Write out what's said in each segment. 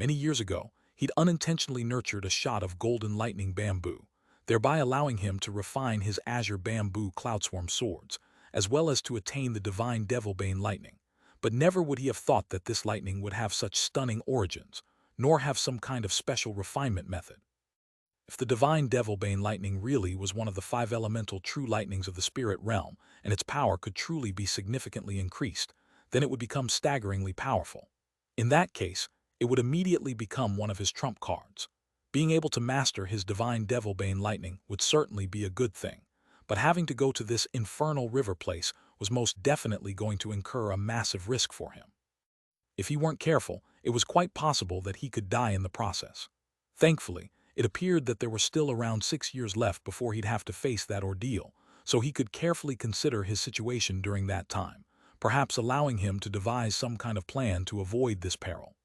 Many years ago, he'd unintentionally nurtured a shot of golden lightning bamboo, thereby allowing him to refine his azure bamboo cloudswarm swords, as well as to attain the divine devilbane lightning. But never would he have thought that this lightning would have such stunning origins, nor have some kind of special refinement method. If the divine devilbane lightning really was one of the five elemental true lightnings of the spirit realm, and its power could truly be significantly increased, then it would become staggeringly powerful. In that case, it would immediately become one of his trump cards. Being able to master his divine devilbane lightning would certainly be a good thing, but having to go to this infernal river place was most definitely going to incur a massive risk for him. If he weren't careful, it was quite possible that he could die in the process. Thankfully, it appeared that there were still around 6 years left before he'd have to face that ordeal, so he could carefully consider his situation during that time, perhaps allowing him to devise some kind of plan to avoid this peril.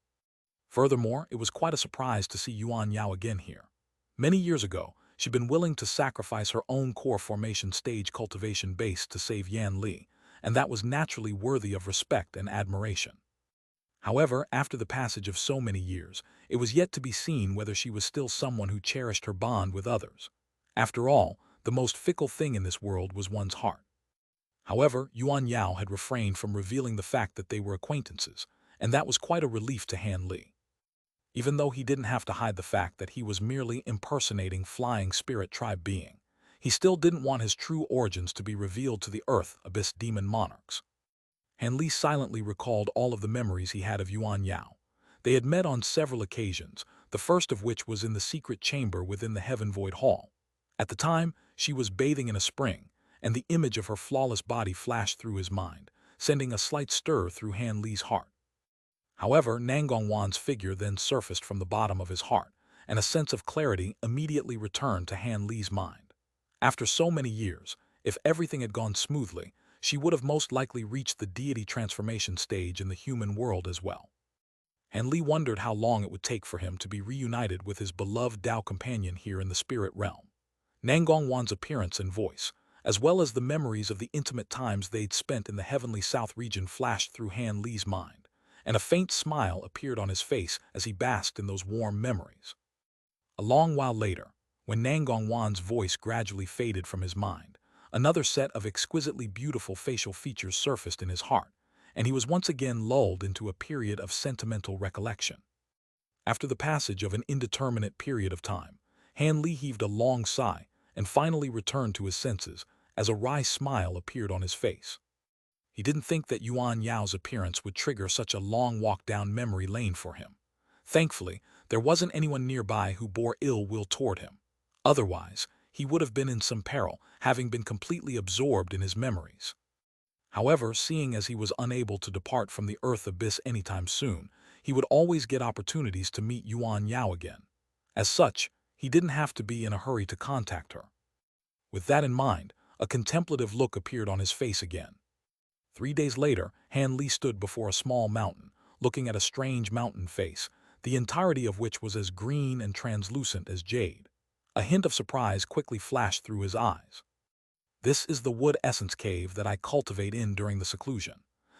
Furthermore, it was quite a surprise to see Yuan Yao again here. Many years ago, she'd been willing to sacrifice her own core formation stage cultivation base to save Yan Li, and that was naturally worthy of respect and admiration. However, after the passage of so many years, it was yet to be seen whether she was still someone who cherished her bond with others. After all, the most fickle thing in this world was one's heart. However, Yuan Yao had refrained from revealing the fact that they were acquaintances, and that was quite a relief to Han Li. Even though he didn't have to hide the fact that he was merely impersonating flying spirit tribe being, he still didn't want his true origins to be revealed to the Earth Abyss demon monarchs. Han Li silently recalled all of the memories he had of Yuan Yao. They had met on several occasions, the first of which was in the secret chamber within the Heaven Void Hall. At the time, she was bathing in a spring, and the image of her flawless body flashed through his mind, sending a slight stir through Han Li's heart. However, Nangongwan's figure then surfaced from the bottom of his heart, and a sense of clarity immediately returned to Han Li's mind. After so many years, if everything had gone smoothly, she would have most likely reached the deity transformation stage in the human world as well. Han Li wondered how long it would take for him to be reunited with his beloved Tao companion here in the spirit realm. Nangongwan's appearance and voice, as well as the memories of the intimate times they'd spent in the heavenly south region flashed through Han Li's mind, and a faint smile appeared on his face as he basked in those warm memories. A long while later, when Nangongwan's voice gradually faded from his mind, another set of exquisitely beautiful facial features surfaced in his heart, and he was once again lulled into a period of sentimental recollection. After the passage of an indeterminate period of time, Han Li heaved a long sigh and finally returned to his senses as a wry smile appeared on his face. He didn't think that Yuan Yao's appearance would trigger such a long walk down memory lane for him. Thankfully, there wasn't anyone nearby who bore ill will toward him. Otherwise, he would have been in some peril, having been completely absorbed in his memories. However, seeing as he was unable to depart from the Earth Abyss anytime soon, he would always get opportunities to meet Yuan Yao again. As such, he didn't have to be in a hurry to contact her. With that in mind, a contemplative look appeared on his face again. 3 days later, Han Li stood before a small mountain, looking at a strange mountain face, the entirety of which was as green and translucent as jade. A hint of surprise quickly flashed through his eyes. This is the wood essence cave that I cultivate in during the seclusion.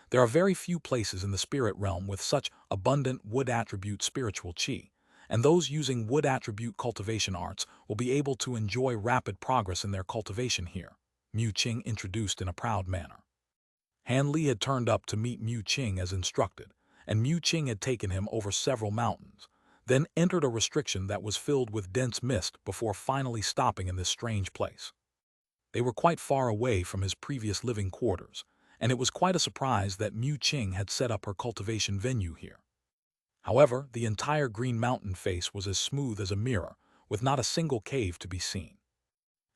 There are very few places in the spirit realm with such abundant wood attribute spiritual qi, and those using wood attribute cultivation arts will be able to enjoy rapid progress in their cultivation here, Mu Qing introduced in a proud manner. Han Li had turned up to meet Mu Qing as instructed, and Mu Qing had taken him over several mountains, then entered a restriction that was filled with dense mist before finally stopping in this strange place. They were quite far away from his previous living quarters, and it was quite a surprise that Mu Qing had set up her cultivation venue here. However, the entire green mountain face was as smooth as a mirror, with not a single cave to be seen.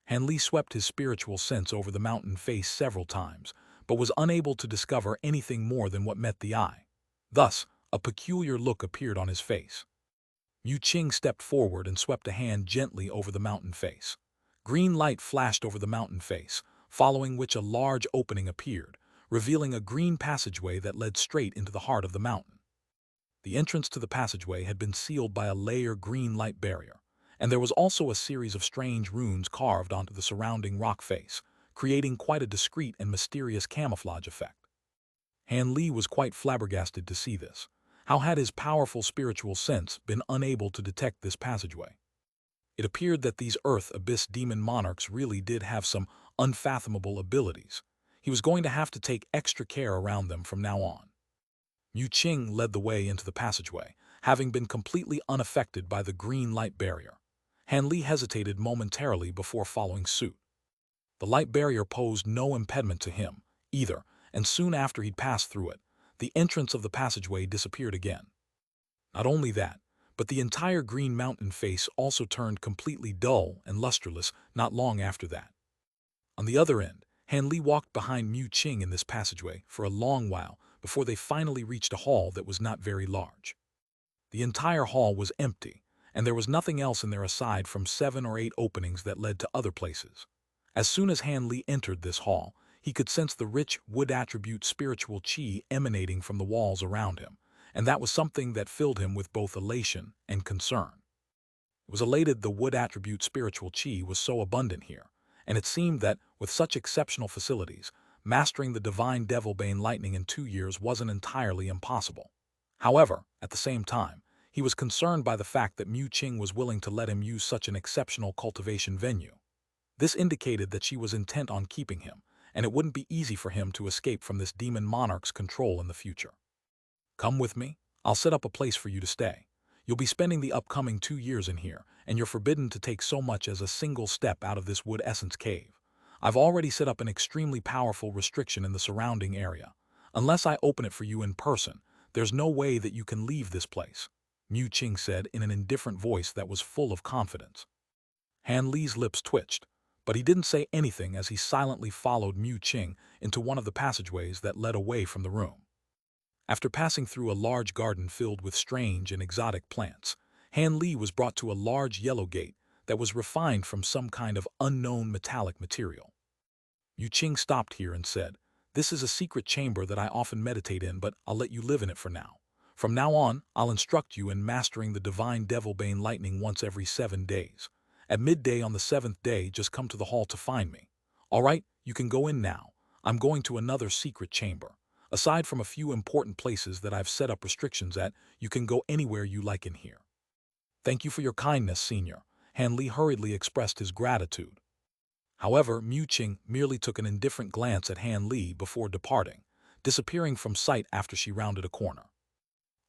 Han Li swept his spiritual sense over the mountain face several times, but was unable to discover anything more than what met the eye. Thus, a peculiar look appeared on his face. Mu Qing stepped forward and swept a hand gently over the mountain face. Green light flashed over the mountain face, following which a large opening appeared, revealing a green passageway that led straight into the heart of the mountain. The entrance to the passageway had been sealed by a layer green light barrier, and there was also a series of strange runes carved onto the surrounding rock face, creating quite a discreet and mysterious camouflage effect. Han Li was quite flabbergasted to see this. How had his powerful spiritual sense been unable to detect this passageway? It appeared that these Earth Abyss demon monarchs really did have some unfathomable abilities. He was going to have to take extra care around them from now on. Mu Qing led the way into the passageway, having been completely unaffected by the green light barrier. Han Li hesitated momentarily before following suit. The light barrier posed no impediment to him, either, and soon after he'd passed through it, the entrance of the passageway disappeared again. Not only that, but the entire green mountain face also turned completely dull and lusterless not long after that. On the other end, Han Li walked behind Mu Qing in this passageway for a long while before they finally reached a hall that was not very large. The entire hall was empty, and there was nothing else in there aside from 7 or 8 openings that led to other places. As soon as Han Li entered this hall, he could sense the rich wood-attribute spiritual qi emanating from the walls around him, and that was something that filled him with both elation and concern. It was elated the wood-attribute spiritual qi was so abundant here, and it seemed that, with such exceptional facilities, mastering the divine devil-bane lightning in 2 years wasn't entirely impossible. However, at the same time, he was concerned by the fact that Mu Qing was willing to let him use such an exceptional cultivation venue. This indicated that she was intent on keeping him, and it wouldn't be easy for him to escape from this demon monarch's control in the future. Come with me, I'll set up a place for you to stay. You'll be spending the upcoming 2 years in here, and you're forbidden to take so much as a single step out of this wood essence cave. I've already set up an extremely powerful restriction in the surrounding area. Unless I open it for you in person, there's no way that you can leave this place, Mu Qing said in an indifferent voice that was full of confidence. Han Li's lips twitched, but he didn't say anything as he silently followed Mu Qing into one of the passageways that led away from the room. After passing through a large garden filled with strange and exotic plants, Han Li was brought to a large yellow gate that was refined from some kind of unknown metallic material. Mu Qing stopped here and said, "This is a secret chamber that I often meditate in, but I'll let you live in it for now. From now on, I'll instruct you in mastering the divine devil-bane lightning once every 7 days. At midday on the 7th day, just come to the hall to find me. All right, you can go in now. I'm going to another secret chamber. Aside from a few important places that I've set up restrictions at, you can go anywhere you like in here." "Thank you for your kindness, Senior," Han Li hurriedly expressed his gratitude. However, Mu Qing merely took an indifferent glance at Han Li before departing, disappearing from sight after she rounded a corner.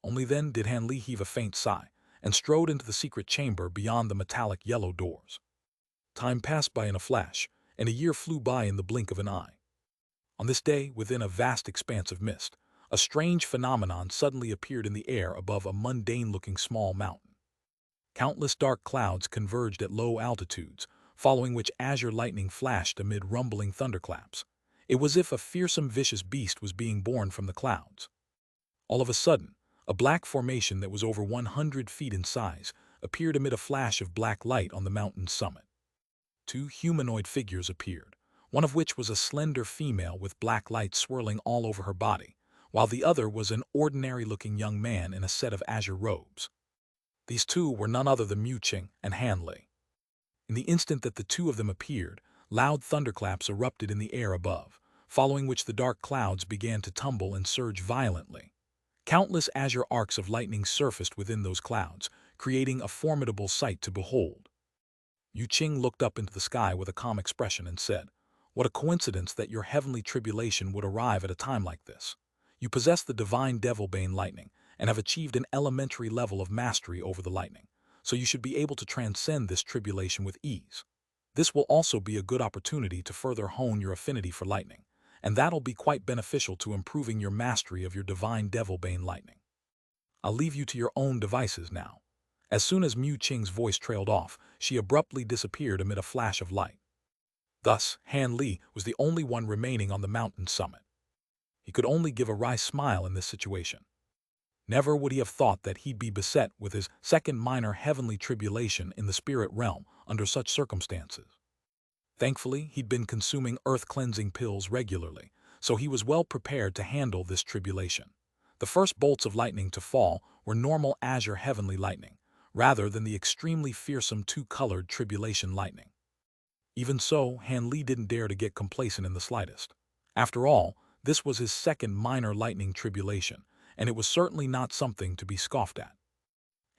Only then did Han Li heave a faint sigh and strode into the secret chamber beyond the metallic yellow doors. Time passed by in a flash, and a year flew by in the blink of an eye. On this day, within a vast expanse of mist, a strange phenomenon suddenly appeared in the air above a mundane-looking small mountain. Countless dark clouds converged at low altitudes, following which azure lightning flashed amid rumbling thunderclaps. It was as if a fearsome, vicious beast was being born from the clouds. All of a sudden, a black formation that was over 100 feet in size appeared amid a flash of black light on the mountain's summit. 2 humanoid figures appeared, one of which was a slender female with black light swirling all over her body, while the other was an ordinary-looking young man in a set of azure robes. These two were none other than Mu Qing and Han Li. In the instant that the two of them appeared, loud thunderclaps erupted in the air above, following which the dark clouds began to tumble and surge violently. Countless azure arcs of lightning surfaced within those clouds, creating a formidable sight to behold. Mu Qing looked up into the sky with a calm expression and said, "What a coincidence that your heavenly tribulation would arrive at a time like this. You possess the divine devil-bane lightning and have achieved an elementary level of mastery over the lightning, so you should be able to transcend this tribulation with ease. This will also be a good opportunity to further hone your affinity for lightning, and that'll be quite beneficial to improving your mastery of your divine devil-bane lightning. I'll leave you to your own devices now." As soon as Mu Qing's voice trailed off, she abruptly disappeared amid a flash of light. Thus, Han Li was the only one remaining on the mountain summit. He could only give a wry smile in this situation. Never would he have thought that he'd be beset with his second minor heavenly tribulation in the spirit realm under such circumstances. Thankfully, he'd been consuming earth-cleansing pills regularly, so he was well prepared to handle this tribulation. The first bolts of lightning to fall were normal azure heavenly lightning, rather than the extremely fearsome 2-colored tribulation lightning. Even so, Han Li didn't dare to get complacent in the slightest. After all, this was his second minor lightning tribulation, and it was certainly not something to be scoffed at.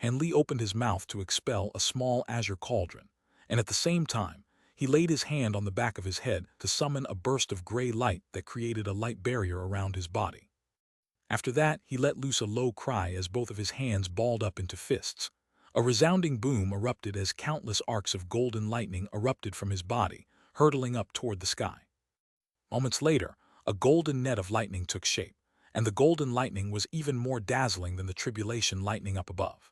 Hanli opened his mouth to expel a small azure cauldron, and at the same time, he laid his hand on the back of his head to summon a burst of gray light that created a light barrier around his body. After that, he let loose a low cry as both of his hands balled up into fists. A resounding boom erupted as countless arcs of golden lightning erupted from his body, hurtling up toward the sky. Moments later, a golden net of lightning took shape, and the golden lightning was even more dazzling than the tribulation lightning up above.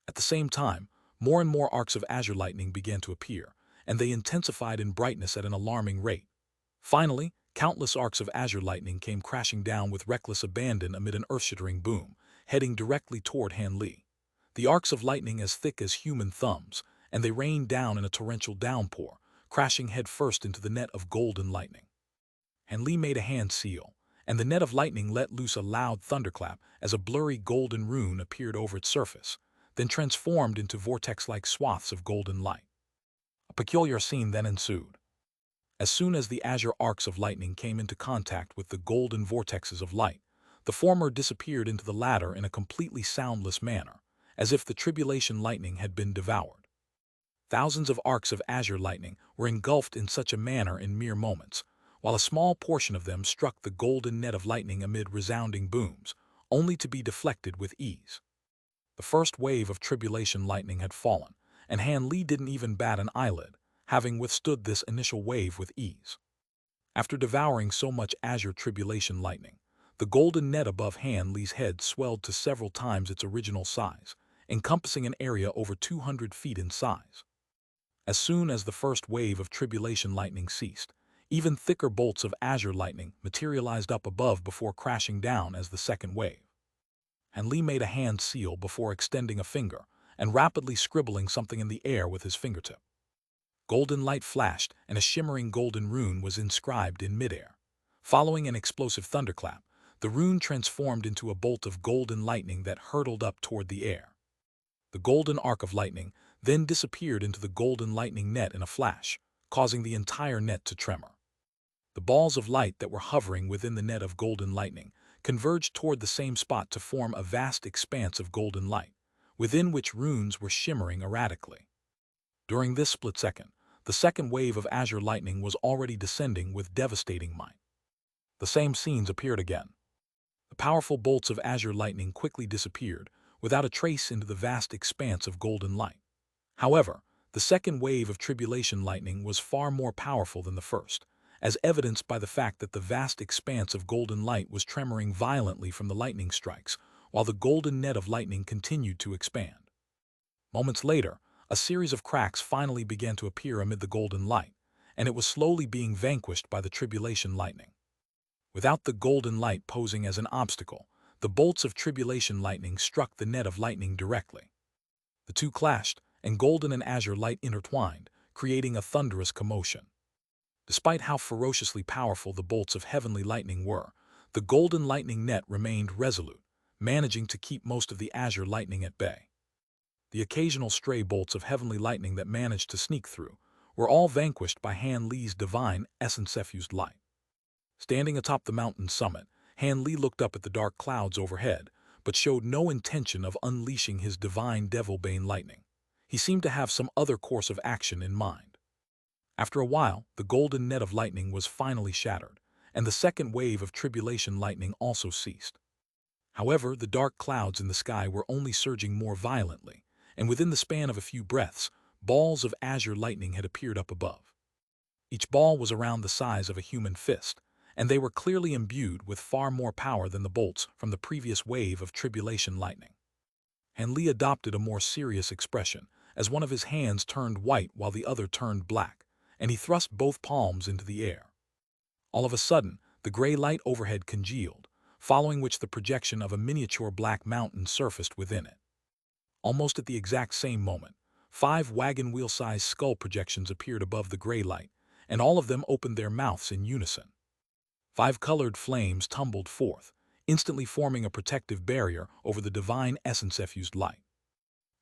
At the same time, more and more arcs of azure lightning began to appear, and they intensified in brightness at an alarming rate. Finally, countless arcs of azure lightning came crashing down with reckless abandon amid an earth-shattering boom, heading directly toward Hanli. The arcs of lightning as thick as human thumbs, and they rained down in a torrential downpour, crashing headfirst into the net of golden lightning. Hanli made a hand seal, and the net of lightning let loose a loud thunderclap as a blurry golden rune appeared over its surface, then transformed into vortex-like swaths of golden light. A peculiar scene then ensued. As soon as the azure arcs of lightning came into contact with the golden vortexes of light, the former disappeared into the latter in a completely soundless manner, as if the tribulation lightning had been devoured. Thousands of arcs of azure lightning were engulfed in such a manner in mere moments, while a small portion of them struck the golden net of lightning amid resounding booms, only to be deflected with ease. The first wave of tribulation lightning had fallen, and Hanli didn't even bat an eyelid, having withstood this initial wave with ease. After devouring so much azure tribulation lightning, the golden net above Hanli's head swelled to several times its original size, encompassing an area over 200 feet in size. As soon as the first wave of tribulation lightning ceased, even thicker bolts of azure lightning materialized up above before crashing down as the second wave. Hanli made a hand seal before extending a finger and rapidly scribbling something in the air with his fingertip. Golden light flashed, and a shimmering golden rune was inscribed in midair. Following an explosive thunderclap, the rune transformed into a bolt of golden lightning that hurtled up toward the air. The golden arc of lightning then disappeared into the golden lightning net in a flash, causing the entire net to tremor. The balls of light that were hovering within the net of golden lightning converged toward the same spot to form a vast expanse of golden light, within which runes were shimmering erratically. During this split second, the second wave of azure lightning was already descending with devastating might. The same scenes appeared again. The powerful bolts of azure lightning quickly disappeared, without a trace into the vast expanse of golden light. However, the second wave of tribulation lightning was far more powerful than the first, as evidenced by the fact that the vast expanse of golden light was tremoring violently from the lightning strikes, while the golden net of lightning continued to expand. Moments later, a series of cracks finally began to appear amid the golden light, and it was slowly being vanquished by the tribulation lightning. Without the golden light posing as an obstacle, the bolts of tribulation lightning struck the net of lightning directly. The two clashed, and golden and azure light intertwined, creating a thunderous commotion. Despite how ferociously powerful the bolts of heavenly lightning were, the golden lightning net remained resolute, managing to keep most of the azure lightning at bay. The occasional stray bolts of heavenly lightning that managed to sneak through were all vanquished by Hanli's divine essence-effused light. Standing atop the mountain's summit, Hanli looked up at the dark clouds overhead, but showed no intention of unleashing his divine devil-bane lightning. He seemed to have some other course of action in mind. After a while, the golden net of lightning was finally shattered, and the second wave of tribulation lightning also ceased. However, the dark clouds in the sky were only surging more violently, and within the span of a few breaths, balls of azure lightning had appeared up above. Each ball was around the size of a human fist, and they were clearly imbued with far more power than the bolts from the previous wave of tribulation lightning. Hanli adopted a more serious expression, as one of his hands turned white while the other turned black, and he thrust both palms into the air. All of a sudden, the gray light overhead congealed, following which the projection of a miniature black mountain surfaced within it. Almost at the exact same moment, 5 wagon wheel-sized skull projections appeared above the gray light, and all of them opened their mouths in unison. 5 colored flames tumbled forth, instantly forming a protective barrier over the divine essence-effused light.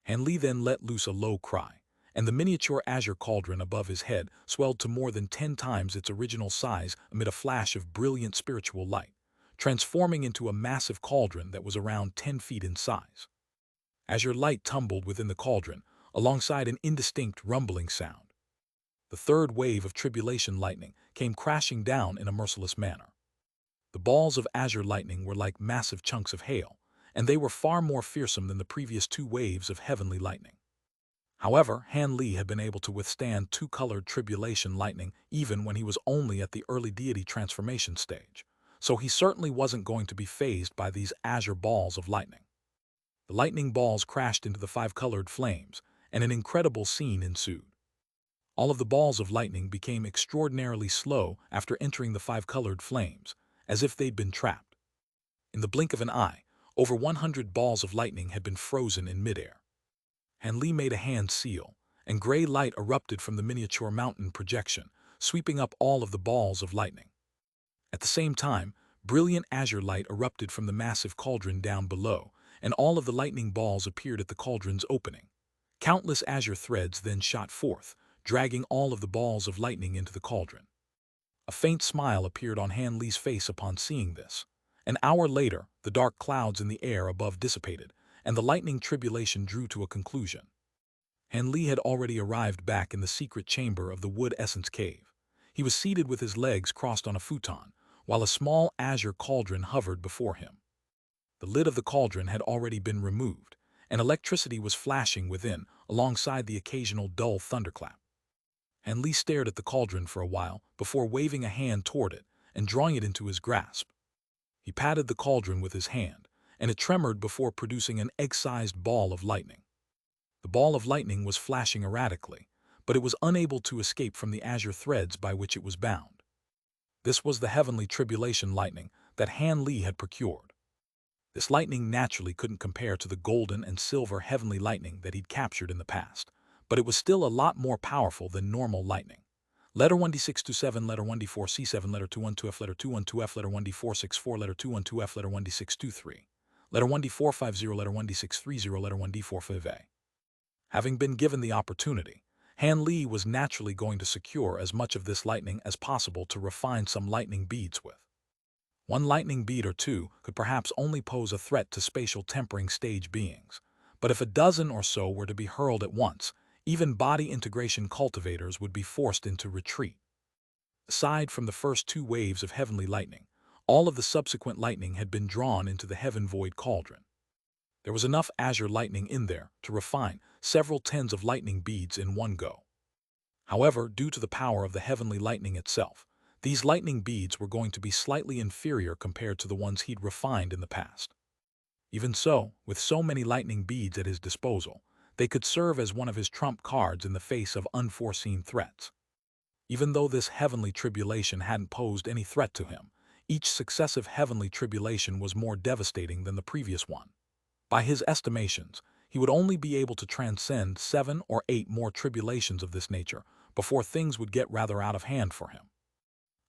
Hanli then let loose a low cry, and the miniature azure cauldron above his head swelled to more than 10 times its original size amid a flash of brilliant spiritual light, transforming into a massive cauldron that was around 10 feet in size. Azure light tumbled within the cauldron, alongside an indistinct rumbling sound. The third wave of tribulation lightning came crashing down in a merciless manner. The balls of azure lightning were like massive chunks of hail, and they were far more fearsome than the previous two waves of heavenly lightning. However, Han Li had been able to withstand two-colored tribulation lightning even when he was only at the early deity transformation stage, so he certainly wasn't going to be fazed by these azure balls of lightning. The lightning balls crashed into the five-colored flames, and an incredible scene ensued. All of the balls of lightning became extraordinarily slow after entering the five-colored flames, as if they'd been trapped. In the blink of an eye, over 100 balls of lightning had been frozen in midair. Han Li made a hand seal, and gray light erupted from the miniature mountain projection, sweeping up all of the balls of lightning. At the same time, brilliant azure light erupted from the massive cauldron down below, and all of the lightning balls appeared at the cauldron's opening. Countless azure threads then shot forth, dragging all of the balls of lightning into the cauldron. A faint smile appeared on Han Li's face upon seeing this. An hour later, the dark clouds in the air above dissipated, and the lightning tribulation drew to a conclusion. Han Li had already arrived back in the secret chamber of the Wood Essence Cave. He was seated with his legs crossed on a futon, while a small azure cauldron hovered before him. The lid of the cauldron had already been removed, and electricity was flashing within, alongside the occasional dull thunderclap. Han Li stared at the cauldron for a while before waving a hand toward it and drawing it into his grasp. He patted the cauldron with his hand, and it tremored before producing an egg-sized ball of lightning. The ball of lightning was flashing erratically, but it was unable to escape from the azure threads by which it was bound. This was the heavenly tribulation lightning that Han Li had procured. This lightning naturally couldn't compare to the golden and silver heavenly lightning that he'd captured in the past, but it was still a lot more powerful than normal lightning. Letter 1D627, letter 1D4C7, letter 212F, letter 212F, letter 1D464, letter 212F, letter 1D623, letter 1D450, letter 1D630, letter 1D45A. Having been given the opportunity, Han Li was naturally going to secure as much of this lightning as possible to refine some lightning beads with. One lightning bead or two could perhaps only pose a threat to spatial tempering stage beings, but if a dozen or so were to be hurled at once, even body integration cultivators would be forced into retreat. Aside from the first two waves of heavenly lightning, all of the subsequent lightning had been drawn into the heaven void cauldron. There was enough azure lightning in there to refine several tens of lightning beads in one go. However, due to the power of the heavenly lightning itself, these lightning beads were going to be slightly inferior compared to the ones he'd refined in the past. Even so, with so many lightning beads at his disposal, they could serve as one of his trump cards in the face of unforeseen threats. Even though this heavenly tribulation hadn't posed any threat to him, each successive heavenly tribulation was more devastating than the previous one. By his estimations, he would only be able to transcend 7 or 8 more tribulations of this nature before things would get rather out of hand for him.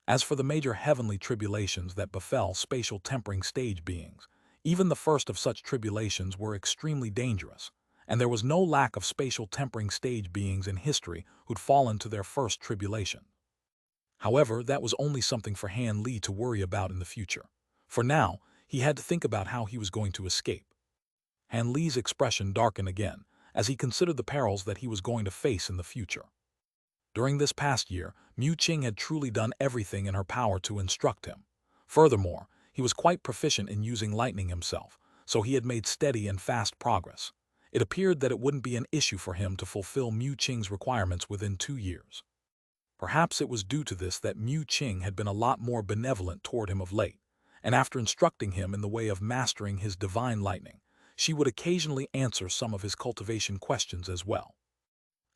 As for the major heavenly tribulations that befell spatial tempering stage beings, even the first of such tribulations were extremely dangerous, and there was no lack of spatial tempering stage beings in history who'd fallen to their first tribulation. However, that was only something for Han Li to worry about in the future. For now, he had to think about how he was going to escape. Han Li's expression darkened again as he considered the perils that he was going to face in the future. During this past year, Mu Qing had truly done everything in her power to instruct him. Furthermore, he was quite proficient in using lightning himself, so he had made steady and fast progress. It appeared that it wouldn't be an issue for him to fulfill Mu Qing's requirements within 2 years. Perhaps it was due to this that Mu Qing had been a lot more benevolent toward him of late, and after instructing him in the way of mastering his divine lightning, she would occasionally answer some of his cultivation questions as well.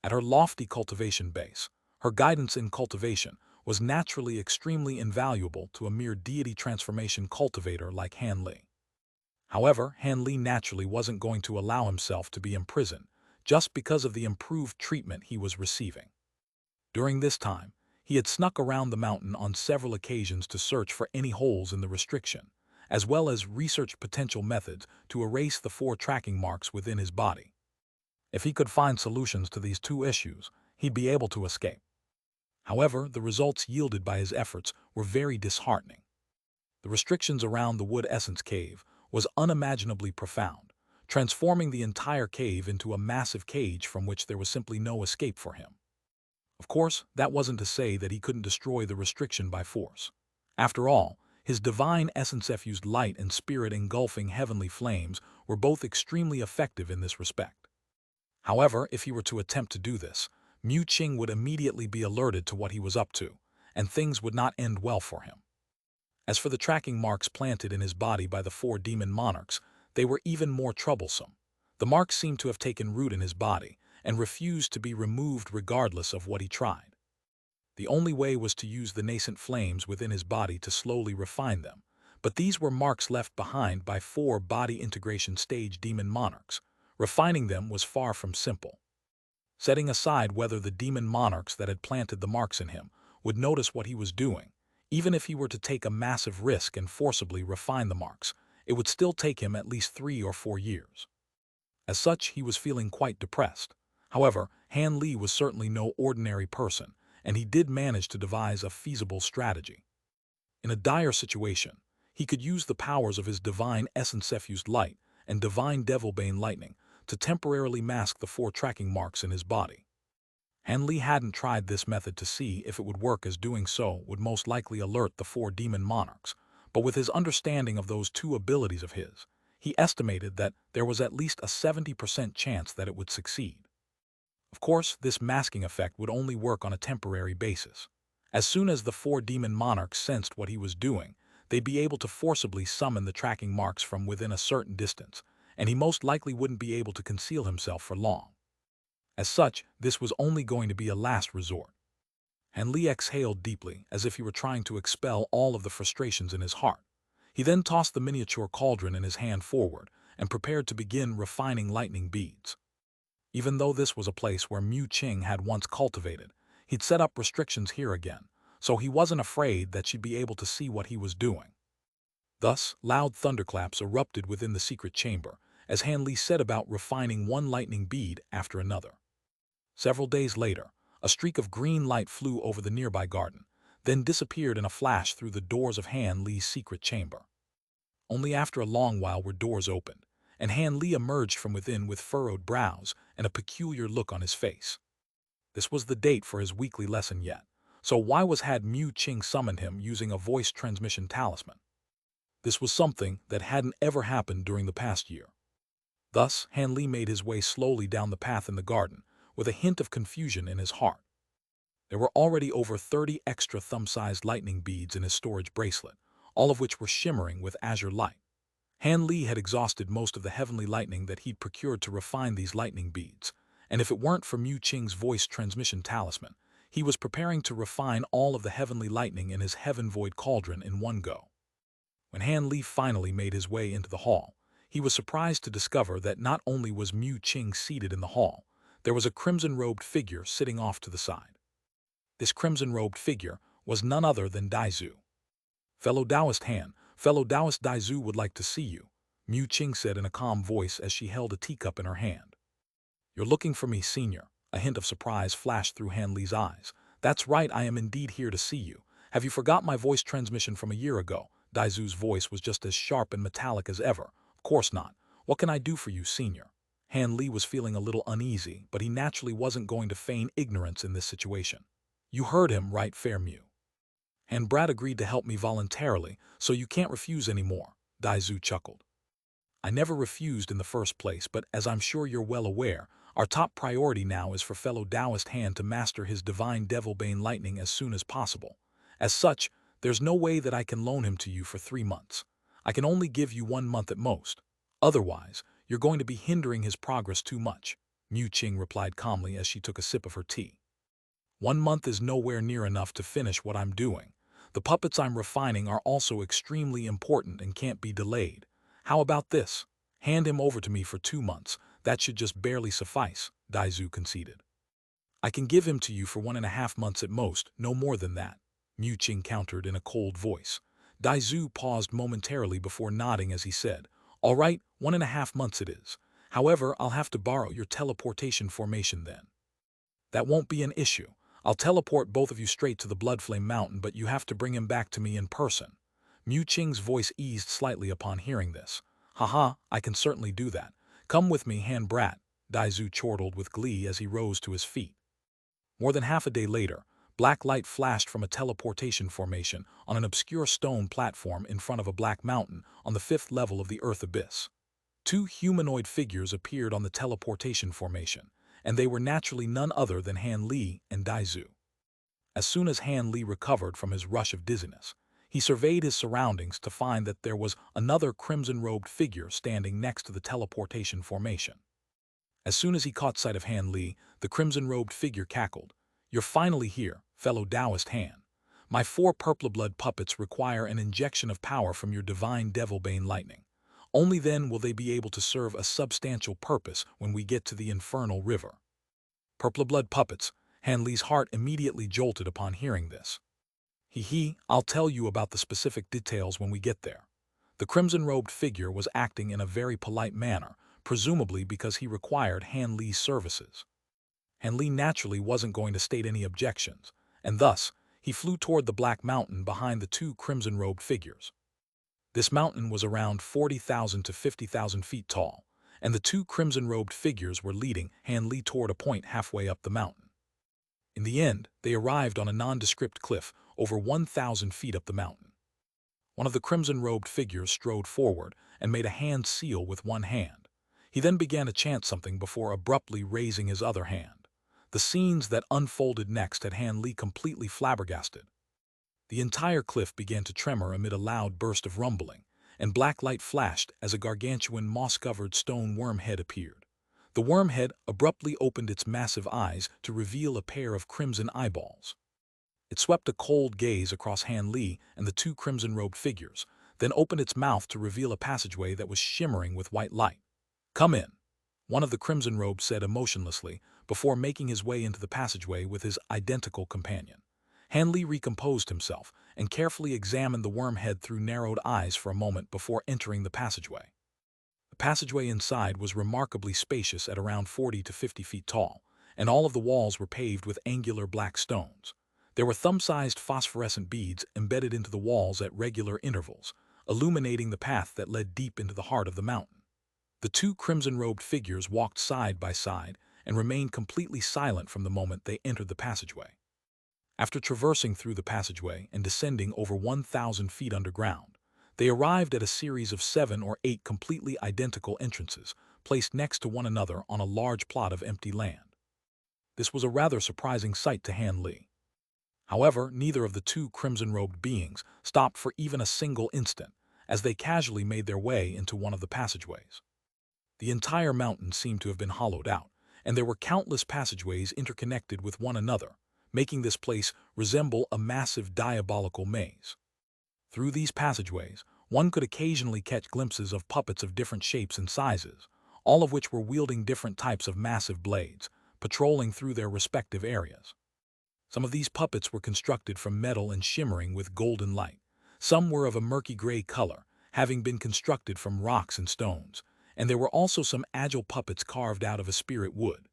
At her lofty cultivation base, her guidance in cultivation was naturally extremely invaluable to a mere deity transformation cultivator like Han Li. However, Han Li naturally wasn't going to allow himself to be imprisoned just because of the improved treatment he was receiving. During this time, he had snuck around the mountain on several occasions to search for any holes in the restriction, as well as research potential methods to erase the 4 tracking marks within his body. If he could find solutions to these 2 issues, he'd be able to escape. However, the results yielded by his efforts were very disheartening. The restrictions around the wood essence cave was unimaginably profound, transforming the entire cave into a massive cage from which there was simply no escape for him. Of course, that wasn't to say that he couldn't destroy the restriction by force. After all, his divine essence effused light and spirit engulfing heavenly flames were both extremely effective in this respect. However, if he were to attempt to do this, Mu Qing would immediately be alerted to what he was up to, and things would not end well for him. As for the tracking marks planted in his body by the 4 demon monarchs, they were even more troublesome. The marks seemed to have taken root in his body and refused to be removed regardless of what he tried. The only way was to use the nascent flames within his body to slowly refine them, but these were marks left behind by 4 body integration stage demon monarchs. Refining them was far from simple. Setting aside whether the demon monarchs that had planted the marks in him would notice what he was doing, even if he were to take a massive risk and forcibly refine the marks, it would still take him at least 3 or 4 years. As such, he was feeling quite depressed. However, Han Li was certainly no ordinary person, and he did manage to devise a feasible strategy. In a dire situation, he could use the powers of his divine essence-effused light and divine devil-bane lightning to temporarily mask the 4 tracking marks in his body. Han Li hadn't tried this method to see if it would work, as doing so would most likely alert the 4 demon monarchs, but with his understanding of those 2 abilities of his, he estimated that there was at least a 70% chance that it would succeed. Of course, this masking effect would only work on a temporary basis. As soon as the 4 demon monarchs sensed what he was doing, they'd be able to forcibly summon the tracking marks from within a certain distance, and he most likely wouldn't be able to conceal himself for long. As such, this was only going to be a last resort. Han Li exhaled deeply, as if he were trying to expel all of the frustrations in his heart. He then tossed the miniature cauldron in his hand forward and prepared to begin refining lightning beads. Even though this was a place where Mu Qing had once cultivated, he'd set up restrictions here again, so he wasn't afraid that she'd be able to see what he was doing. Thus, loud thunderclaps erupted within the secret chamber, as Han Li set about refining one lightning bead after another. Several days later, a streak of green light flew over the nearby garden, then disappeared in a flash through the doors of Han Li's secret chamber. Only after a long while were doors opened, and Han Li emerged from within with furrowed brows and a peculiar look on his face. This was the date for his weekly lesson yet, so why had Mu Qing summoned him using a voice transmission talisman? This was something that hadn't ever happened during the past year. Thus, Han Li made his way slowly down the path in the garden, with a hint of confusion in his heart. There were already over 30 extra thumb-sized lightning beads in his storage bracelet, all of which were shimmering with azure light. Han Li had exhausted most of the heavenly lightning that he'd procured to refine these lightning beads, and if it weren't for Mu Qing's voice transmission talisman, he was preparing to refine all of the heavenly lightning in his heaven void cauldron in one go. When Han Li finally made his way into the hall, he was surprised to discover that not only was Mu Qing seated in the hall, there was a crimson-robed figure sitting off to the side. This crimson-robed figure was none other than Daizu. "Fellow Taoist Han, fellow Taoist Daizu would like to see you," Mu Qing said in a calm voice as she held a teacup in her hand. "You're looking for me, senior." A hint of surprise flashed through Han Li's eyes. "That's right, I am indeed here to see you. Have you forgot my voice transmission from a year ago?" Daizu's voice was just as sharp and metallic as ever. "Of course not. What can I do for you, senior?" Han Li was feeling a little uneasy, but he naturally wasn't going to feign ignorance in this situation. "You heard him, right, fair Mu? And Brad agreed to help me voluntarily, so you can't refuse anymore," Daizu chuckled. "I never refused in the first place, but as I'm sure you're well aware, our top priority now is for fellow Taoist Han to master his divine devil-bane lightning as soon as possible. As such, there's no way that I can loan him to you for 3 months. I can only give you 1 month at most. Otherwise, you're going to be hindering his progress too much," Mu Qing replied calmly as she took a sip of her tea. 1 month is nowhere near enough to finish what I'm doing. The puppets I'm refining are also extremely important and can't be delayed. How about this? Hand him over to me for 2 months. That should just barely suffice," Daizu conceded. "I can give him to you for 1.5 months at most, no more than that," Mu Qing countered in a cold voice. Daizu paused momentarily before nodding as he said, "All right, 1.5 months it is. However, I'll have to borrow your teleportation formation then." "That won't be an issue. I'll teleport both of you straight to the Bloodflame Mountain, but you have to bring him back to me in person." Mu Qing's voice eased slightly upon hearing this. Haha, I can certainly do that. Come with me, Han Brat, Daizu chortled with glee as he rose to his feet. More than half a day later, black light flashed from a teleportation formation on an obscure stone platform in front of a black mountain on the 5th level of the Earth Abyss. Two humanoid figures appeared on the teleportation formation, and they were naturally none other than Han Li and Daizu. As soon as Han Li recovered from his rush of dizziness, he surveyed his surroundings to find that there was another crimson-robed figure standing next to the teleportation formation. As soon as he caught sight of Han Li, the crimson-robed figure cackled. You're finally here, fellow Taoist Han. My 4 purple-blood puppets require an injection of power from your divine devil-bane lightning. Only then will they be able to serve a substantial purpose when we get to the infernal river. Purple-blood puppets. Han Li's heart immediately jolted upon hearing this. I'll tell you about the specific details when we get there. The crimson-robed figure was acting in a very polite manner, presumably because he required Han Li's services. Han Li naturally wasn't going to state any objections, and thus, he flew toward the black mountain behind the 2 crimson-robed figures. This mountain was around 40,000 to 50,000 feet tall, and the 2 crimson-robed figures were leading Han Li toward a point halfway up the mountain. In the end, they arrived on a nondescript cliff over 1,000 feet up the mountain. One of the crimson-robed figures strode forward and made a hand seal with one hand. He then began to chant something before abruptly raising his other hand. The scenes that unfolded next had Han Li completely flabbergasted. The entire cliff began to tremor amid a loud burst of rumbling, and black light flashed as a gargantuan moss-covered stone worm head appeared. The worm head abruptly opened its massive eyes to reveal a pair of crimson eyeballs. It swept a cold gaze across Han Li and the 2 crimson-robed figures, then opened its mouth to reveal a passageway that was shimmering with white light. Come in, one of the crimson-robes said emotionlessly before making his way into the passageway with his identical companion. Han Li recomposed himself and carefully examined the worm head through narrowed eyes for a moment before entering the passageway. The passageway inside was remarkably spacious at around 40 to 50 feet tall, and all of the walls were paved with angular black stones. There were thumb-sized phosphorescent beads embedded into the walls at regular intervals, illuminating the path that led deep into the heart of the mountain. The 2 crimson-robed figures walked side by side and remained completely silent from the moment they entered the passageway. After traversing through the passageway and descending over 1,000 feet underground, they arrived at a series of 7 or 8 completely identical entrances, placed next to one another on a large plot of empty land. This was a rather surprising sight to Han Li. However, neither of the 2 crimson-robed beings stopped for even a single instant, as they casually made their way into one of the passageways. The entire mountain seemed to have been hollowed out, and there were countless passageways interconnected with one another, making this place resemble a massive diabolical maze. Through these passageways, one could occasionally catch glimpses of puppets of different shapes and sizes, all of which were wielding different types of massive blades, patrolling through their respective areas. Some of these puppets were constructed from metal and shimmering with golden light. Some were of a murky gray color, having been constructed from rocks and stones, and there were also some agile puppets carved out of a spirit wood.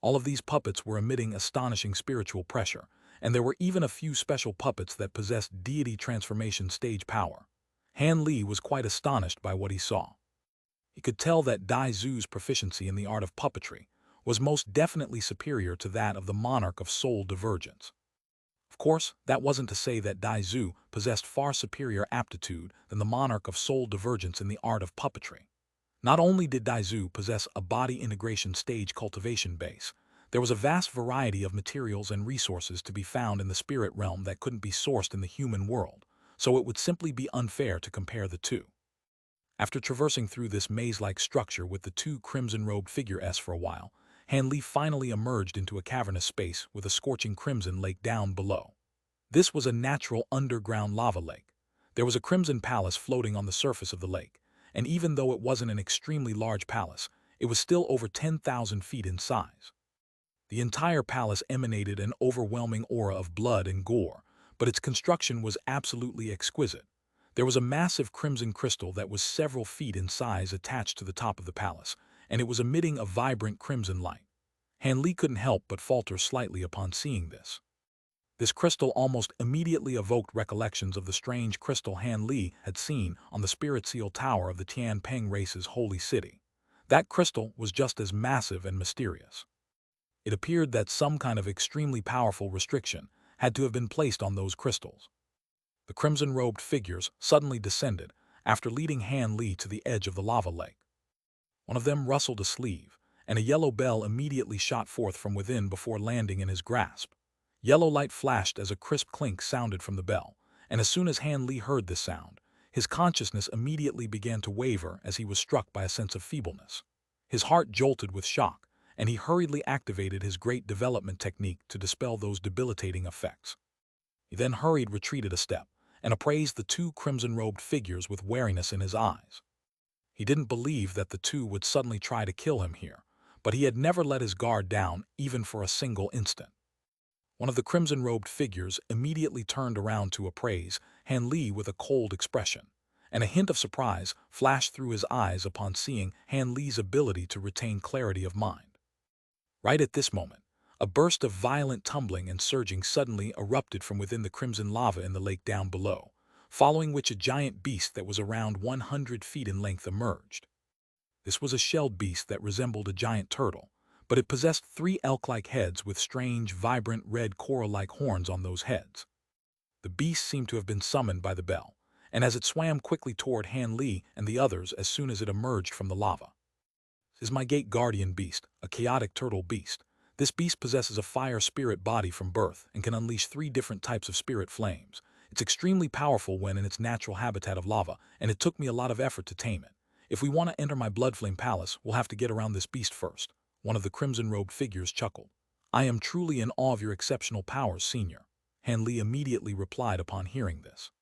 All of these puppets were emitting astonishing spiritual pressure, and there were even a few special puppets that possessed deity transformation stage power. Han Li was quite astonished by what he saw. He could tell that Daizu's proficiency in the art of puppetry was most definitely superior to that of the monarch of soul divergence. Of course, that wasn't to say that Daizu possessed far superior aptitude than the monarch of soul divergence in the art of puppetry. Not only did Daizu possess a body integration stage cultivation base, there was a vast variety of materials and resources to be found in the spirit realm that couldn't be sourced in the human world, so it would simply be unfair to compare the two. After traversing through this maze-like structure with the 2 crimson-robed figures for a while, Han Li finally emerged into a cavernous space with a scorching crimson lake down below. This was a natural underground lava lake. There was a crimson palace floating on the surface of the lake, and even though it wasn't an extremely large palace, it was still over 10,000 feet in size. The entire palace emanated an overwhelming aura of blood and gore, but its construction was absolutely exquisite. There was a massive crimson crystal that was several feet in size attached to the top of the palace, and it was emitting a vibrant crimson light. Han Li couldn't help but falter slightly upon seeing this. This crystal almost immediately evoked recollections of the strange crystal Han Li had seen on the spirit seal tower of the Tianpeng race's holy city. That crystal was just as massive and mysterious. It appeared that some kind of extremely powerful restriction had to have been placed on those crystals. The crimson-robed figures suddenly descended after leading Han Li to the edge of the lava lake. One of them rustled a sleeve, and a yellow bell immediately shot forth from within before landing in his grasp. Yellow light flashed as a crisp clink sounded from the bell, and as soon as Han Li heard this sound, his consciousness immediately began to waver as he was struck by a sense of feebleness. His heart jolted with shock, and he hurriedly activated his great development technique to dispel those debilitating effects. He then retreated a step, and appraised the two crimson-robed figures with wariness in his eyes. He didn't believe that the two would suddenly try to kill him here, but he had never let his guard down even for a single instant. One of the crimson-robed figures immediately turned around to appraise Han Li with a cold expression, and a hint of surprise flashed through his eyes upon seeing Han Li's ability to retain clarity of mind. Right at this moment, a burst of violent tumbling and surging suddenly erupted from within the crimson lava in the lake down below, following which a giant beast that was around 100 feet in length emerged. This was a shelled beast that resembled a giant turtle, but it possessed 3 elk-like heads with strange, vibrant red coral-like horns on those heads. The beast seemed to have been summoned by the bell, and as it swam quickly toward Han Li and the others as soon as it emerged from the lava. This is my gate guardian beast, a chaotic turtle beast. This beast possesses a fire spirit body from birth and can unleash 3 different types of spirit flames. It's extremely powerful when in its natural habitat of lava, and it took me a lot of effort to tame it. If we want to enter my blood flame palace, we'll have to get around this beast first. One of the crimson-robed figures chuckled. I am truly in awe of your exceptional powers, Senior. Han Li immediately replied upon hearing this.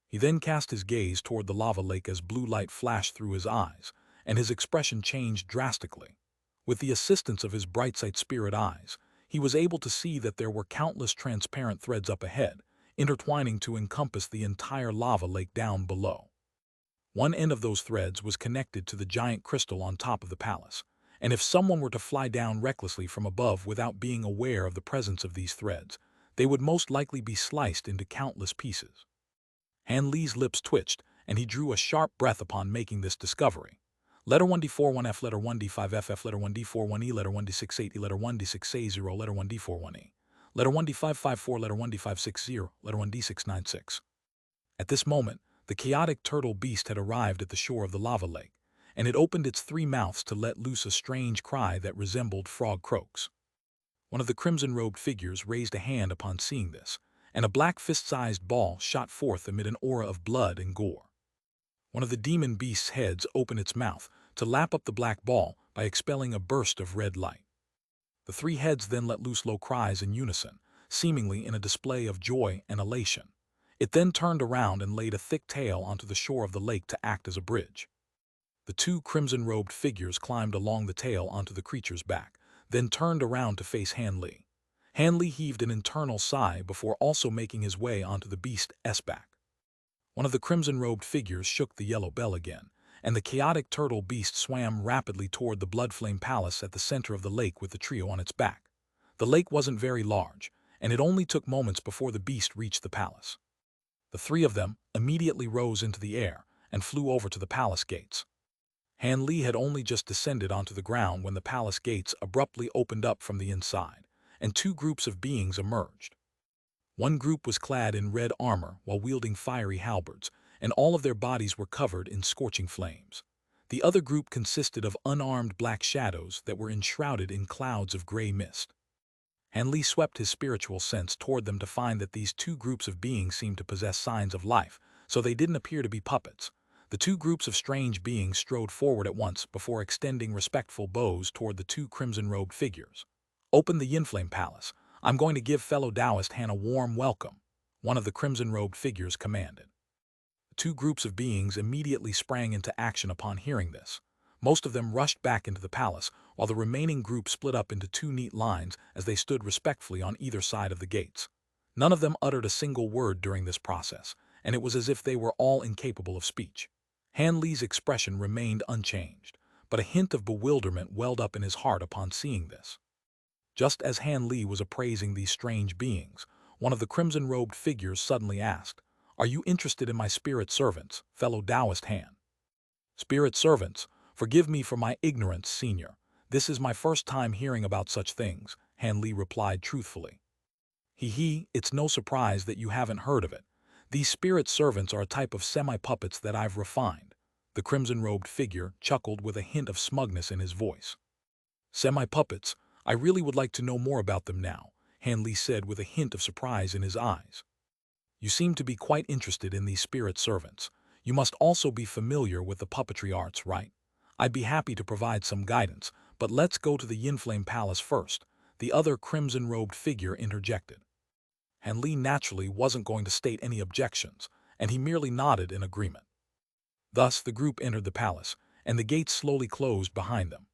He then cast his gaze toward the lava lake as blue light flashed through his eyes, and his expression changed drastically. With the assistance of his bright-sight spirit eyes, he was able to see that there were countless transparent threads up ahead, intertwining to encompass the entire lava lake down below. One end of those threads was connected to the giant crystal on top of the palace, and if someone were to fly down recklessly from above without being aware of the presence of these threads, they would most likely be sliced into countless pieces. Han Li's lips twitched, and he drew a sharp breath upon making this discovery. Letter 1D41F, letter 1D5FF, letter 1D41E, letter 1D68E, letter 1D6A0, letter 1D41E, letter 1D554, letter 1D560, letter 1D696. At this moment, the chaotic turtle beast had arrived at the shore of the lava lake, and it opened its 3 mouths to let loose a strange cry that resembled frog croaks. One of the crimson-robed figures raised a hand upon seeing this, and a black fist-sized ball shot forth amid an aura of blood and gore. One of the demon beast's heads opened its mouth to lap up the black ball by expelling a burst of red light. The 3 heads then let loose low cries in unison, seemingly in a display of joy and elation. It then turned around and laid a thick tail onto the shore of the lake to act as a bridge. The 2 crimson-robed figures climbed along the tail onto the creature's back, then turned around to face Han Li. Han Li heaved an internal sigh before also making his way onto the beast's back. One of the crimson-robed figures shook the yellow bell again, and the chaotic turtle beast swam rapidly toward the blood flame palace at the center of the lake with the trio on its back. The lake wasn't very large, and it only took moments before the beast reached the palace. The 3 of them immediately rose into the air and flew over to the palace gates. Han Li had only just descended onto the ground when the palace gates abruptly opened up from the inside, and 2 groups of beings emerged. One group was clad in red armor while wielding fiery halberds, and all of their bodies were covered in scorching flames. The other group consisted of unarmed black shadows that were enshrouded in clouds of gray mist. Han Li swept his spiritual sense toward them to find that these 2 groups of beings seemed to possess signs of life, so they didn't appear to be puppets. The 2 groups of strange beings strode forward at once before extending respectful bows toward the 2 crimson-robed figures. Open the Yinflame Palace. I'm going to give fellow Taoist Han a warm welcome, one of the crimson-robed figures commanded. The 2 groups of beings immediately sprang into action upon hearing this. Most of them rushed back into the palace, while the remaining group split up into 2 neat lines as they stood respectfully on either side of the gates. None of them uttered a single word during this process, and it was as if they were all incapable of speech. Han Li's expression remained unchanged, but a hint of bewilderment welled up in his heart upon seeing this. Just as Han Li was appraising these strange beings, one of the crimson-robed figures suddenly asked. "Are you interested in my spirit servants, fellow Taoist Han?" "Spirit servants? Forgive me for my ignorance, senior. This is my first time hearing about such things," Han Li replied truthfully. It's no surprise that you haven't heard of it. These spirit servants are a type of semi-puppets that I've refined." The crimson-robed figure chuckled with a hint of smugness in his voice. "Semi-puppets? I really would like to know more about them now," Han Li said with a hint of surprise in his eyes. "You seem to be quite interested in these spirit servants. You must also be familiar with the puppetry arts, right? I'd be happy to provide some guidance, but let's go to the Yinflame Palace first," the other crimson-robed figure interjected. Han Li naturally wasn't going to state any objections, and he merely nodded in agreement. Thus the group entered the palace, and the gates slowly closed behind them.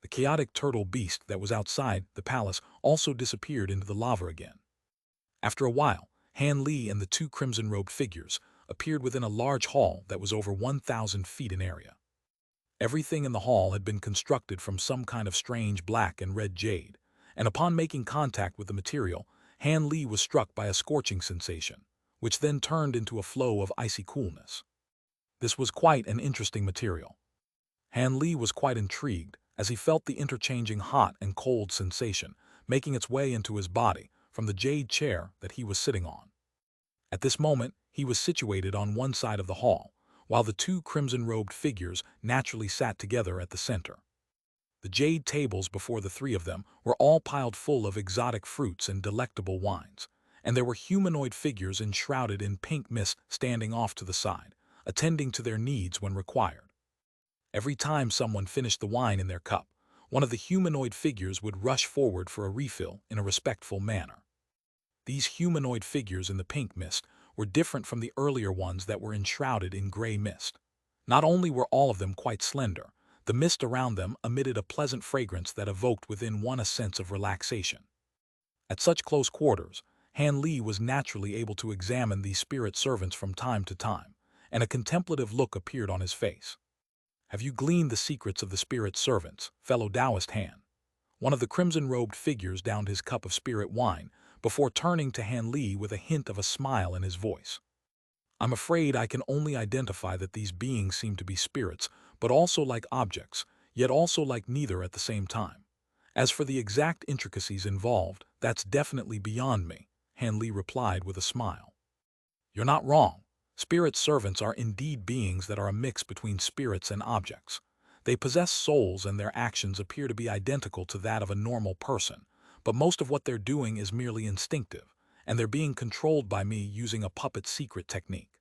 The chaotic turtle beast that was outside the palace also disappeared into the lava again. After a while, Han Li and the two crimson-robed figures appeared within a large hall that was over 1,000 feet in area. Everything in the hall had been constructed from some kind of strange black and red jade, and upon making contact with the material, Han Li was struck by a scorching sensation, which then turned into a flow of icy coolness. This was quite an interesting material. Han Li was quite intrigued as he felt the interchanging hot and cold sensation making its way into his body from the jade chair that he was sitting on. At this moment, he was situated on one side of the hall, while the two crimson-robed figures naturally sat together at the center. The jade tables before the three of them were all piled full of exotic fruits and delectable wines, and there were humanoid figures enshrouded in pink mist standing off to the side, attending to their needs when required. Every time someone finished the wine in their cup, one of the humanoid figures would rush forward for a refill in a respectful manner. These humanoid figures in the pink mist were different from the earlier ones that were enshrouded in gray mist. Not only were all of them quite slender, the mist around them emitted a pleasant fragrance that evoked within one a sense of relaxation. At such close quarters, Han Li was naturally able to examine these spirit servants from time to time, and a contemplative look appeared on his face. "Have you gleaned the secrets of the spirit servants, fellow Taoist Han?" One of the crimson-robed figures downed his cup of spirit wine before turning to Han Li with a hint of a smile in his voice. "I'm afraid I can only identify that these beings seem to be spirits, but also like objects, yet also like neither at the same time. As for the exact intricacies involved, that's definitely beyond me," Han Li replied with a smile. "You're not wrong. Spirit servants are indeed beings that are a mix between spirits and objects. They possess souls and their actions appear to be identical to that of a normal person, but most of what they're doing is merely instinctive, and they're being controlled by me using a puppet secret technique.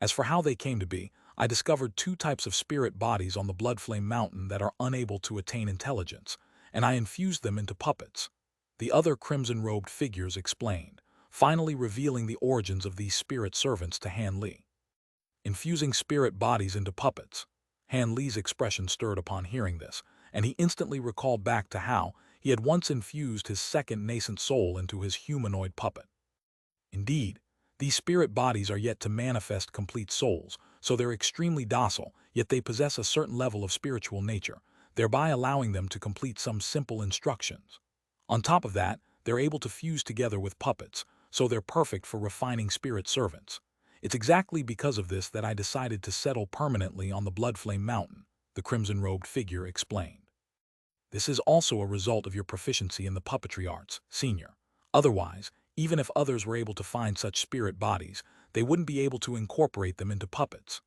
As for how they came to be, I discovered two types of spirit bodies on the Bloodflame Mountain that are unable to attain intelligence, and I infused them into puppets," the other crimson-robed figures explained, finally revealing the origins of these spirit servants to Han Li. Infusing spirit bodies into puppets. Han Li's expression stirred upon hearing this, and he instantly recalled back to how he had once infused his second nascent soul into his humanoid puppet. Indeed, these spirit bodies are yet to manifest complete souls, so they're extremely docile, yet they possess a certain level of spiritual nature, thereby allowing them to complete some simple instructions. On top of that, they're able to fuse together with puppets, so they're perfect for refining spirit servants. It's exactly because of this that I decided to settle permanently on the Bloodflame Mountain, the crimson-robed figure explained. This is also a result of your proficiency in the puppetry arts, senior. Otherwise, even if others were able to find such spirit bodies, they wouldn't be able to incorporate them into puppets.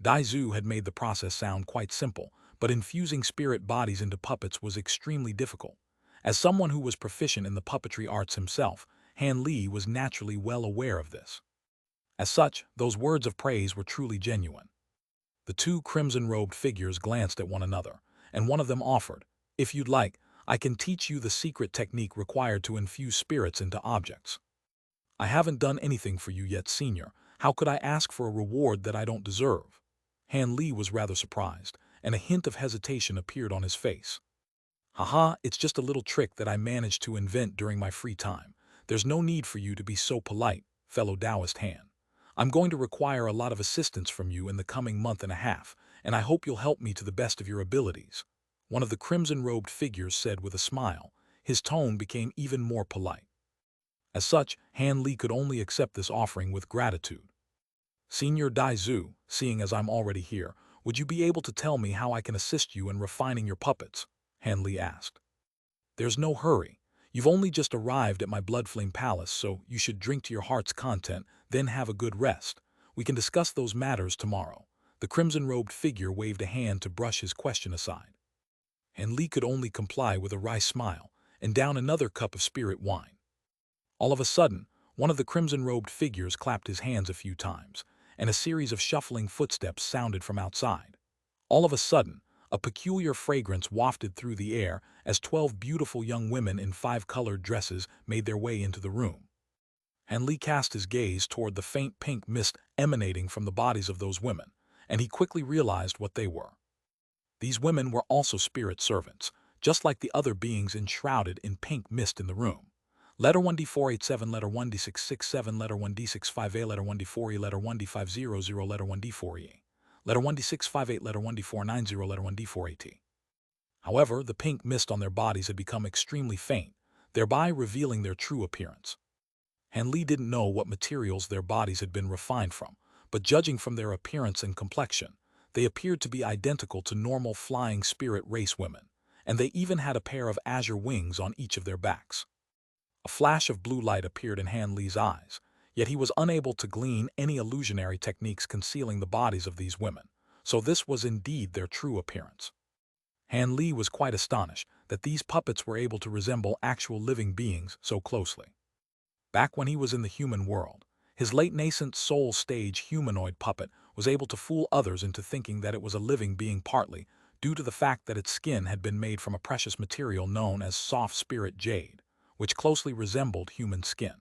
Dai Zhu had made the process sound quite simple, but infusing spirit bodies into puppets was extremely difficult. As someone who was proficient in the puppetry arts himself, Han Li was naturally well aware of this. As such, those words of praise were truly genuine. The two crimson-robed figures glanced at one another, and one of them offered, "If you'd like, I can teach you the secret technique required to infuse spirits into objects." "I haven't done anything for you yet, senior. How could I ask for a reward that I don't deserve?" Han Li was rather surprised, and a hint of hesitation appeared on his face. "Haha, it's just a little trick that I managed to invent during my free time. There's no need for you to be so polite, fellow Taoist Han. I'm going to require a lot of assistance from you in the coming month and a half, and I hope you'll help me to the best of your abilities," one of the crimson-robed figures said with a smile. His tone became even more polite. As such, Han Li could only accept this offering with gratitude. Senior Dai Zhu, seeing as I'm already here, would you be able to tell me how I can assist you in refining your puppets? Han Li asked. There's no hurry. You've only just arrived at my Bloodflame Palace, so you should drink to your heart's content, then have a good rest. We can discuss those matters tomorrow. The crimson-robed figure waved a hand to brush his question aside. Han Li could only comply with a wry smile and down another cup of spirit wine. All of a sudden, one of the crimson-robed figures clapped his hands a few times, and a series of shuffling footsteps sounded from outside. All of a sudden, a peculiar fragrance wafted through the air as 12 beautiful young women in 5-colored dresses made their way into the room. Han Li cast his gaze toward the faint pink mist emanating from the bodies of those women, and he quickly realized what they were. These women were also spirit servants, just like the other beings enshrouded in pink mist in the room. Letter 1D487, letter 1D667, letter 1D658, letter 1D4E, letter 1D500, letter 1D4E. Letter 1D658, letter 1D490, letter 1D4AT. However, the pink mist on their bodies had become extremely faint, thereby revealing their true appearance. Han Li didn't know what materials their bodies had been refined from, but judging from their appearance and complexion, they appeared to be identical to normal flying spirit race women, and they even had a pair of azure wings on each of their backs. A flash of blue light appeared in Han Li's eyes, yet he was unable to glean any illusionary techniques concealing the bodies of these women, so this was indeed their true appearance. Han Li was quite astonished that these puppets were able to resemble actual living beings so closely. Back when he was in the human world, his late-nascent soul-stage humanoid puppet was able to fool others into thinking that it was a living being partly due to the fact that its skin had been made from a precious material known as soft spirit jade, which closely resembled human skin.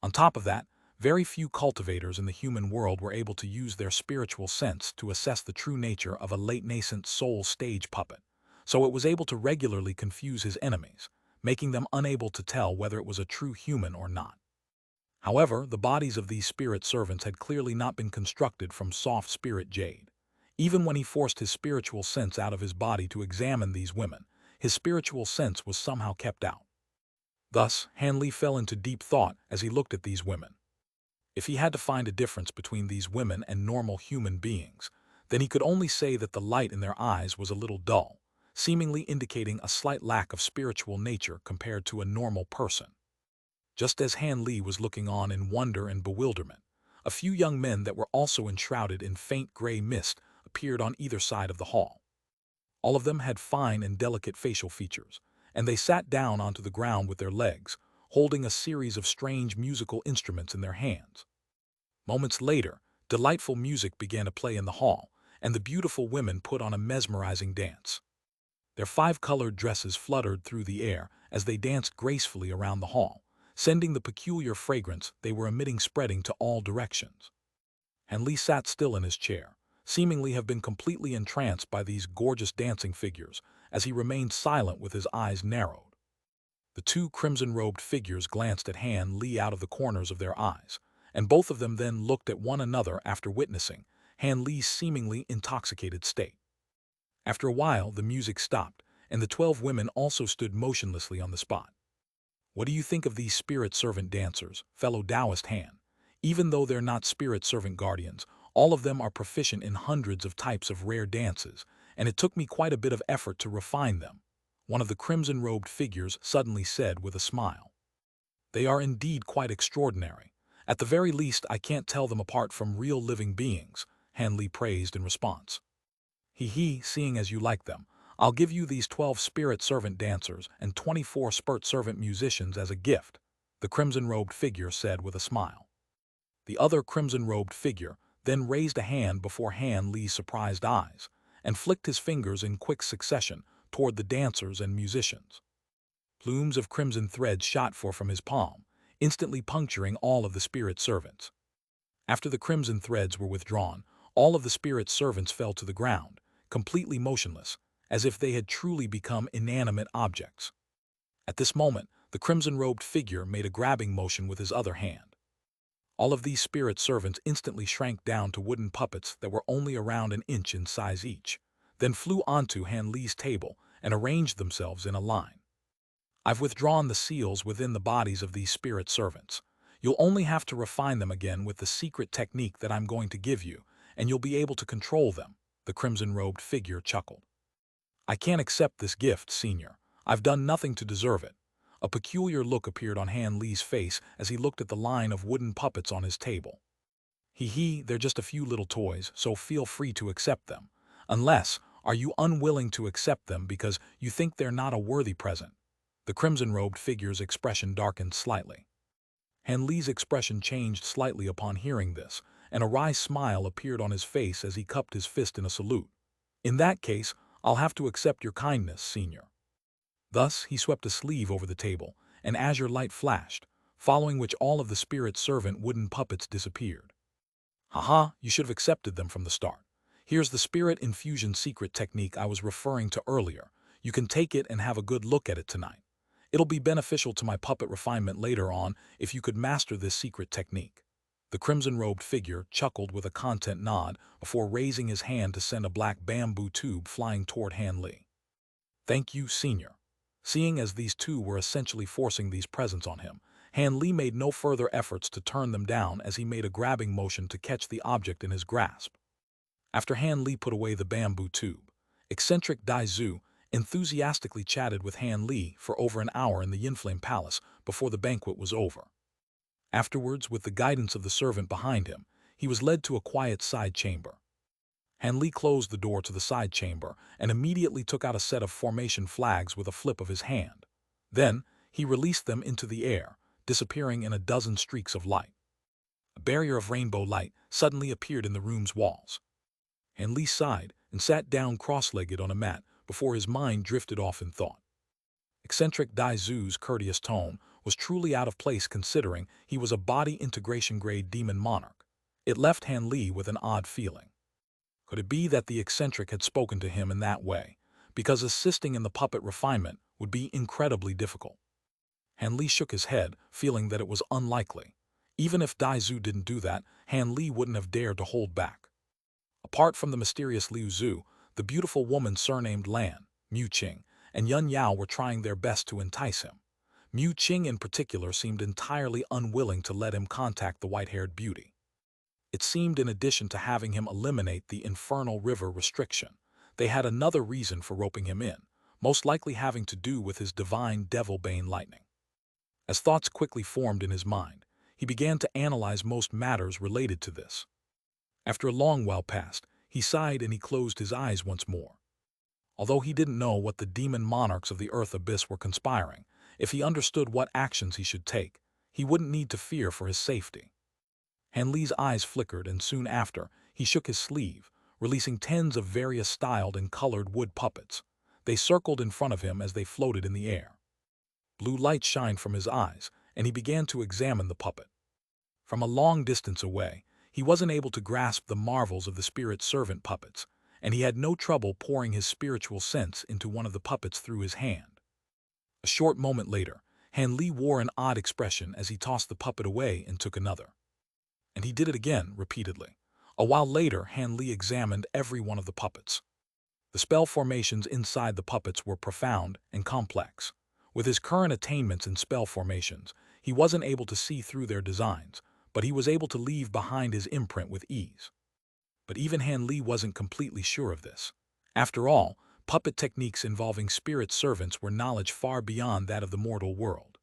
On top of that, very few cultivators in the human world were able to use their spiritual sense to assess the true nature of a late-nascent soul-stage puppet, so it was able to regularly confuse his enemies, making them unable to tell whether it was a true human or not. However, the bodies of these spirit servants had clearly not been constructed from soft spirit jade. Even when he forced his spiritual sense out of his body to examine these women, his spiritual sense was somehow kept out. Thus, Han Li fell into deep thought as he looked at these women. If he had to find a difference between these women and normal human beings, then he could only say that the light in their eyes was a little dull, seemingly indicating a slight lack of spiritual nature compared to a normal person. Just as Han Li was looking on in wonder and bewilderment, a few young men that were also enshrouded in faint gray mist appeared on either side of the hall. All of them had fine and delicate facial features, and they sat down onto the ground with their legs, holding a series of strange musical instruments in their hands. Moments later, delightful music began to play in the hall, and the beautiful women put on a mesmerizing dance. Their 5-colored dresses fluttered through the air as they danced gracefully around the hall, sending the peculiar fragrance they were emitting spreading to all directions. Han Li sat still in his chair, seemingly have been completely entranced by these gorgeous dancing figures, as he remained silent with his eyes narrowed. The two crimson-robed figures glanced at Han Li out of the corners of their eyes, and both of them then looked at one another after witnessing Han Li's seemingly intoxicated state. After a while, the music stopped, and the 12 women also stood motionlessly on the spot. What do you think of these spirit servant dancers, fellow Taoist Han? Even though they're not spirit servant guardians, all of them are proficient in hundreds of types of rare dances, and it took me quite a bit of effort to refine them, one of the crimson-robed figures suddenly said with a smile. They are indeed quite extraordinary. At the very least, I can't tell them apart from real living beings, Han Li praised in response. Seeing as you like them, I'll give you these 12 spirit servant dancers and 24 spirit servant musicians as a gift, the crimson-robed figure said with a smile. The other crimson-robed figure then raised a hand before Han Li's surprised eyes and flicked his fingers in quick succession toward the dancers and musicians. Plumes of crimson thread shot forth from his palm, instantly puncturing all of the spirit servants. After the crimson threads were withdrawn, all of the spirit servants fell to the ground, completely motionless, as if they had truly become inanimate objects. At this moment, the crimson-robed figure made a grabbing motion with his other hand. All of these spirit servants instantly shrank down to wooden puppets that were only around an inch in size each, then flew onto Han Li's table and arranged themselves in a line. I've withdrawn the seals within the bodies of these spirit servants. You'll only have to refine them again with the secret technique that I'm going to give you, and you'll be able to control them," the crimson-robed figure chuckled. "I can't accept this gift, Senior. I've done nothing to deserve it." A peculiar look appeared on Han Li's face as he looked at the line of wooden puppets on his table. They're just a few little toys, so feel free to accept them. Unless, are you unwilling to accept them because you think they're not a worthy present?" The crimson-robed figure's expression darkened slightly. Han Li's expression changed slightly upon hearing this, and a wry smile appeared on his face as he cupped his fist in a salute. "In that case, I'll have to accept your kindness, Senior." Thus, he swept a sleeve over the table, and azure light flashed, following which all of the spirit servant wooden puppets disappeared. "Haha, you should have accepted them from the start. Here's the spirit infusion secret technique I was referring to earlier. You can take it and have a good look at it tonight. It'll be beneficial to my puppet refinement later on if you could master this secret technique." The crimson-robed figure chuckled with a content nod before raising his hand to send a black bamboo tube flying toward Han Li. "Thank you, Senior." Seeing as these two were essentially forcing these presents on him, Han Li made no further efforts to turn them down as he made a grabbing motion to catch the object in his grasp. After Han Li put away the bamboo tube, eccentric Dai Zhu enthusiastically chatted with Han Li for over an hour in the Yinflame Palace before the banquet was over. Afterwards, with the guidance of the servant behind him, he was led to a quiet side chamber. Han Li closed the door to the side chamber and immediately took out a set of formation flags with a flip of his hand. Then, he released them into the air, disappearing in a dozen streaks of light. A barrier of rainbow light suddenly appeared in the room's walls. Han Li sighed and sat down cross-legged on a mat before his mind drifted off in thought. Eccentric Dai Zhu's courteous tone was truly out of place considering he was a body integration-grade demon monarch. It left Han Li with an odd feeling. Could it be that the eccentric had spoken to him in that way, because assisting in the puppet refinement would be incredibly difficult? Han Li shook his head, feeling that it was unlikely. Even if Dai Zhu didn't do that, Han Li wouldn't have dared to hold back. Apart from the mysterious Liu Zhu, the beautiful woman surnamed Lan, Mu Qing, and Yun Yao were trying their best to entice him. Mu Qing in particular seemed entirely unwilling to let him contact the white-haired beauty. It seemed in addition to having him eliminate the infernal river restriction, they had another reason for roping him in, most likely having to do with his divine devil-bane lightning. As thoughts quickly formed in his mind, he began to analyze most matters related to this. After a long while passed, he sighed and he closed his eyes once more. Although he didn't know what the demon monarchs of the Earth Abyss were conspiring, if he understood what actions he should take, he wouldn't need to fear for his safety. Han Li's eyes flickered, and soon after, he shook his sleeve, releasing tens of various styled and colored wood puppets. They circled in front of him as they floated in the air. Blue light shined from his eyes, and he began to examine the puppet. From a long distance away, he wasn't able to grasp the marvels of the spirit servant puppets, and he had no trouble pouring his spiritual sense into one of the puppets through his hand. A short moment later, Han Li wore an odd expression as he tossed the puppet away and took another. And he did it again, repeatedly. A while later, Han Li examined every one of the puppets. The spell formations inside the puppets were profound and complex. With his current attainments in spell formations, he wasn't able to see through their designs, but he was able to leave behind his imprint with ease. But even Han Li wasn't completely sure of this. After all, puppet techniques involving spirit servants were knowledge far beyond that of the mortal world.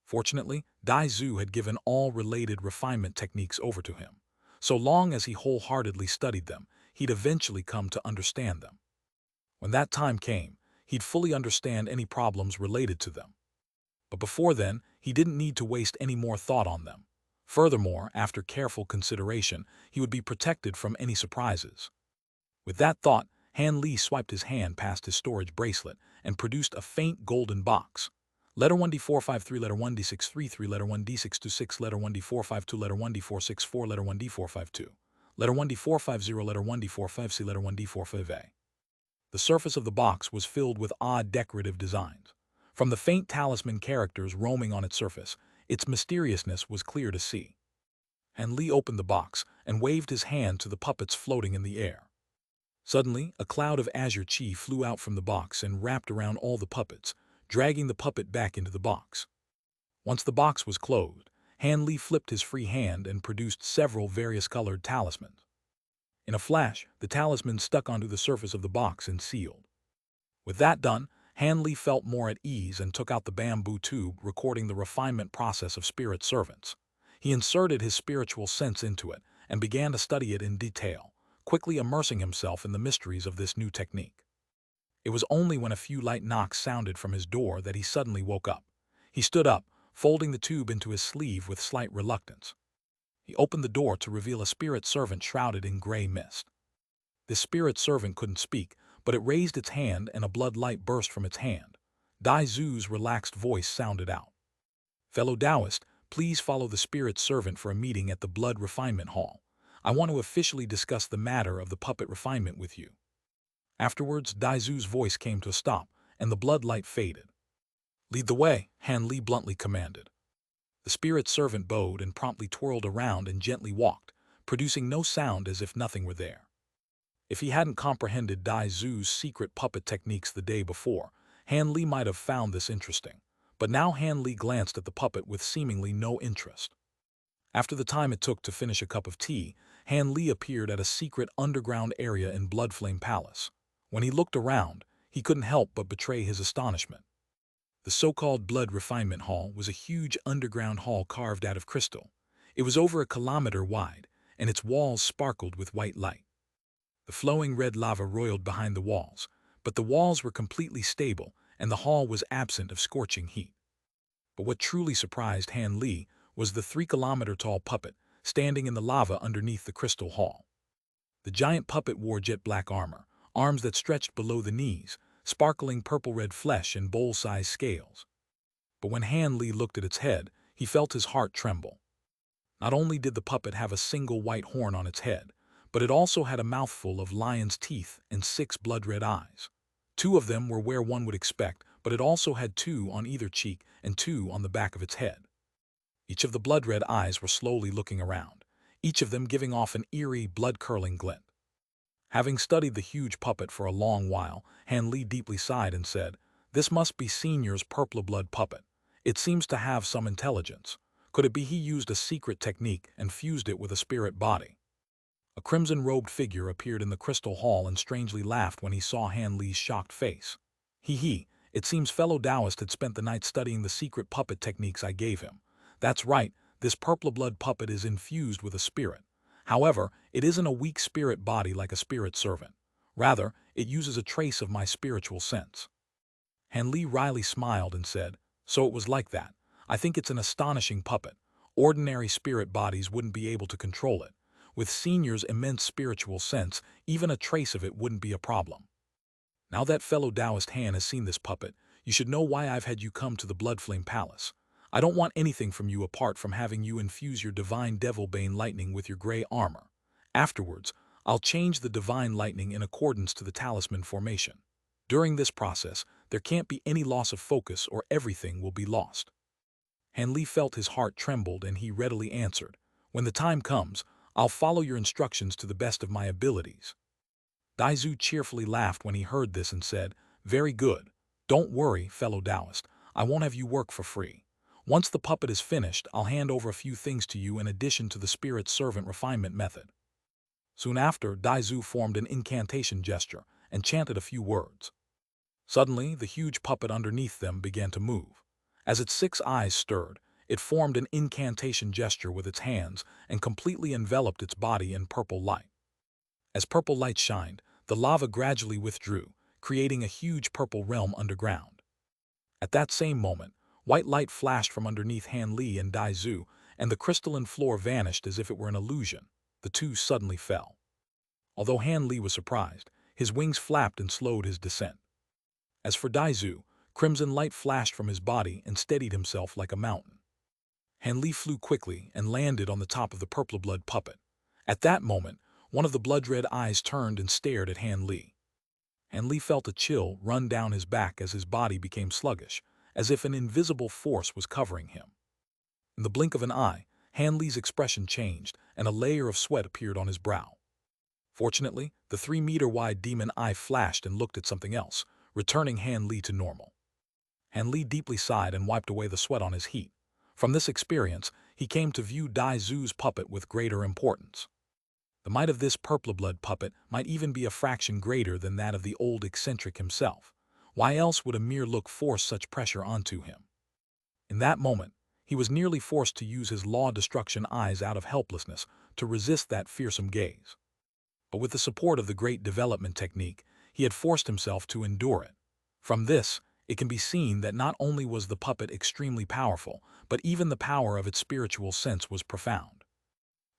Fortunately, Dai Zhu had given all related refinement techniques over to him. So long as he wholeheartedly studied them, he'd eventually come to understand them. When that time came, he'd fully understand any problems related to them. But before then, he didn't need to waste any more thought on them. Furthermore, after careful consideration, he would be protected from any surprises. With that thought, Han Li swiped his hand past his storage bracelet and produced a faint golden box. Letter 1D453, letter 1D633, letter 1D626, letter 1D452, letter 1D464, letter 1D452, letter 1D450, letter 1D45C, letter 1D45A. The surface of the box was filled with odd decorative designs. From the faint talisman characters roaming on its surface, its mysteriousness was clear to see. Han Li opened the box and waved his hand to the puppets floating in the air. Suddenly, a cloud of azure chi flew out from the box and wrapped around all the puppets, dragging the puppet back into the box. Once the box was closed, Han Li flipped his free hand and produced several various colored talismans. In a flash, the talismans stuck onto the surface of the box and sealed. With that done, Han Li felt more at ease and took out the bamboo tube recording the refinement process of spirit servants. He inserted his spiritual sense into it and began to study it in detail, quickly immersing himself in the mysteries of this new technique. It was only when a few light knocks sounded from his door that he suddenly woke up. He stood up, folding the tube into his sleeve with slight reluctance. He opened the door to reveal a spirit servant shrouded in gray mist. This spirit servant couldn't speak, but it raised its hand and a blood light burst from its hand. Dai Zu's relaxed voice sounded out. "Fellow Taoist, please follow the spirit servant for a meeting at the Blood Refinement Hall. I want to officially discuss the matter of the puppet refinement with you." Afterwards, Dai Zu's voice came to a stop, and the blood light faded. "Lead the way," Han Li bluntly commanded. The spirit servant bowed and promptly twirled around and gently walked, producing no sound as if nothing were there. If he hadn't comprehended Dai Zu's secret puppet techniques the day before, Han Li might have found this interesting. But now Han Li glanced at the puppet with seemingly no interest. After the time it took to finish a cup of tea, Han Li appeared at a secret underground area in Bloodflame Palace. When he looked around, he couldn't help but betray his astonishment. The so-called Blood Refinement Hall was a huge underground hall carved out of crystal. It was over 1 kilometer wide, and its walls sparkled with white light. The flowing red lava roiled behind the walls, but the walls were completely stable, and the hall was absent of scorching heat. But what truly surprised Han Li was the 3-kilometer-tall puppet standing in the lava underneath the crystal hall. The giant puppet wore jet-black armor, arms that stretched below the knees, sparkling purple-red flesh and bowl-sized scales. But when Han Li looked at its head, he felt his heart tremble. Not only did the puppet have a single white horn on its head, but it also had a mouthful of lion's teeth and 6 blood-red eyes. 2 of them were where one would expect, but it also had 2 on either cheek and 2 on the back of its head. Each of the blood-red eyes were slowly looking around, each of them giving off an eerie, blood-curdling glint. Having studied the huge puppet for a long while, Han Li deeply sighed and said, "This must be Senior's purple-blood puppet. It seems to have some intelligence. Could it be he used a secret technique and fused it with a spirit body?" A crimson-robed figure appeared in the crystal hall and strangely laughed when he saw Han Li's shocked face. "He, it seems fellow Taoist had spent the night studying the secret puppet techniques I gave him. That's right, this purple-blood puppet is infused with a spirit. However, it isn't a weak spirit body like a spirit servant. Rather, it uses a trace of my spiritual sense." Han Li wryly smiled and said, "So it was like that. I think it's an astonishing puppet. Ordinary spirit bodies wouldn't be able to control it. With Senior's immense spiritual sense, even a trace of it wouldn't be a problem. Now that fellow Taoist Han has seen this puppet, you should know why I've had you come to the Bloodflame Palace. I don't want anything from you apart from having you infuse your divine Devilbane lightning with your gray armor. Afterwards, I'll change the divine lightning in accordance to the talisman formation. During this process, there can't be any loss of focus or everything will be lost." Han Li felt his heart trembled and he readily answered, "When the time comes, I'll follow your instructions to the best of my abilities." Dai Zu cheerfully laughed when he heard this and said, "Very good. Don't worry, fellow Taoist. I won't have you work for free. Once the puppet is finished, I'll hand over a few things to you in addition to the spirit servant refinement method." Soon after, Dai Zu formed an incantation gesture and chanted a few words. Suddenly, the huge puppet underneath them began to move. As its 6 eyes stirred, it formed an incantation gesture with its hands and completely enveloped its body in purple light. As purple light shined, the lava gradually withdrew, creating a huge purple realm underground. At that same moment, white light flashed from underneath Han Li and Dai Zu, and the crystalline floor vanished as if it were an illusion. The two suddenly fell. Although Han Li was surprised, his wings flapped and slowed his descent. As for Dai Zu, crimson light flashed from his body and steadied himself like a mountain. Han Li flew quickly and landed on the top of the purple-blood puppet. At that moment, one of the blood-red eyes turned and stared at Han Li. Han Li felt a chill run down his back as his body became sluggish, as if an invisible force was covering him. In the blink of an eye, Han Li's expression changed, and a layer of sweat appeared on his brow. Fortunately, the 3-meter-wide demon eye flashed and looked at something else, returning Han Li to normal. Han Li deeply sighed and wiped away the sweat on his heat. From this experience, he came to view Dai Zu's puppet with greater importance. The might of this purple-blood puppet might even be a fraction greater than that of the old eccentric himself. Why else would a mere look force such pressure onto him? In that moment, he was nearly forced to use his law-destruction eyes out of helplessness to resist that fearsome gaze. But with the support of the great development technique, he had forced himself to endure it. From this, it can be seen that not only was the puppet extremely powerful, but even the power of its spiritual sense was profound.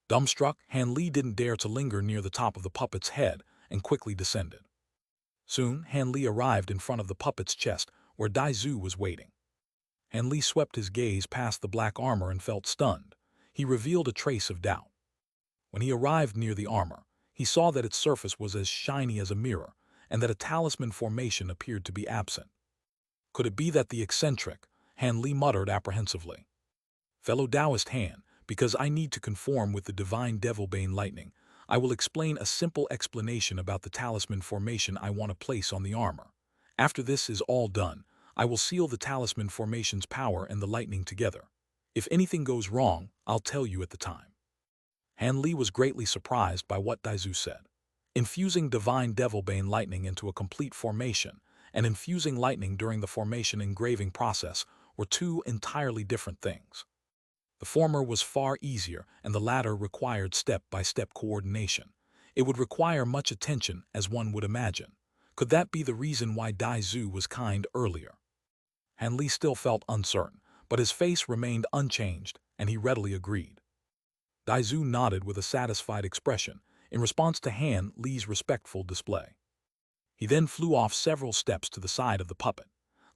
Dumbstruck, Han Li didn't dare to linger near the top of the puppet's head and quickly descended. Soon, Han Li arrived in front of the puppet's chest, where Dai Zu was waiting. Han Li swept his gaze past the black armor and felt stunned. He revealed a trace of doubt. When he arrived near the armor, he saw that its surface was as shiny as a mirror, and that a talisman formation appeared to be absent. Could it be that the eccentric? Han Li muttered apprehensively. Fellow Taoist Han, because I need to conform with the divine devil-bane lightning, I will explain a simple explanation about the talisman formation I want to place on the armor. After this is all done, I will seal the talisman formation's power and the lightning together. If anything goes wrong, I'll tell you at the time. Han Li was greatly surprised by what Dai Zu said. Infusing divine devil-bane lightning into a complete formation and infusing lightning during the formation engraving process were two entirely different things. The former was far easier, and the latter required step-by-step coordination. It would require much attention, as one would imagine. Could that be the reason why Dai Zu was kind earlier? Han Li still felt uncertain, but his face remained unchanged, and he readily agreed. Dai Zu nodded with a satisfied expression, in response to Han Li's respectful display. He then flew off several steps to the side of the puppet.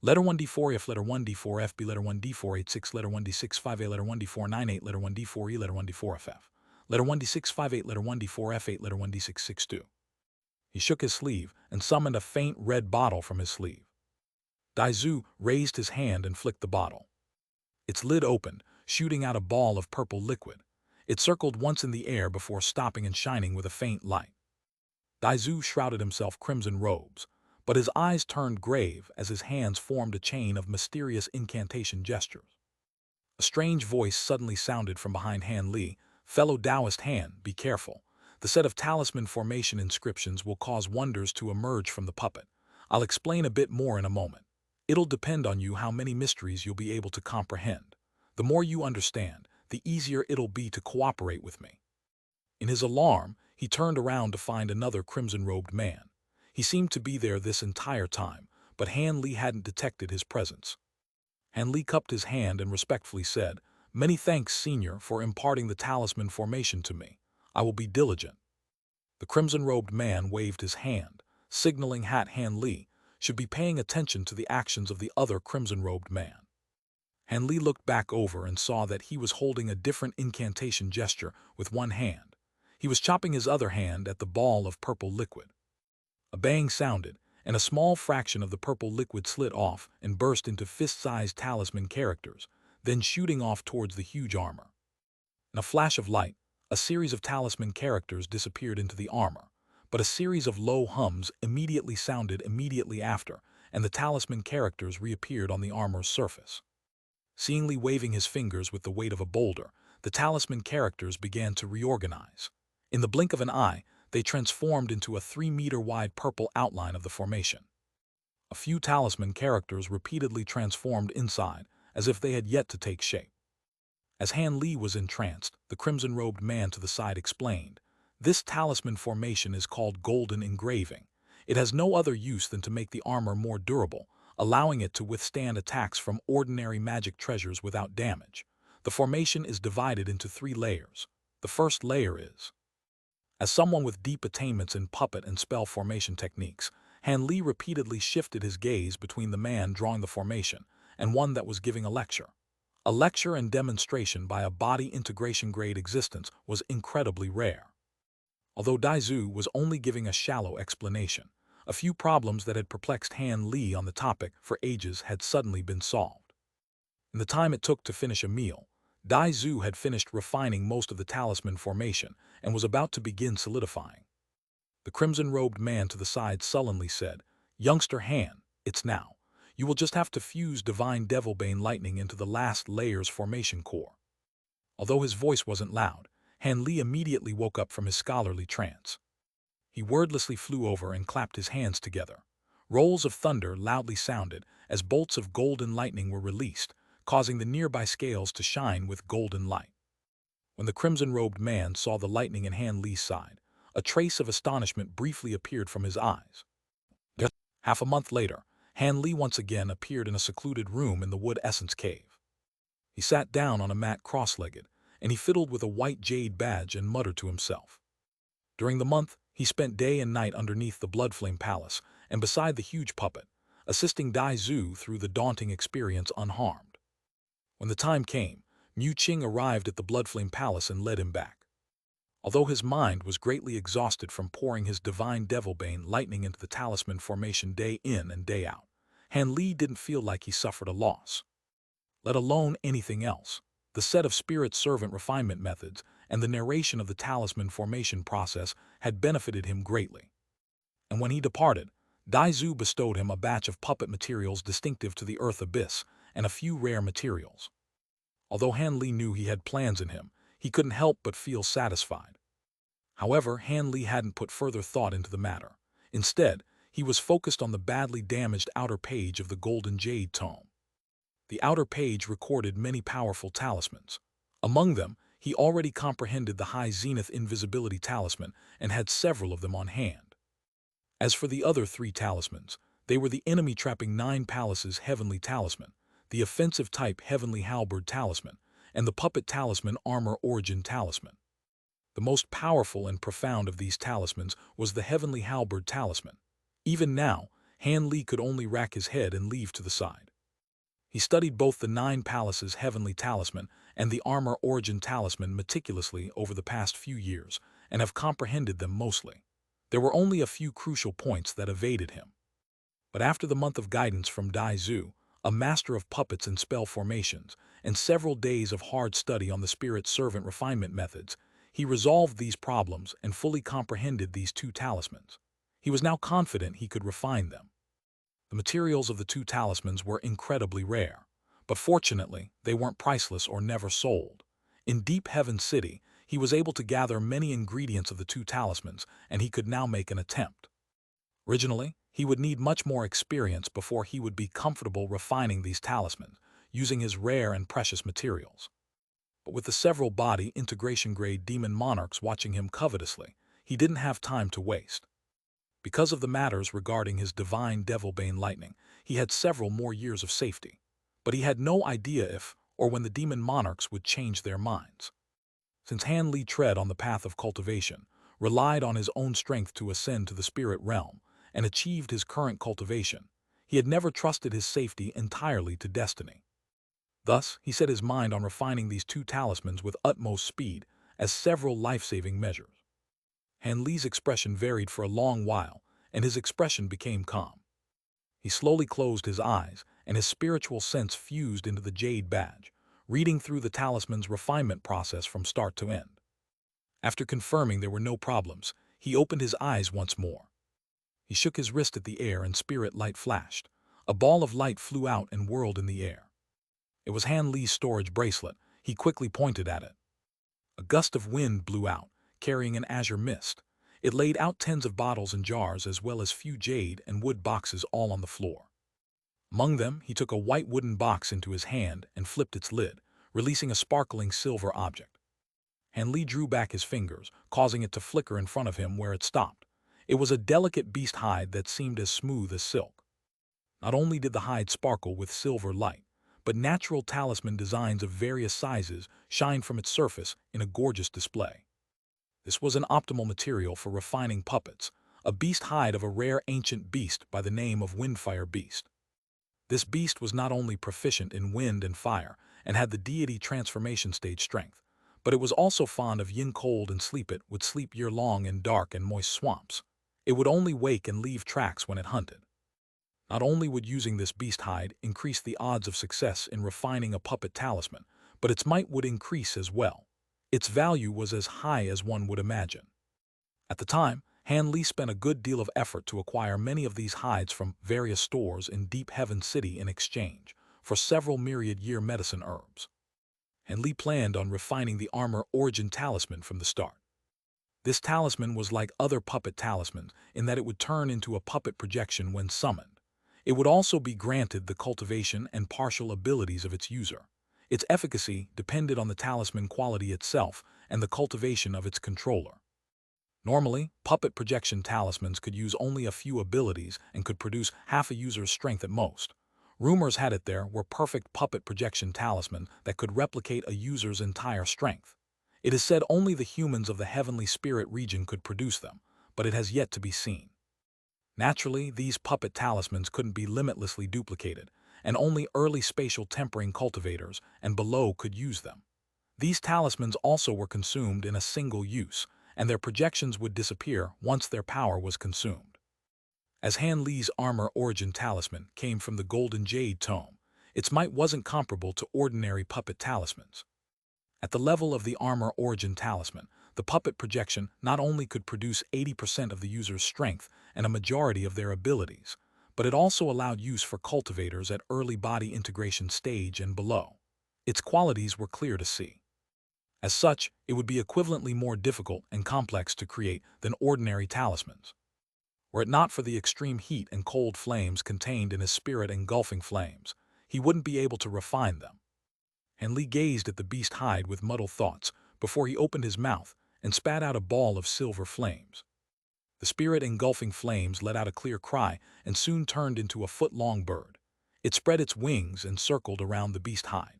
Letter 1D4 F, letter 1D4 FB, letter 1D4 86, letter 1D6 5A, letter 1D4 98, letter 1D4 E, letter 1D4 FF, letter 1D6 58, letter 1D4 F8, letter 1D6 62. He shook his sleeve and summoned a faint red bottle from his sleeve. Dai Zu raised his hand and flicked the bottle. Its lid opened, shooting out a ball of purple liquid. It circled once in the air before stopping and shining with a faint light. Dai Zu shrouded himself crimson robes, but his eyes turned grave as his hands formed a chain of mysterious incantation gestures. A strange voice suddenly sounded from behind Han Li. Fellow Taoist Han, be careful. The set of talisman formation inscriptions will cause wonders to emerge from the puppet. I'll explain a bit more in a moment. It'll depend on you how many mysteries you'll be able to comprehend. The more you understand, the easier it'll be to cooperate with me. In his alarm, he turned around to find another crimson-robed man. He seemed to be there this entire time, but Han Li hadn't detected his presence. Han Li cupped his hand and respectfully said, "Many thanks, Senior, for imparting the talisman formation to me. I will be diligent." The crimson-robed man waved his hand, signaling that Han Li should be paying attention to the actions of the other crimson-robed man. Han Li looked back over and saw that he was holding a different incantation gesture with one hand. He was chopping his other hand at the ball of purple liquid. A bang sounded, and a small fraction of the purple liquid slid off and burst into fist-sized talisman characters, then shooting off towards the huge armor. In a flash of light, a series of talisman characters disappeared into the armor, but a series of low hums immediately sounded immediately after, and the talisman characters reappeared on the armor's surface. Seemingly waving his fingers with the weight of a boulder, the talisman characters began to reorganize. In the blink of an eye, they transformed into a 3-meter-wide purple outline of the formation. A few talisman characters repeatedly transformed inside, as if they had yet to take shape. As Han Li was entranced, the crimson-robed man to the side explained, "This talisman formation is called golden engraving. It has no other use than to make the armor more durable, allowing it to withstand attacks from ordinary magic treasures without damage. The formation is divided into 3 layers. The first layer is..." As someone with deep attainments in puppet and spell formation techniques, Han Li repeatedly shifted his gaze between the man drawing the formation and one that was giving a lecture. A lecture and demonstration by a body integration-grade existence was incredibly rare. Although Dai Zu was only giving a shallow explanation, a few problems that had perplexed Han Li on the topic for ages had suddenly been solved. In the time it took to finish a meal, Dai Zu had finished refining most of the talisman formation and was about to begin solidifying. The crimson-robed man to the side sullenly said, "Youngster Han, it's now. You will just have to fuse divine Devilbane lightning into the last layer's formation core. Although his voice wasn't loud, Han Li immediately woke up from his scholarly trance. He wordlessly flew over and clapped his hands together. Rolls of thunder loudly sounded as bolts of golden lightning were released, causing the nearby scales to shine with golden light. When the crimson-robed man saw the lightning in Han Li's side, a trace of astonishment briefly appeared from his eyes. Half a month later, Han Li once again appeared in a secluded room in the Wood Essence Cave. He sat down on a mat cross-legged, and he fiddled with a white jade badge and muttered to himself. During the month, he spent day and night underneath the Bloodflame Palace and beside the huge puppet, assisting Dai Zhu through the daunting experience unharmed. When the time came, Mu Qing arrived at the Bloodflame Palace and led him back. Although his mind was greatly exhausted from pouring his divine Devilbane lightning into the talisman formation day in and day out, Han Li didn't feel like he suffered a loss. Let alone anything else, the set of spirit servant refinement methods and the narration of the talisman formation process had benefited him greatly. And when he departed, Dai Zhu bestowed him a batch of puppet materials distinctive to the Earth Abyss and a few rare materials. Although Han Li knew he had plans in him, he couldn't help but feel satisfied. However, Han Li hadn't put further thought into the matter. Instead, he was focused on the badly damaged outer page of the Golden Jade Tome. The outer page recorded many powerful talismans. Among them, he already comprehended the High Zenith Invisibility Talisman and had several of them on hand. As for the other 3 talismans, they were the enemy-trapping 9 Palaces Heavenly Talisman, the offensive-type Heavenly Halberd Talisman, and the Puppet Talisman Armor Origin Talisman. The most powerful and profound of these talismans was the Heavenly Halberd Talisman. Even now, Han Li could only rack his head and leave to the side. He studied both the 9 Palaces Heavenly Talisman and the Armor Origin Talisman meticulously over the past few years and have comprehended them mostly. There were only a few crucial points that evaded him. But after the month of guidance from Dai Zhu, a master of puppets and spell formations, and several days of hard study on the spirit servant refinement methods, he resolved these problems and fully comprehended these 2 talismans. He was now confident he could refine them. The materials of the 2 talismans were incredibly rare, but fortunately, they weren't priceless or never sold. In Deep Heaven City, he was able to gather many ingredients of the 2 talismans, and he could now make an attempt. Originally, he would need much more experience before he would be comfortable refining these talismans, using his rare and precious materials. But with the several body integration-grade demon monarchs watching him covetously, he didn't have time to waste. Because of the matters regarding his divine Devilbane lightning, he had several more years of safety. But he had no idea if or when the demon monarchs would change their minds. Since Han Li tread on the path of cultivation, relied on his own strength to ascend to the spirit realm, and achieved his current cultivation, he had never trusted his safety entirely to destiny. Thus, he set his mind on refining these 2 talismans with utmost speed as several life-saving measures. Han Li's expression varied for a long while, and his expression became calm. He slowly closed his eyes, and his spiritual sense fused into the Jade badge, reading through the talisman's refinement process from start to end. After confirming there were no problems, he opened his eyes once more. He shook his wrist at the air and spirit light flashed. A ball of light flew out and whirled in the air. It was Han Li's storage bracelet. He quickly pointed at it. A gust of wind blew out, carrying an azure mist. It laid out tens of bottles and jars as well as few jade and wood boxes all on the floor. Among them, he took a white wooden box into his hand and flipped its lid, releasing a sparkling silver object. Han Li drew back his fingers, causing it to flicker in front of him where it stopped. It was a delicate beast hide that seemed as smooth as silk. Not only did the hide sparkle with silver light, but natural talisman designs of various sizes shined from its surface in a gorgeous display. This was an optimal material for refining puppets, a beast hide of a rare ancient beast by the name of Windfire Beast. This beast was not only proficient in wind and fire and had the deity transformation stage strength, but it was also fond of yin cold and sleep. It would sleep year-long in dark and moist swamps. It would only wake and leave tracks when it hunted. Not only would using this beast hide increase the odds of success in refining a puppet talisman, but its might would increase as well. Its value was as high as one would imagine. At the time, Han Li spent a good deal of effort to acquire many of these hides from various stores in Deep Heaven City in exchange for several myriad-year medicine herbs. Han Li planned on refining the armor origin talisman from the start. This talisman was like other puppet talismans in that it would turn into a puppet projection when summoned. It would also be granted the cultivation and partial abilities of its user. Its efficacy depended on the talisman quality itself and the cultivation of its controller. Normally, puppet projection talismans could use only a few abilities and could produce half a user's strength at most. Rumors had it there were perfect puppet projection talismans that could replicate a user's entire strength. It is said only the humans of the heavenly spirit region could produce them, but it has yet to be seen. Naturally, these puppet talismans couldn't be limitlessly duplicated, and only early spatial tempering cultivators and below could use them. These talismans also were consumed in a single use, and their projections would disappear once their power was consumed. As Han Li's armor origin talisman came from the golden Jade tome, its might wasn't comparable to ordinary puppet talismans. At the level of the armor origin talisman, the puppet projection not only could produce 80% of the user's strength and a majority of their abilities, but it also allowed use for cultivators at early body integration stage and below. Its qualities were clear to see. As such, it would be equivalently more difficult and complex to create than ordinary talismans. Were it not for the extreme heat and cold flames contained in his spirit engulfing flames, he wouldn't be able to refine them. Han Li gazed at the beast hide with muddled thoughts before he opened his mouth and spat out a ball of silver flames. The spirit engulfing flames let out a clear cry and soon turned into a foot-long bird. It spread its wings and circled around the beast hide.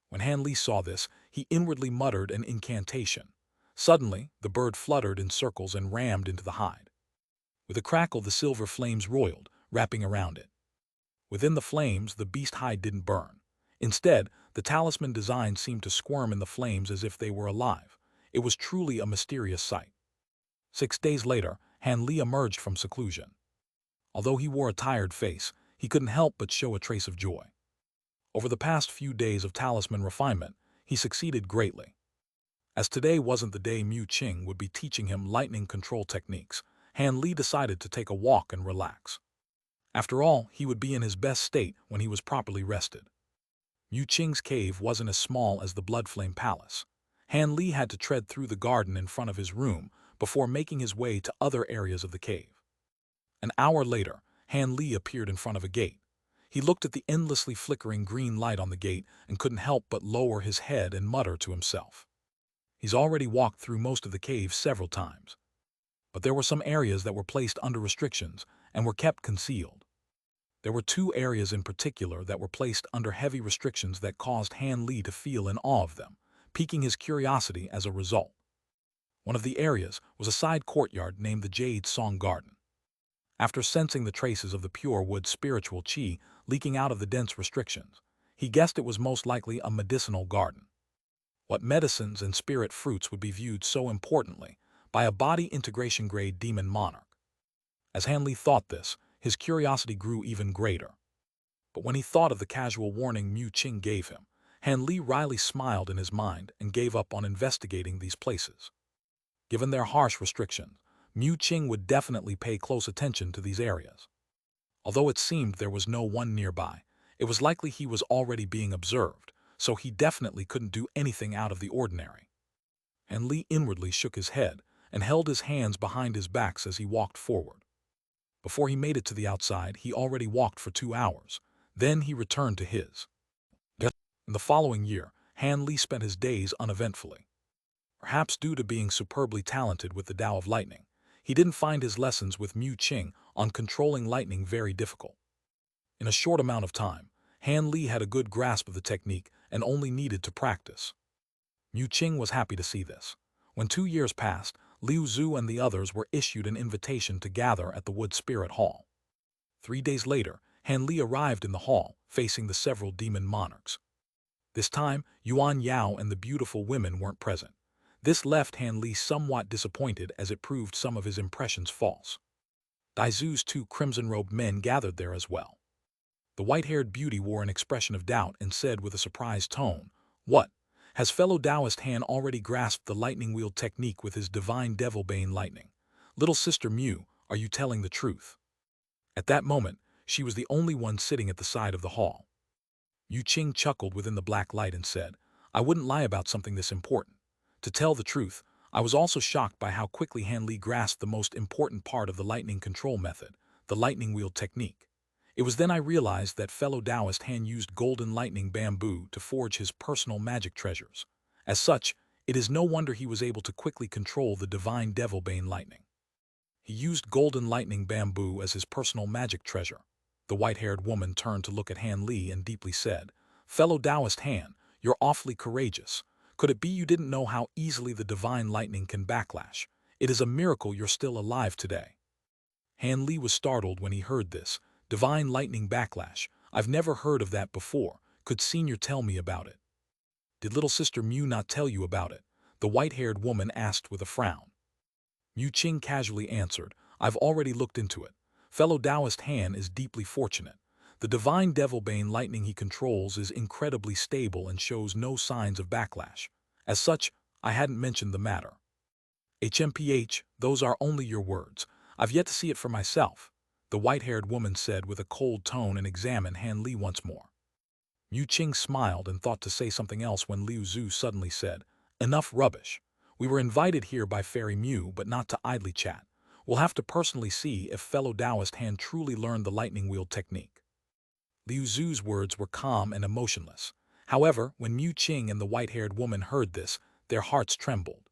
When Han Li saw this, he inwardly muttered an incantation. Suddenly, the bird fluttered in circles and rammed into the hide. With a crackle, the silver flames roiled, wrapping around it. Within the flames, the beast hide didn't burn. Instead, the talisman design seemed to squirm in the flames as if they were alive. It was truly a mysterious sight. 6 days later, Han Li emerged from seclusion. Although he wore a tired face, he couldn't help but show a trace of joy. Over the past few days of talisman refinement, he succeeded greatly. As today wasn't the day Mu Qing would be teaching him lightning control techniques, Han Li decided to take a walk and relax. After all, he would be in his best state when he was properly rested. Mu Qing's cave wasn't as small as the Bloodflame Palace. Han Li had to tread through the garden in front of his room before making his way to other areas of the cave. An hour later, Han Li appeared in front of a gate. He looked at the endlessly flickering green light on the gate and couldn't help but lower his head and mutter to himself. He's already walked through most of the cave several times. But there were some areas that were placed under restrictions and were kept concealed. There were 2 areas in particular that were placed under heavy restrictions that caused Han Li to feel in awe of them, piquing his curiosity as a result. One of the areas was a side courtyard named the Jade Song Garden. After sensing the traces of the pure wood spiritual qi leaking out of the dense restrictions, he guessed it was most likely a medicinal garden. What medicines and spirit fruits would be viewed so importantly by a body integration grade demon monarch? As Han Li thought this, his curiosity grew even greater. But when he thought of the casual warning Mu Qing gave him, Han Li wryly smiled in his mind and gave up on investigating these places. Given their harsh restrictions, Mu Qing would definitely pay close attention to these areas. Although it seemed there was no one nearby, it was likely he was already being observed, so he definitely couldn't do anything out of the ordinary. Han Li inwardly shook his head and held his hands behind his back as he walked forward. Before he made it to the outside, he already walked for 2 hours. Then he returned to his. In the following year, Han Li spent his days uneventfully. Perhaps due to being superbly talented with the Tao of Lightning, he didn't find his lessons with Mu Qing on controlling lightning very difficult. In a short amount of time, Han Li had a good grasp of the technique and only needed to practice. Mu Qing was happy to see this. When 2 years passed, Liu Zhu and the others were issued an invitation to gather at the Wood Spirit Hall. 3 days later, Han Li arrived in the hall, facing the several demon monarchs. This time, Yuan Yao and the beautiful women weren't present. This left Han Li somewhat disappointed as it proved some of his impressions false. Daizu's 2 crimson-robed men gathered there as well. The white-haired beauty wore an expression of doubt and said with a surprised tone, "What? Has fellow Taoist Han already grasped the lightning wield technique with his divine devilbane lightning? "Little Sister Mew, are you telling the truth?" At that moment, she was the only one sitting at the side of the hall. Yu Qing chuckled within the black light and said, "I wouldn't lie about something this important. To tell the truth, I was also shocked by how quickly Han Li grasped the most important part of the lightning control method, the lightning wheel technique. It was then I realized that fellow Taoist Han used golden lightning bamboo to forge his personal magic treasures. As such, it is no wonder he was able to quickly control the divine devil-bane lightning. He used golden lightning bamboo as his personal magic treasure." The white-haired woman turned to look at Han Li and deeply said, "Fellow Taoist Han, you're awfully courageous. Could it be you didn't know how easily the divine lightning can backlash? It is a miracle you're still alive today." Han Li was startled when he heard this. "Divine lightning backlash? I've never heard of that before. Could Senior tell me about it?" "Did little Sister Mew not tell you about it?" the white-haired woman asked with a frown. Yu Qing casually answered, "I've already looked into it. Fellow Taoist Han is deeply fortunate. The divine devil-bane lightning he controls is incredibly stable and shows no signs of backlash. As such, I hadn't mentioned the matter." "HMPH, those are only your words. I've yet to see it for myself," the white-haired woman said with a cold tone and examined Han Li once more. Yu Qing smiled and thought to say something else when Liu Zhu suddenly said, "Enough rubbish. We were invited here by Fairy Mew, but not to idly chat. We'll have to personally see if fellow Taoist Han truly learned the lightning wheel technique." Liu Zhu's words were calm and emotionless. However, when Mu Qing and the white-haired woman heard this, their hearts trembled.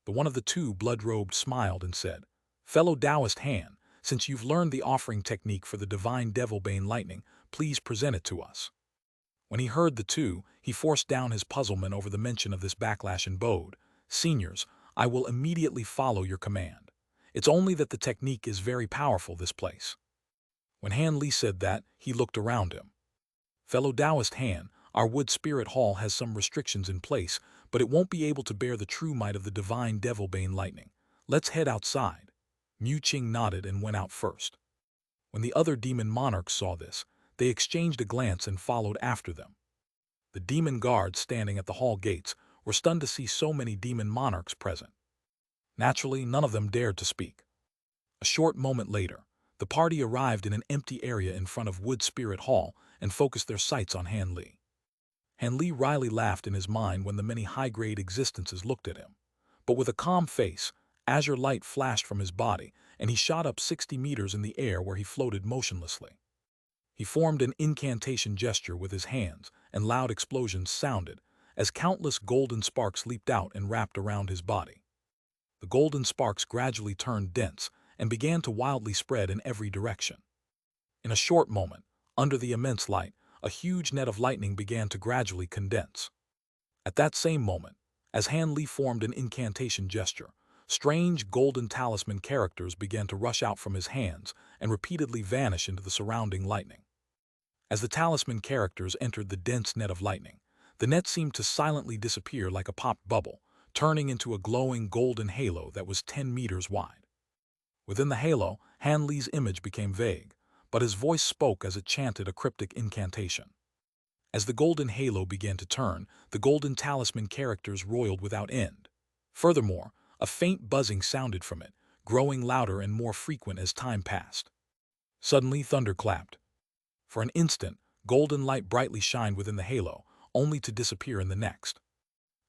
The one of the two blood-robed smiled and said, "Fellow Taoist Han, since you've learned the offering technique for the divine devil-bane lightning, please present it to us." When he heard the two, he forced down his puzzlement over the mention of this backlash and bowed, "Seniors, I will immediately follow your command. It's only that the technique is very powerful this place." When Han Li said that, he looked around him. "Fellow Taoist Han, our Wood Spirit Hall has some restrictions in place, but it won't be able to bear the true might of the divine devil-bane lightning. Let's head outside." Mu Qing nodded and went out first. When the other demon monarchs saw this, they exchanged a glance and followed after them. The demon guards standing at the hall gates were stunned to see so many demon monarchs present. Naturally, none of them dared to speak. A short moment later, the party arrived in an empty area in front of Wood Spirit Hall and focused their sights on Han Li. Han Li wryly laughed in his mind when the many high-grade existences looked at him. But with a calm face, azure light flashed from his body, and he shot up 60 meters in the air where he floated motionlessly. He formed an incantation gesture with his hands, and loud explosions sounded, as countless golden sparks leaped out and wrapped around his body. The golden sparks gradually turned dense and began to wildly spread in every direction. In a short moment, under the immense light, a huge net of lightning began to gradually condense. At that same moment, as Han Li formed an incantation gesture, strange golden talisman characters began to rush out from his hands and repeatedly vanish into the surrounding lightning. As the talisman characters entered the dense net of lightning, the net seemed to silently disappear like a popped bubble, turning into a glowing golden halo that was 10 meters wide. Within the halo, Han Li's image became vague, but his voice spoke as it chanted a cryptic incantation. As the golden halo began to turn, the golden talisman characters roiled without end. Furthermore, a faint buzzing sounded from it, growing louder and more frequent as time passed. Suddenly, thunder clapped. For an instant, golden light brightly shined within the halo, only to disappear in the next.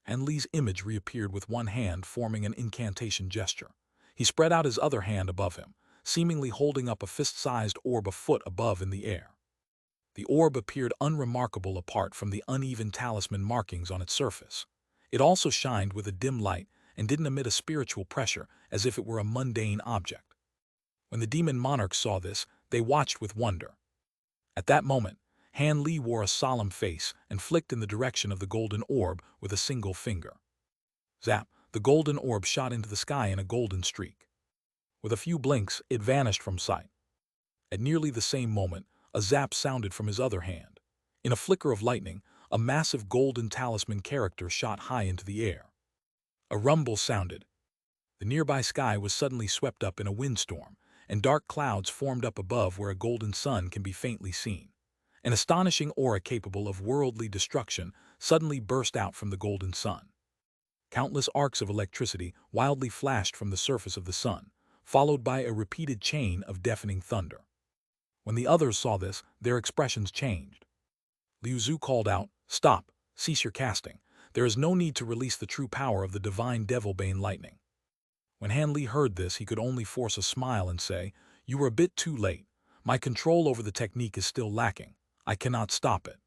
Han Li's image reappeared with one hand forming an incantation gesture. He spread out his other hand above him, seemingly holding up a fist-sized orb a foot above in the air. The orb appeared unremarkable apart from the uneven talisman markings on its surface. It also shined with a dim light and didn't emit a spiritual pressure as if it were a mundane object. When the demon monarchs saw this, they watched with wonder. At that moment, Han Li wore a solemn face and flicked in the direction of the golden orb with a single finger. Zap! The golden orb shot into the sky in a golden streak. With a few blinks, it vanished from sight. At nearly the same moment, a zap sounded from his other hand. In a flicker of lightning, a massive golden talisman character shot high into the air. A rumble sounded. The nearby sky was suddenly swept up in a windstorm, and dark clouds formed up above where a golden sun can be faintly seen. An astonishing aura capable of worldly destruction suddenly burst out from the golden sun. Countless arcs of electricity wildly flashed from the surface of the sun, followed by a repeated chain of deafening thunder. When the others saw this, their expressions changed. Liu Zhu called out, "Stop, cease your casting. There is no need to release the true power of the divine devil-bane lightning." When Han Li heard this, he could only force a smile and say, "You were a bit too late. My control over the technique is still lacking. I cannot stop it."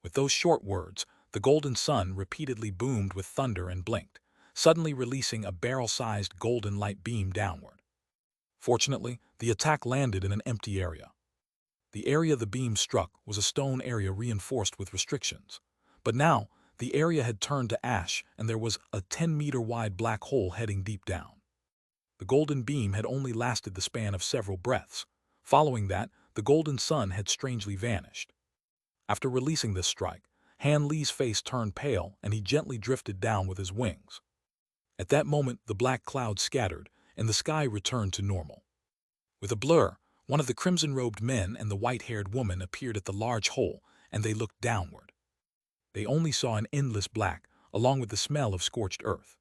With those short words, the golden sun repeatedly boomed with thunder and blinked, suddenly releasing a barrel-sized golden light beam downward. Fortunately, the attack landed in an empty area. The area the beam struck was a stone area reinforced with restrictions. But now, the area had turned to ash and there was a 10-meter-wide black hole heading deep down. The golden beam had only lasted the span of several breaths. Following that, the golden sun had strangely vanished. After releasing this strike, Han Li's face turned pale and he gently drifted down with his wings. At that moment, the black clouds scattered and the sky returned to normal. With a blur, one of the crimson-robed men and the white-haired woman appeared at the large hole, and they looked downward. They only saw an endless black, along with the smell of scorched earth.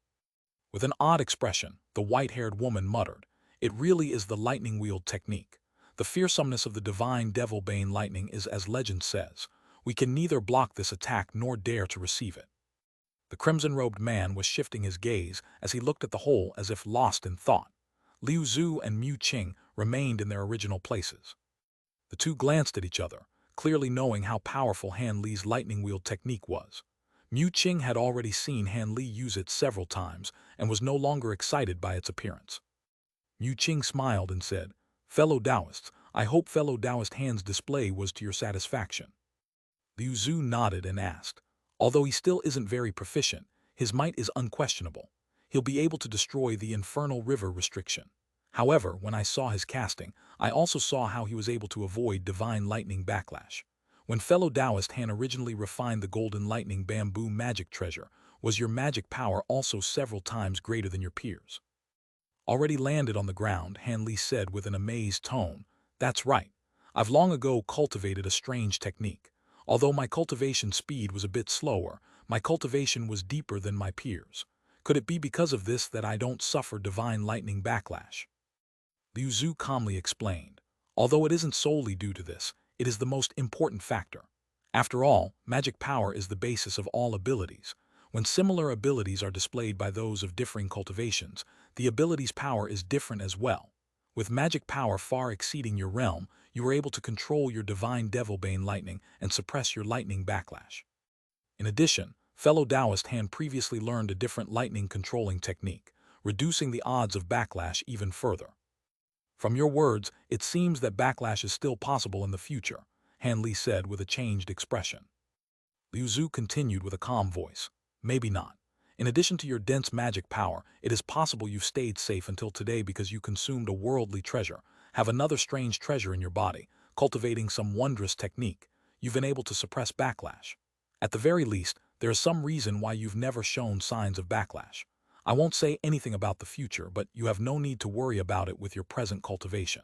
With an odd expression, the white-haired woman muttered, "It really is the lightning wield technique. The fearsomeness of the divine devil-bane lightning is as legend says. We can neither block this attack nor dare to receive it." The crimson-robed man was shifting his gaze as he looked at the hole as if lost in thought. Liu Zhu and Mu Qing remained in their original places. The two glanced at each other, clearly knowing how powerful Han Li's lightning wield technique was. Mu Qing had already seen Han Li use it several times and was no longer excited by its appearance. Mu Qing smiled and said, "Fellow Taoists, I hope fellow Taoist Han's display was to your satisfaction." Liu Zhu nodded and asked, "Although he still isn't very proficient, his might is unquestionable. He'll be able to destroy the infernal river restriction. However, when I saw his casting, I also saw how he was able to avoid divine lightning backlash. When fellow Taoist Han originally refined the golden lightning bamboo magic treasure, was your magic power also several times greater than your peers?" Already landed on the ground, Han Li said with an amazed tone, "That's right. I've long ago cultivated a strange technique. Although my cultivation speed was a bit slower, my cultivation was deeper than my peers. Could it be because of this that I don't suffer divine lightning backlash?" Liu Zhu calmly explained, "Although it isn't solely due to this, it is the most important factor. After all, magic power is the basis of all abilities. When similar abilities are displayed by those of differing cultivations, the ability's power is different as well. With magic power far exceeding your realm, you are able to control your divine devil-bane lightning and suppress your lightning backlash." In addition, fellow Taoist Han previously learned a different lightning controlling technique, reducing the odds of backlash even further. "From your words, it seems that backlash is still possible in the future," Han Li said with a changed expression. Liu Zhu continued with a calm voice, "Maybe not. In addition to your dense magic power, it is possible you've stayed safe until today because you consumed a worldly treasure, have another strange treasure in your body, cultivating some wondrous technique. You've been able to suppress backlash. At the very least, there is some reason why you've never shown signs of backlash. I won't say anything about the future, but you have no need to worry about it with your present cultivation."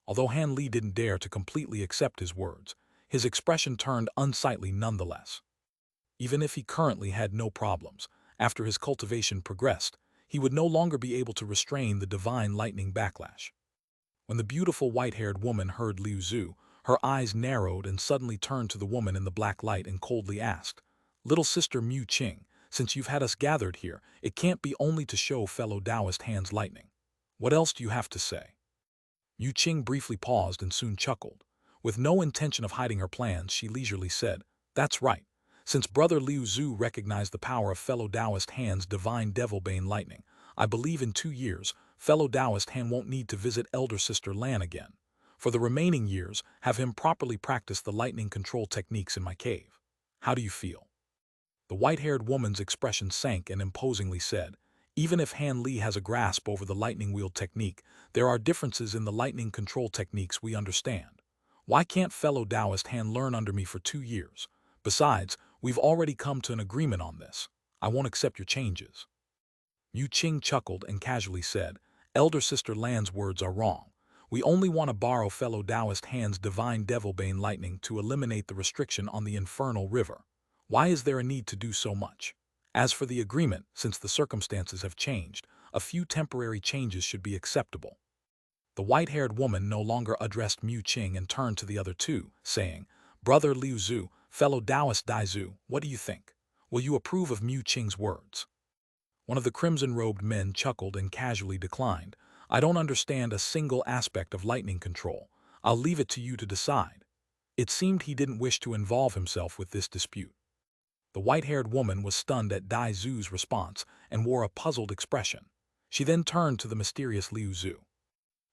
Although Han Li didn't dare to completely accept his words, his expression turned unsightly nonetheless. Even if he currently had no problems, after his cultivation progressed, he would no longer be able to restrain the divine lightning backlash. When the beautiful white-haired woman heard Liu Zhu, her eyes narrowed and suddenly turned to the woman in the black light and coldly asked, "Little sister Mu Qing, since you've had us gathered here, it can't be only to show fellow Taoist Han's lightning. What else do you have to say?" Mu Qing briefly paused and soon chuckled. With no intention of hiding her plans, she leisurely said, "That's right. Since brother Liu Zhu recognized the power of fellow Taoist Han's divine devil-bane lightning, I believe in 2 years, fellow Taoist Han won't need to visit elder sister Lan again. For the remaining years, have him properly practice the lightning control techniques in my cave. How do you feel?" The white-haired woman's expression sank and imposingly said, "Even if Han Li has a grasp over the lightning wield technique, there are differences in the lightning control techniques we understand. Why can't fellow Taoist Han learn under me for 2 years? Besides, we've already come to an agreement on this. I won't accept your changes." Mu Qing chuckled and casually said, "Elder sister Lan's words are wrong. We only want to borrow fellow Taoist Han's divine devil-bane lightning to eliminate the restriction on the infernal river. Why is there a need to do so much? As for the agreement, since the circumstances have changed, A few temporary changes should be acceptable. The white-haired woman no longer addressed Mu Qing and turned to the other two, saying, "Brother Liu Zhu, fellow Taoist Dai Zhu, what do you think? Will you approve of Mu Qing's words?" One of the crimson-robed men chuckled and casually declined. "I don't understand a single aspect of lightning control. I'll leave it to you to decide." It seemed he didn't wish to involve himself with this dispute. The white-haired woman was stunned at Dai Zhu's response and wore a puzzled expression. She then turned to the mysterious Liu Zhu.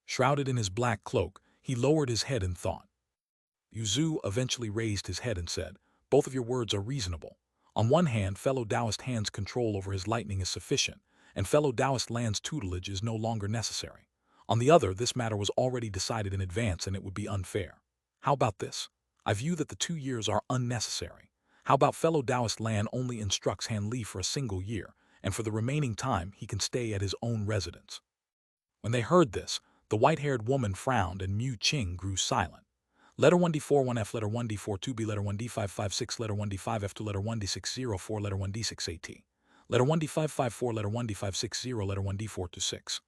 Shrouded in his black cloak, he lowered his head in thought. Liu Zhu eventually raised his head and said, "Both of your words are reasonable. On one hand, fellow Taoist Han's control over his lightning is sufficient, and fellow Taoist Lan's tutelage is no longer necessary. On the other, this matter was already decided in advance and it would be unfair. How about this? I view that the 2 years are unnecessary. How about fellow Taoist Lan only instructs Han Li for a single year, and for the remaining time he can stay at his own residence?" When they heard this, the white-haired woman frowned and Mu Qing grew silent. Letter 1D4 1F, letter 1D4 2B, letter 1D5 56, letter 1D5 F2, letter 1D6 04, letter 1D6 AT, letter 1D5 54, letter 1D5 60, letter 1D4 26.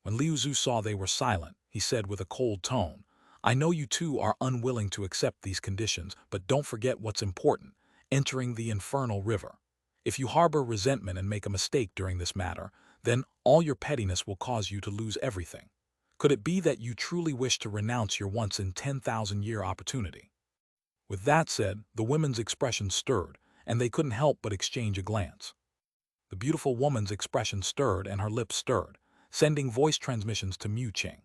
When Liu Zhu saw they were silent, he said with a cold tone, "I know you two are unwilling to accept these conditions, but don't forget what's important: entering the infernal river. If you harbor resentment and make a mistake during this matter, then all your pettiness will cause you to lose everything. Could it be that you truly wish to renounce your once-in-10,000-year opportunity?" With that said, the women's expression stirred, and they couldn't help but exchange a glance. The beautiful woman's expression stirred and her lips stirred, sending voice transmissions to Mu Qing.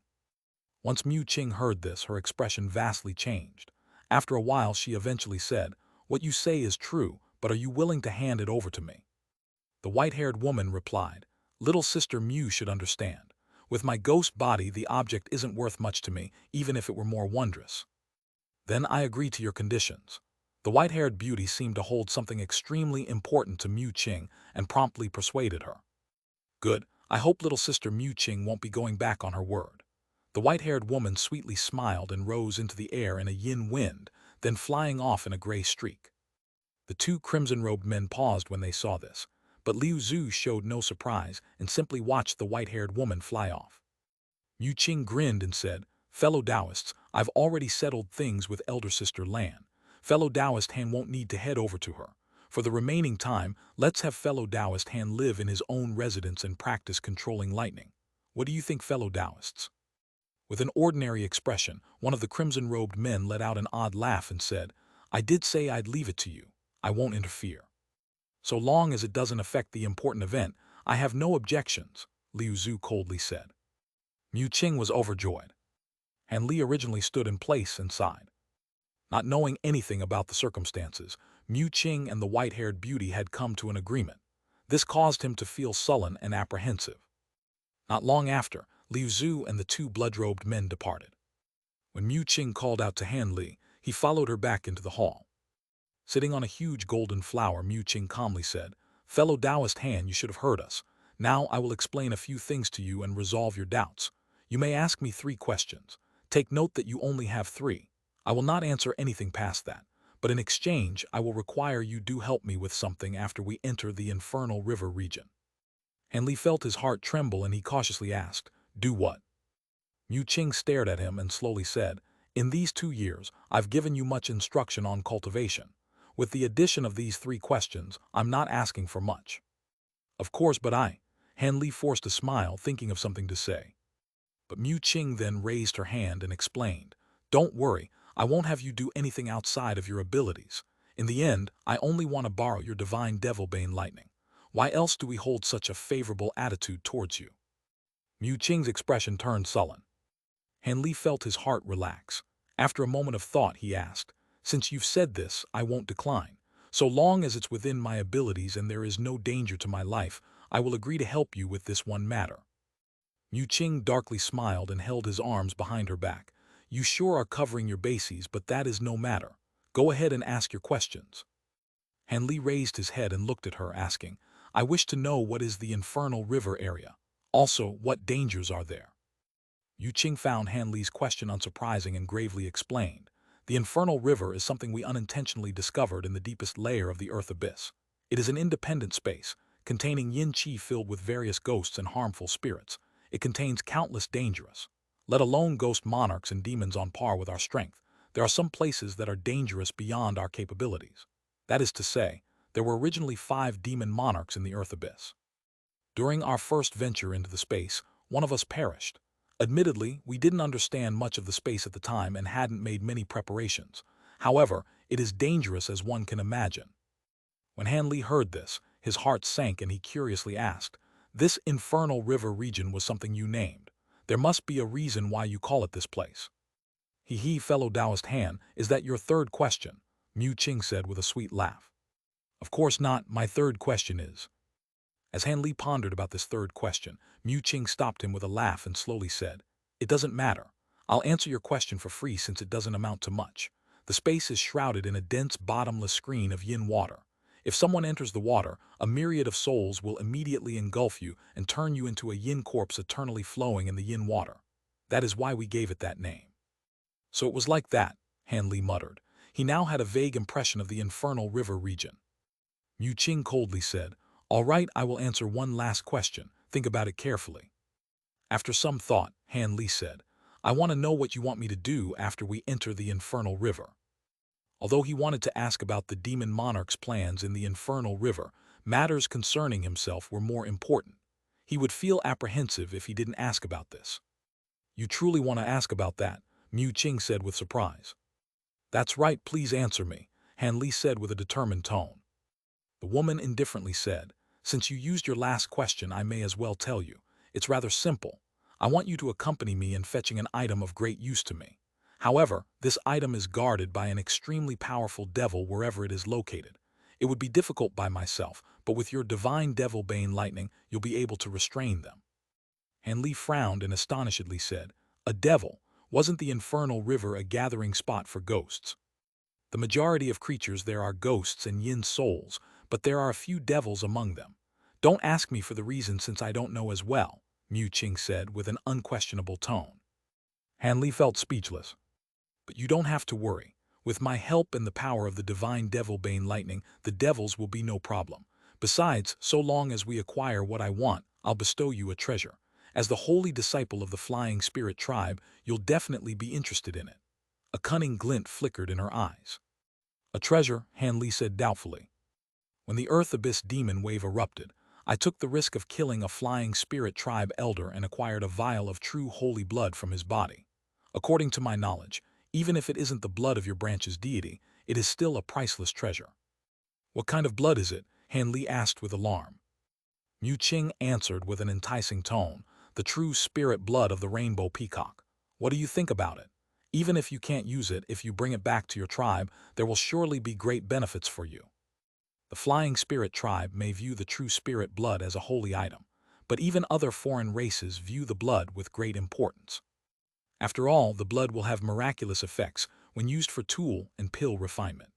Once Mu Qing heard this, her expression vastly changed. After a while, she eventually said, "What you say is true, but are you willing to hand it over to me?" The white-haired woman replied, "Little sister Mu should understand. With my ghost body, the object isn't worth much to me, even if it were more wondrous." "Then I agree to your conditions." The white-haired beauty seemed to hold something extremely important to Mu Qing and promptly persuaded her. "Good. I hope little sister Mu Qing won't be going back on her word." The white-haired woman sweetly smiled and rose into the air in a yin wind, then flying off in a gray streak. The two crimson-robed men paused when they saw this, but Liu Zhu showed no surprise and simply watched the white-haired woman fly off. Mu Qing grinned and said, "Fellow Taoists, I've already settled things with elder sister Lan. Fellow Taoist Han won't need to head over to her. For the remaining time, let's have fellow Taoist Han live in his own residence and practice controlling lightning. What do you think, fellow Taoists?" With an ordinary expression, one of the crimson-robed men let out an odd laugh and said, "I did say I'd leave it to you. I won't interfere. So long as it doesn't affect the important event, I have no objections," Liu Zhu coldly said. Mu Qing was overjoyed. Han Li originally stood in place and sighed. Not knowing anything about the circumstances, Mu Qing and the white-haired beauty had come to an agreement. This caused him to feel sullen and apprehensive. Not long after, Liu Zhu and the two blood-robed men departed. When Mu Qing called out to Han Li, he followed her back into the hall. Sitting on a huge golden flower, Mu Qing calmly said, "Fellow Taoist Han, you should have heard us. Now I will explain a few things to you and resolve your doubts. You may ask me 3 questions. Take note that you only have 3. I will not answer anything past that, but in exchange I will require you do help me with something after we enter the infernal river region." Han Li felt his heart tremble and he cautiously asked, "Do what?" Mu Qing stared at him and slowly said, "In these 2 years, I've given you much instruction on cultivation. With the addition of these 3 questions, I'm not asking for much." "Of course, but Han Li forced a smile, thinking of something to say. But Mu Qing then raised her hand and explained, "Don't worry, I won't have you do anything outside of your abilities. In the end, I only want to borrow your divine devil-bane lightning. Why else do we hold such a favorable attitude towards you?" Mu Qing's expression turned sullen. Han Li felt his heart relax. After a moment of thought, he asked, "Since you've said this, I won't decline. So long as it's within my abilities and there is no danger to my life, I will agree to help you with this one matter." Mu Qing darkly smiled and held his arms behind her back. "You sure are covering your bases, but that is no matter. Go ahead and ask your questions." Han Li raised his head and looked at her, asking, "I wish to know what is the infernal river area. Also, what dangers are there?" Mu Qing found Han Li's question unsurprising and gravely explained, "The infernal river is something we unintentionally discovered in the deepest layer of the Earth abyss. It is an independent space, containing yin qi filled with various ghosts and harmful spirits. It contains countless dangerous, let alone ghost monarchs and demons on par with our strength. There are some places that are dangerous beyond our capabilities. That is to say, there were originally 5 demon monarchs in the Earth abyss. During our first venture into the space, one of us perished. Admittedly, we didn't understand much of the space at the time and hadn't made many preparations. However, it is dangerous as one can imagine. When Han Li heard this, his heart sank and he curiously asked, "This infernal river region was something you named. There must be a reason why you call it this place." Fellow Taoist Han, is that your third question?" Mu Qing said with a sweet laugh. "Of course not, my third question is." As Han Li pondered about this third question, Mu Qing stopped him with a laugh and slowly said, "It doesn't matter. I'll answer your question for free since it doesn't amount to much. The space is shrouded in a dense bottomless screen of yin water. If someone enters the water, a myriad of souls will immediately engulf you and turn you into a yin corpse eternally flowing in the yin water. That is why we gave it that name." "So it was like that," Han Li muttered. He now had a vague impression of the infernal river region. Mu Qing coldly said, "All right, I will answer one last question. Think about it carefully." After some thought, Han Li said, "I want to know what you want me to do after we enter the infernal river." Although he wanted to ask about the demon monarch's plans in the infernal river, matters concerning himself were more important. He would feel apprehensive if he didn't ask about this. "You truly want to ask about that?" Mu Qing said with surprise. "That's right, please answer me," Han Li said with a determined tone. The woman indifferently said, "Since you used your last question, I may as well tell you. It's rather simple. I want you to accompany me in fetching an item of great use to me. However, this item is guarded by an extremely powerful devil wherever it is located. It would be difficult by myself, but with your divine devil-bane lightning, you'll be able to restrain them." Han Li frowned and astonishedly said, "A devil? Wasn't the infernal river a gathering spot for ghosts? The majority of creatures there are ghosts and yin souls, but there are a few devils among them. Don't ask me for the reason since I don't know as well," Mu Qing said with an unquestionable tone. Han Li felt speechless. "But you don't have to worry. With my help and the power of the divine devil-bane lightning, the devils will be no problem. Besides, so long as we acquire what I want, I'll bestow you a treasure. As the holy disciple of the Flying Spirit tribe, you'll definitely be interested in it." A cunning glint flickered in her eyes. "A treasure," Han Li said doubtfully. "When the Earth Abyss demon wave erupted, I took the risk of killing a Flying Spirit tribe elder and acquired a vial of true holy blood from his body. According to my knowledge, even if it isn't the blood of your branch's deity, it is still a priceless treasure." "What kind of blood is it?" Han Li asked with alarm. Mu Qing answered with an enticing tone, "The true spirit blood of the rainbow peacock. What do you think about it? Even if you can't use it, if you bring it back to your tribe, there will surely be great benefits for you." The Flying Spirit tribe may view the true spirit blood as a holy item, but even other foreign races view the blood with great importance. After all, the blood will have miraculous effects when used for tool and pill refinement.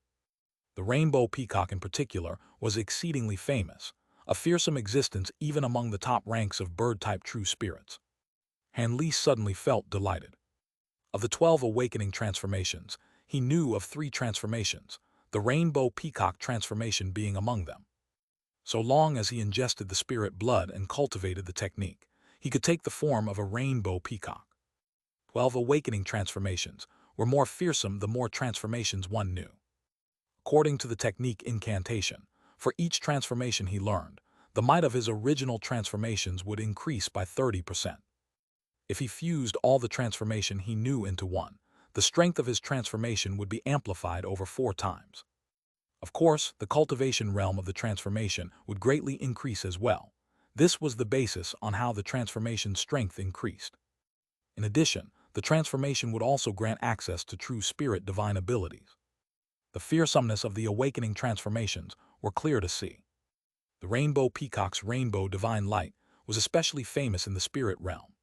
The rainbow peacock in particular was exceedingly famous, a fearsome existence even among the top ranks of bird-type true spirits. Han Li suddenly felt delighted. Of the 12 awakening transformations, he knew of 3 transformations, the rainbow peacock transformation being among them. So long as he ingested the spirit blood and cultivated the technique, he could take the form of a rainbow peacock. 12 awakening transformations were more fearsome the more transformations one knew. According to the technique incantation, for each transformation he learned, the might of his original transformations would increase by 30%. If he fused all the transformation he knew into one, the strength of his transformation would be amplified over 4 times. Of course, the cultivation realm of the transformation would greatly increase as well. This was the basis on how the transformation's strength increased. In addition, the transformation would also grant access to true spirit divine abilities. The fearsomeness of the awakening transformations were clear to see. The rainbow peacock's rainbow divine light was especially famous in the spirit realm.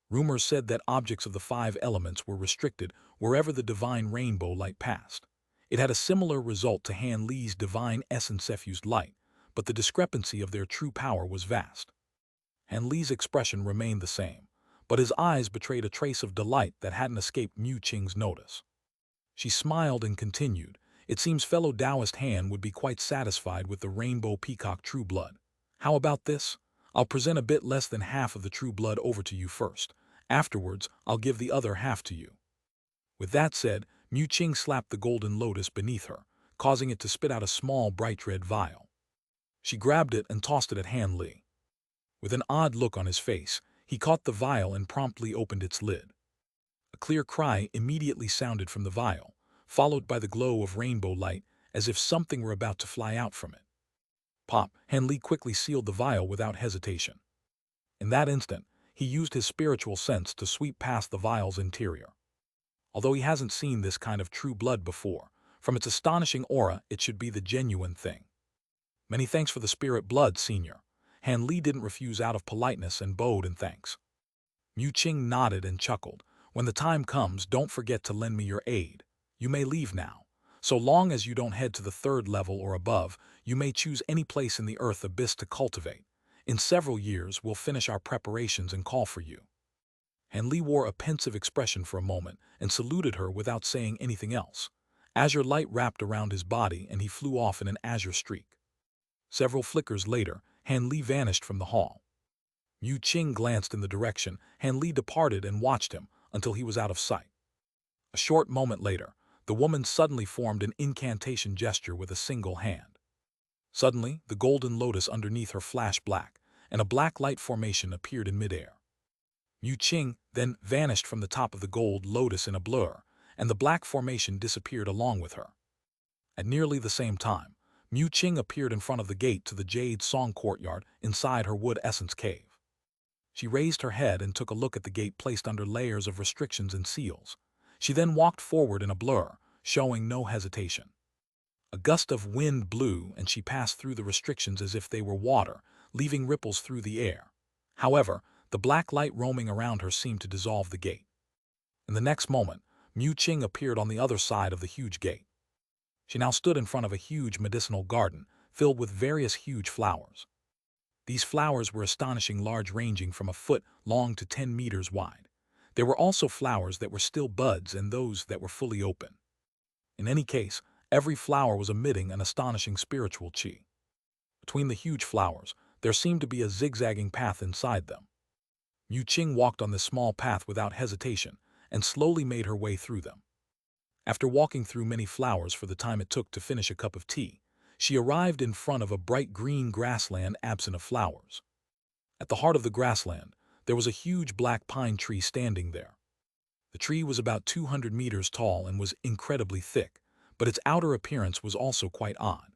Rumors said that objects of the 5 elements were restricted wherever the divine rainbow light passed. It had a similar result to Han Li's divine essence effused light, but the discrepancy of their true power was vast. Han Li's expression remained the same, but his eyes betrayed a trace of delight that hadn't escaped Mu Qing's notice. She smiled and continued, "It seems fellow Taoist Han would be quite satisfied with the rainbow peacock true blood. How about this? I'll present a bit less than half of the true blood over to you first. Afterwards, I'll give the other half to you." With that said, Mu Qing slapped the golden lotus beneath her, causing it to spit out a small bright red vial. She grabbed it and tossed it at Han Li. With an odd look on his face, he caught the vial and promptly opened its lid. A clear cry immediately sounded from the vial, followed by the glow of rainbow light, as if something were about to fly out from it. Pop! Han Li quickly sealed the vial without hesitation. In that instant, he used his spiritual sense to sweep past the vial's interior. Although he hasn't seen this kind of true blood before, from its astonishing aura it should be the genuine thing. "Many thanks for the spirit blood, Senior." Han Li didn't refuse out of politeness and bowed in thanks. Mu Qing nodded and chuckled. "When the time comes, don't forget to lend me your aid. You may leave now. So long as you don't head to the 3rd level or above, you may choose any place in the Earth abyss to cultivate. In several years, we'll finish our preparations and call for you." Han Li wore a pensive expression for a moment and saluted her without saying anything else. Azure light wrapped around his body and he flew off in an azure streak. Several flickers later, Han Li vanished from the hall. Mu Qing glanced in the direction. Han Li departed and watched him until he was out of sight. A short moment later, the woman suddenly formed an incantation gesture with a single hand. Suddenly, the golden lotus underneath her flashed black, and a black light formation appeared in midair. Mu Qing then vanished from the top of the gold lotus in a blur, and the black formation disappeared along with her. At nearly the same time, Mu Qing appeared in front of the gate to the Jade Song courtyard inside her wood essence cave. She raised her head and took a look at the gate placed under layers of restrictions and seals. She then walked forward in a blur, showing no hesitation. A gust of wind blew and she passed through the restrictions as if they were water, leaving ripples through the air. However, the black light roaming around her seemed to dissolve the gate. In the next moment, Mu Qing appeared on the other side of the huge gate. She now stood in front of a huge medicinal garden filled with various huge flowers. These flowers were astonishing large, ranging from a foot long to 10 meters wide. There were also flowers that were still buds and those that were fully open. In any case, every flower was emitting an astonishing spiritual qi. Between the huge flowers, there seemed to be a zigzagging path inside them. Mu Qing walked on this small path without hesitation and slowly made her way through them. After walking through many flowers for the time it took to finish a cup of tea, she arrived in front of a bright green grassland absent of flowers. At the heart of the grassland, there was a huge black pine tree standing there. The tree was about 200 meters tall and was incredibly thick, but its outer appearance was also quite odd.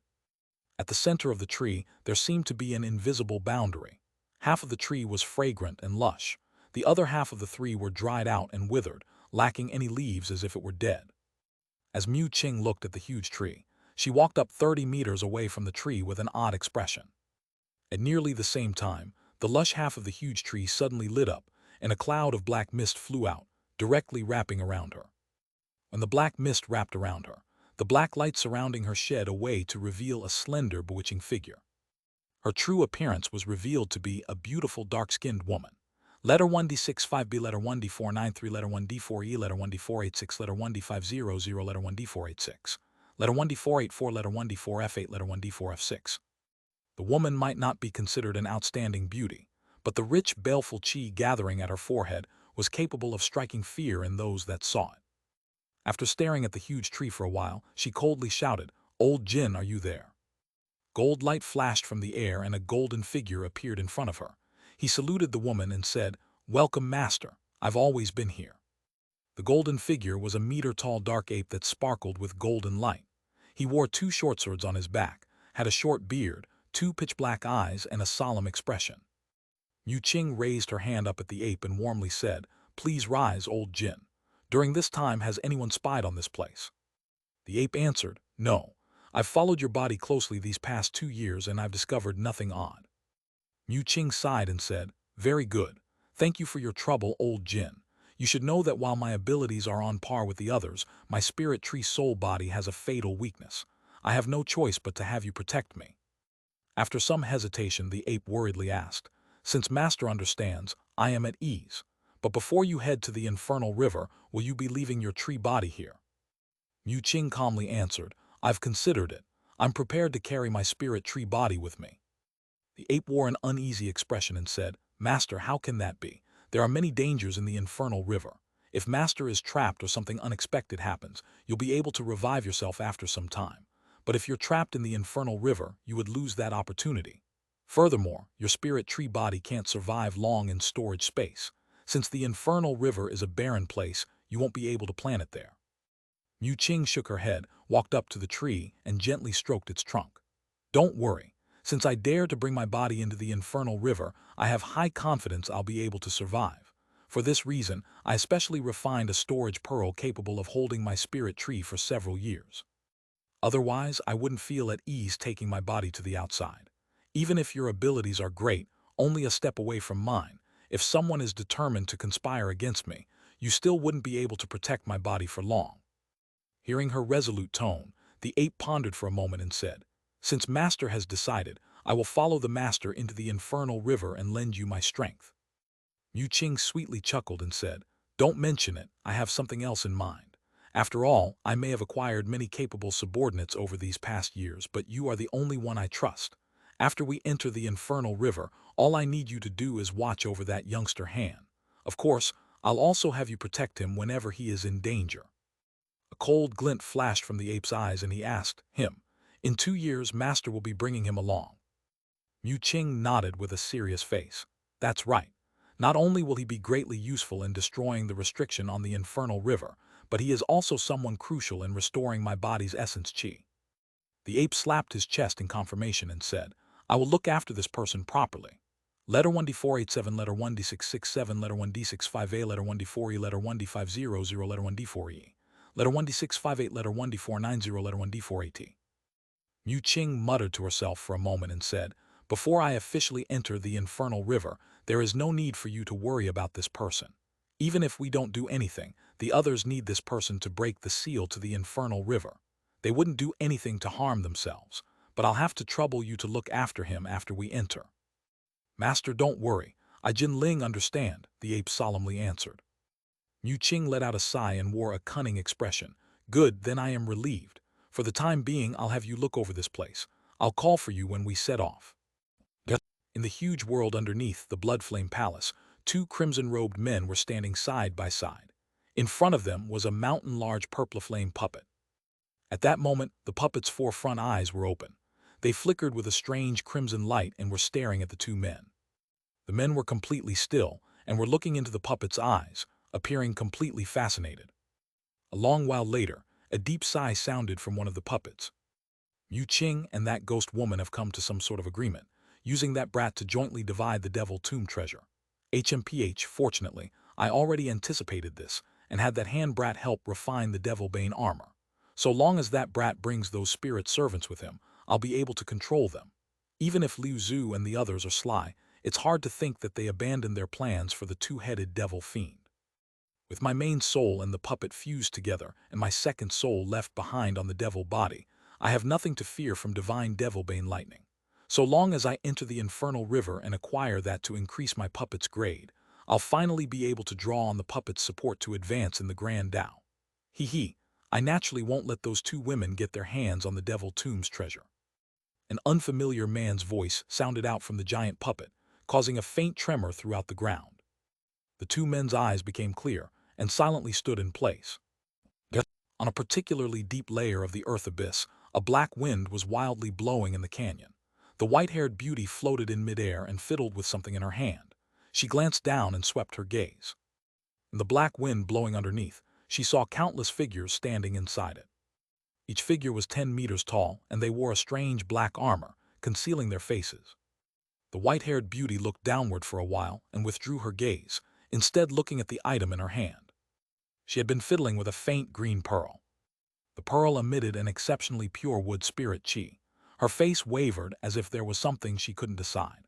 At the center of the tree, there seemed to be an invisible boundary. Half of the tree was fragrant and lush. The other half of the tree were dried out and withered, lacking any leaves as if it were dead. As Mu Qing looked at the huge tree, she walked up 30 meters away from the tree with an odd expression. At nearly the same time, the lush half of the huge tree suddenly lit up, and a cloud of black mist flew out, directly wrapping around her. When the black mist wrapped around her, the black light surrounding her shed away to reveal a slender, bewitching figure. Her true appearance was revealed to be a beautiful dark-skinned woman. Letter 1D65B, letter 1D493, letter 1D4E, letter 1D486, letter 1D500, letter 1D486, letter 1D484, letter 1D4F8, letter 1D4F6. The woman might not be considered an outstanding beauty, but the rich, baleful qi gathering at her forehead was capable of striking fear in those that saw it. After staring at the huge tree for a while, she coldly shouted, "Old Jin, are you there?" Gold light flashed from the air and a golden figure appeared in front of her. He saluted the woman and said, "Welcome, master. I've always been here." The golden figure was a meter-tall dark ape that sparkled with golden light. He wore 2 short swords on his back, had a short beard, 2 pitch-black eyes, and a solemn expression. Mu Qing raised her hand up at the ape and warmly said, "Please rise, old Jin. During this time, has anyone spied on this place?" The ape answered, "No. I've followed your body closely these past 2 years and I've discovered nothing odd." Mu Qing sighed and said, "Very good. Thank you for your trouble, old Jin. You should know that while my abilities are on par with the others, my spirit tree soul body has a fatal weakness. I have no choice but to have you protect me." After some hesitation, the ape worriedly asked, "Since Master understands, I am at ease. But before you head to the infernal river, will you be leaving your tree body here?" Mu Qing calmly answered, "I've considered it. I'm prepared to carry my spirit tree body with me." The ape wore an uneasy expression and said, "Master, how can that be? There are many dangers in the infernal river. If Master is trapped or something unexpected happens, you'll be able to revive yourself after some time. But if you're trapped in the infernal river, you would lose that opportunity. Furthermore, your spirit tree body can't survive long in storage space. Since the infernal river is a barren place, you won't be able to plant it there." Mu Qing shook her head, walked up to the tree, and gently stroked its trunk. "Don't worry. Since I dare to bring my body into the infernal river, I have high confidence I'll be able to survive. For this reason, I especially refined a storage pearl capable of holding my spirit tree for several years. Otherwise, I wouldn't feel at ease taking my body to the outside. Even if your abilities are great, only a step away from mine, if someone is determined to conspire against me, you still wouldn't be able to protect my body for long." Hearing her resolute tone, the ape pondered for a moment and said, "Since Master has decided, I will follow the Master into the infernal river and lend you my strength." Mu Qing sweetly chuckled and said, "Don't mention it, I have something else in mind. After all, I may have acquired many capable subordinates over these past years, but you are the only one I trust. After we enter the infernal river, all I need you to do is watch over that youngster Han. Of course, I'll also have you protect him whenever he is in danger." A cold glint flashed from the ape's eyes and he asked him, "In 2 years, Master will be bringing him along?" Mu Qing nodded with a serious face. "That's right. Not only will he be greatly useful in destroying the restriction on the infernal river, but he is also someone crucial in restoring my body's essence qi." The ape slapped his chest in confirmation and said, "I will look after this person properly. Letter 1D487, letter 1D667, letter 1D658, letter 1D4E, letter 1D500, letter 1D4E. Letter 1D658, letter 1D490, letter 1D4AT. Mu Qing muttered to herself for a moment and said, "Before I officially enter the infernal river, there is no need for you to worry about this person. Even if we don't do anything, the others need this person to break the seal to the infernal river. They wouldn't do anything to harm themselves, but I'll have to trouble you to look after him after we enter." "Master, don't worry. I Jin Ling understand," the ape solemnly answered. Mu Qing let out a sigh and wore a cunning expression. "Good, then I am relieved. For the time being, I'll have you look over this place. I'll call for you when we set off." In the huge world underneath the Blood Flame Palace, 2 crimson-robed men were standing side by side. In front of them was a mountain-large purple-flame puppet. At that moment, the puppet's 4 front eyes were open. They flickered with a strange crimson light and were staring at the 2 men. The men were completely still and were looking into the puppet's eyes, appearing completely fascinated. A long while later, a deep sigh sounded from one of the puppets. "Mu Qing and that ghost woman have come to some sort of agreement, using that brat to jointly divide the devil tomb treasure. HMPH, fortunately, I already anticipated this and had that hand brat help refine the devil bane armor. So long as that brat brings those spirit servants with him, I'll be able to control them. Even if Liu Zhu and the others are sly, it's hard to think that they abandoned their plans for the 2-headed devil fiend. With my main soul and the puppet fused together and my second soul left behind on the devil body, I have nothing to fear from divine devilbane lightning. So long as I enter the infernal river and acquire that to increase my puppet's grade, I'll finally be able to draw on the puppet's support to advance in the Grand Tao. Hee, I naturally won't let those 2 women get their hands on the devil tomb's treasure." An unfamiliar man's voice sounded out from the giant puppet, causing a faint tremor throughout the ground. The 2 men's eyes became clear and silently stood in place. On a particularly deep layer of the earth abyss, a black wind was wildly blowing in the canyon. The white-haired beauty floated in midair and fiddled with something in her hand. She glanced down and swept her gaze. In the black wind blowing underneath, she saw countless figures standing inside it. Each figure was 10 meters tall, and they wore a strange black armor, concealing their faces. The white-haired beauty looked downward for a while and withdrew her gaze, instead looking at the item in her hand. She had been fiddling with a faint green pearl. The pearl emitted an exceptionally pure wood spirit qi. Her face wavered as if there was something she couldn't decide.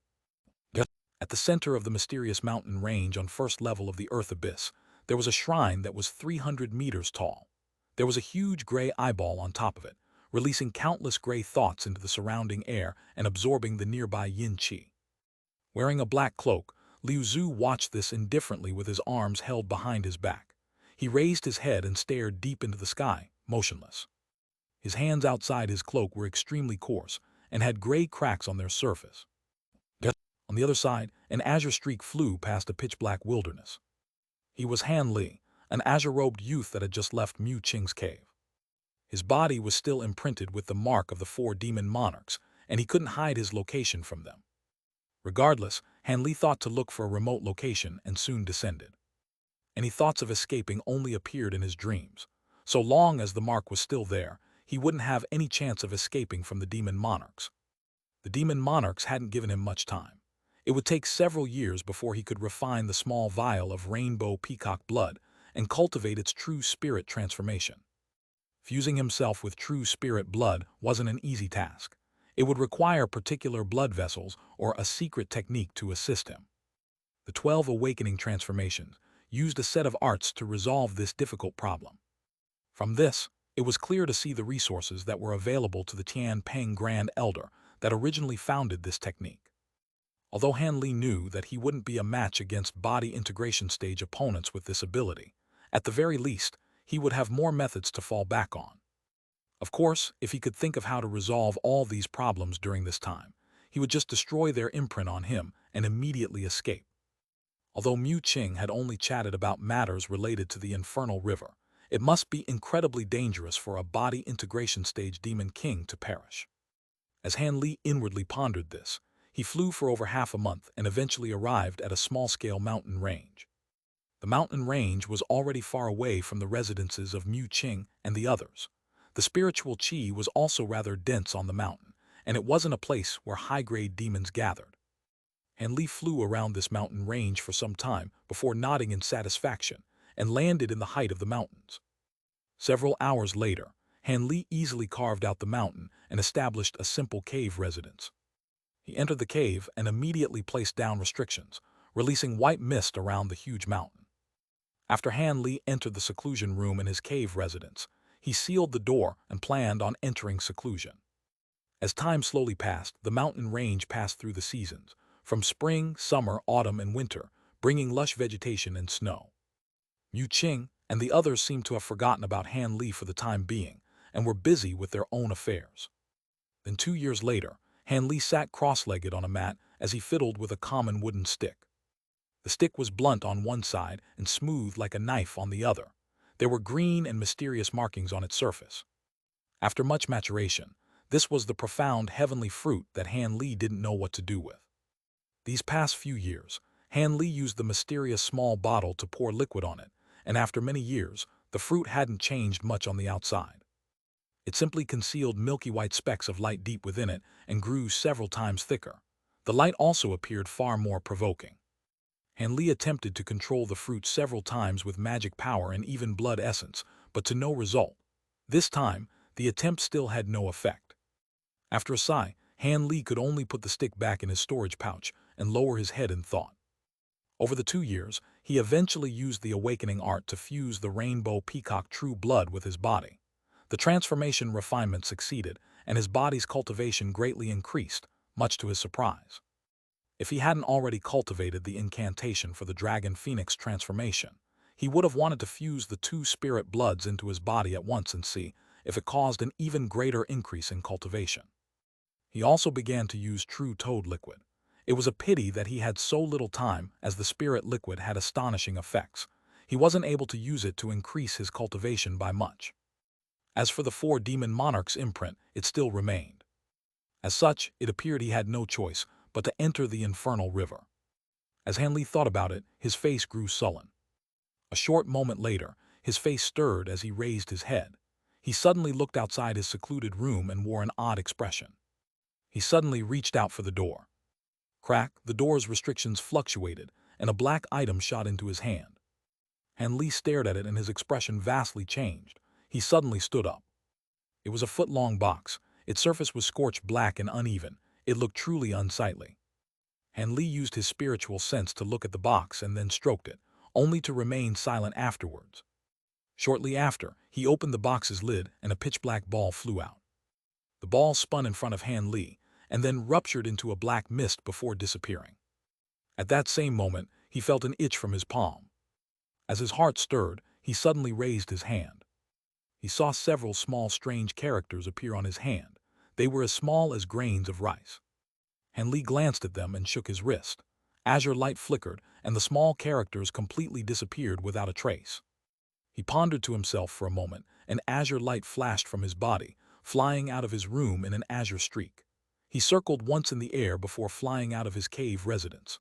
At the center of the mysterious mountain range on first level of the earth abyss, there was a shrine that was 300 meters tall. There was a huge gray eyeball on top of it, releasing countless gray thoughts into the surrounding air and absorbing the nearby yin qi. Wearing a black cloak, Liu Zhu watched this indifferently with his arms held behind his back. He raised his head and stared deep into the sky, motionless. His hands outside his cloak were extremely coarse and had gray cracks on their surface. On the other side, an azure streak flew past a pitch-black wilderness. He was Han Li, an azure-robed youth that had just left Mu Qing's cave. His body was still imprinted with the mark of the 4 demon monarchs, and he couldn't hide his location from them. Regardless, Han Li thought to look for a remote location and soon descended. Any thoughts of escaping only appeared in his dreams. So long as the mark was still there, he wouldn't have any chance of escaping from the demon monarchs. The demon monarchs hadn't given him much time. It would take several years before he could refine the small vial of rainbow peacock blood and cultivate its true spirit transformation. Fusing himself with true spirit blood wasn't an easy task. It would require particular blood vessels or a secret technique to assist him. The 12 awakening transformations used a set of arts to resolve this difficult problem. From this, it was clear to see the resources that were available to the Tian Peng Grand Elder that originally founded this technique. Although Han Li knew that he wouldn't be a match against body integration stage opponents with this ability, at the very least, he would have more methods to fall back on. Of course, if he could think of how to resolve all these problems during this time, he would just destroy their imprint on him and immediately escape. Although Mu Qing had only chatted about matters related to the Infernal River, it must be incredibly dangerous for a body integration stage demon king to perish. As Han Li inwardly pondered this, he flew for over half a month and eventually arrived at a small-scale mountain range. The mountain range was already far away from the residences of Mu Qing and the others. The spiritual qi was also rather dense on the mountain, and it wasn't a place where high-grade demons gathered. Han Li flew around this mountain range for some time before nodding in satisfaction and landed in the height of the mountains. Several hours later, Han Li easily carved out the mountain and established a simple cave residence. He entered the cave and immediately placed down restrictions, releasing white mist around the huge mountain. After Han Li entered the seclusion room in his cave residence, he sealed the door and planned on entering seclusion. As time slowly passed, the mountain range passed through the seasons, from spring, summer, autumn, and winter, bringing lush vegetation and snow. Mu Qing and the others seemed to have forgotten about Han Li for the time being and were busy with their own affairs. Then 2 years later, Han Li sat cross-legged on a mat as he fiddled with a common wooden stick. The stick was blunt on one side and smooth like a knife on the other. There were green and mysterious markings on its surface. After much maturation, this was the profound heavenly fruit that Han Li didn't know what to do with. These past few years, Han Li used the mysterious small bottle to pour liquid on it, and after many years, the fruit hadn't changed much on the outside. It simply concealed milky white specks of light deep within it and grew several times thicker. The light also appeared far more provoking. Han Li attempted to control the fruit several times with magic power and even blood essence, but to no result. This time, the attempt still had no effect. After a sigh, Han Li could only put the stick back in his storage pouch and lower his head in thought. Over the 2 years, he eventually used the awakening art to fuse the rainbow peacock true blood with his body. The transformation refinement succeeded, and his body's cultivation greatly increased, much to his surprise. If he hadn't already cultivated the incantation for the dragon phoenix transformation, he would have wanted to fuse the 2 spirit bloods into his body at once and see if it caused an even greater increase in cultivation. He also began to use true toad liquid. It was a pity that he had so little time, as the spirit liquid had astonishing effects. He wasn't able to use it to increase his cultivation by much. As for the 4 demon monarchs' imprint, it still remained. As such, it appeared he had no choice but to enter the infernal river. As Han Li thought about it, his face grew sullen. A short moment later, his face stirred as he raised his head. He suddenly looked outside his secluded room and wore an odd expression. He suddenly reached out for the door. Crack, the door's restrictions fluctuated, and a black item shot into his hand. Han Li stared at it and his expression vastly changed. He suddenly stood up. It was a foot-long box. Its surface was scorched black and uneven. It looked truly unsightly. Han Li used his spiritual sense to look at the box and then stroked it, only to remain silent afterwards. Shortly after, he opened the box's lid and a pitch-black ball flew out. The ball spun in front of Han Li and then ruptured into a black mist before disappearing. At that same moment, he felt an itch from his palm. As his heart stirred, he suddenly raised his hand. He saw several small strange characters appear on his hand. They were as small as grains of rice. Han Li glanced at them and shook his wrist. Azure light flickered, and the small characters completely disappeared without a trace. He pondered to himself for a moment, and azure light flashed from his body, flying out of his room in an azure streak. He circled once in the air before flying out of his cave residence.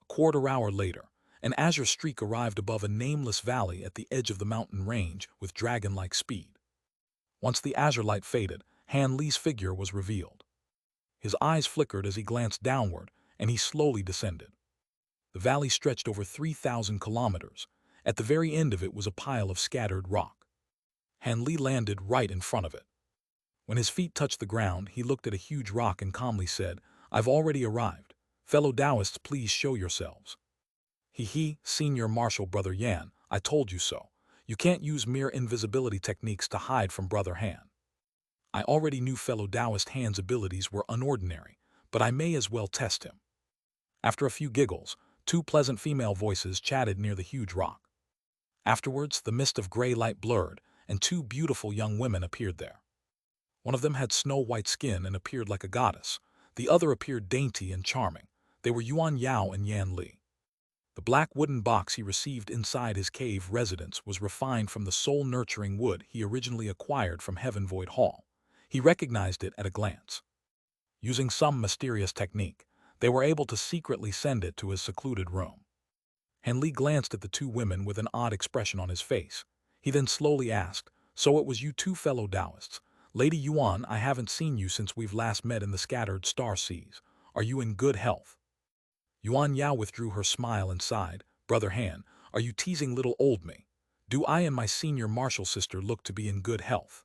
A quarter hour later, an azure streak arrived above a nameless valley at the edge of the mountain range with dragon-like speed. Once the azure light faded, Han Li's figure was revealed. His eyes flickered as he glanced downward, and he slowly descended. The valley stretched over 3,000 kilometers. At the very end of it was a pile of scattered rock. Han Li landed right in front of it. When his feet touched the ground, he looked at a huge rock and calmly said, "I've already arrived. Fellow Taoists, please show yourselves." "He, Senior Marshal Brother Yan, I told you so. You can't use mere invisibility techniques to hide from Brother Han." I already knew fellow Taoist Han's abilities were unordinary, but I may as well test him. After a few giggles, two pleasant female voices chatted near the huge rock. Afterwards, the mist of gray light blurred, and two beautiful young women appeared there. One of them had snow-white skin and appeared like a goddess. The other appeared dainty and charming. They were Yuan Yao and Yan Li. The black wooden box he received inside his cave residence was refined from the soul-nurturing wood he originally acquired from Heaven Void Hall. He recognized it at a glance. Using some mysterious technique, they were able to secretly send it to his secluded room. Han Li glanced at the two women with an odd expression on his face. He then slowly asked, "So it was you two fellow Taoists. Lady Yuan, I haven't seen you since we've last met in the scattered star seas. Are you in good health?" Yuan Yao withdrew her smile and sighed. "Brother Han, are you teasing little old me? Do I and my senior martial sister look to be in good health?"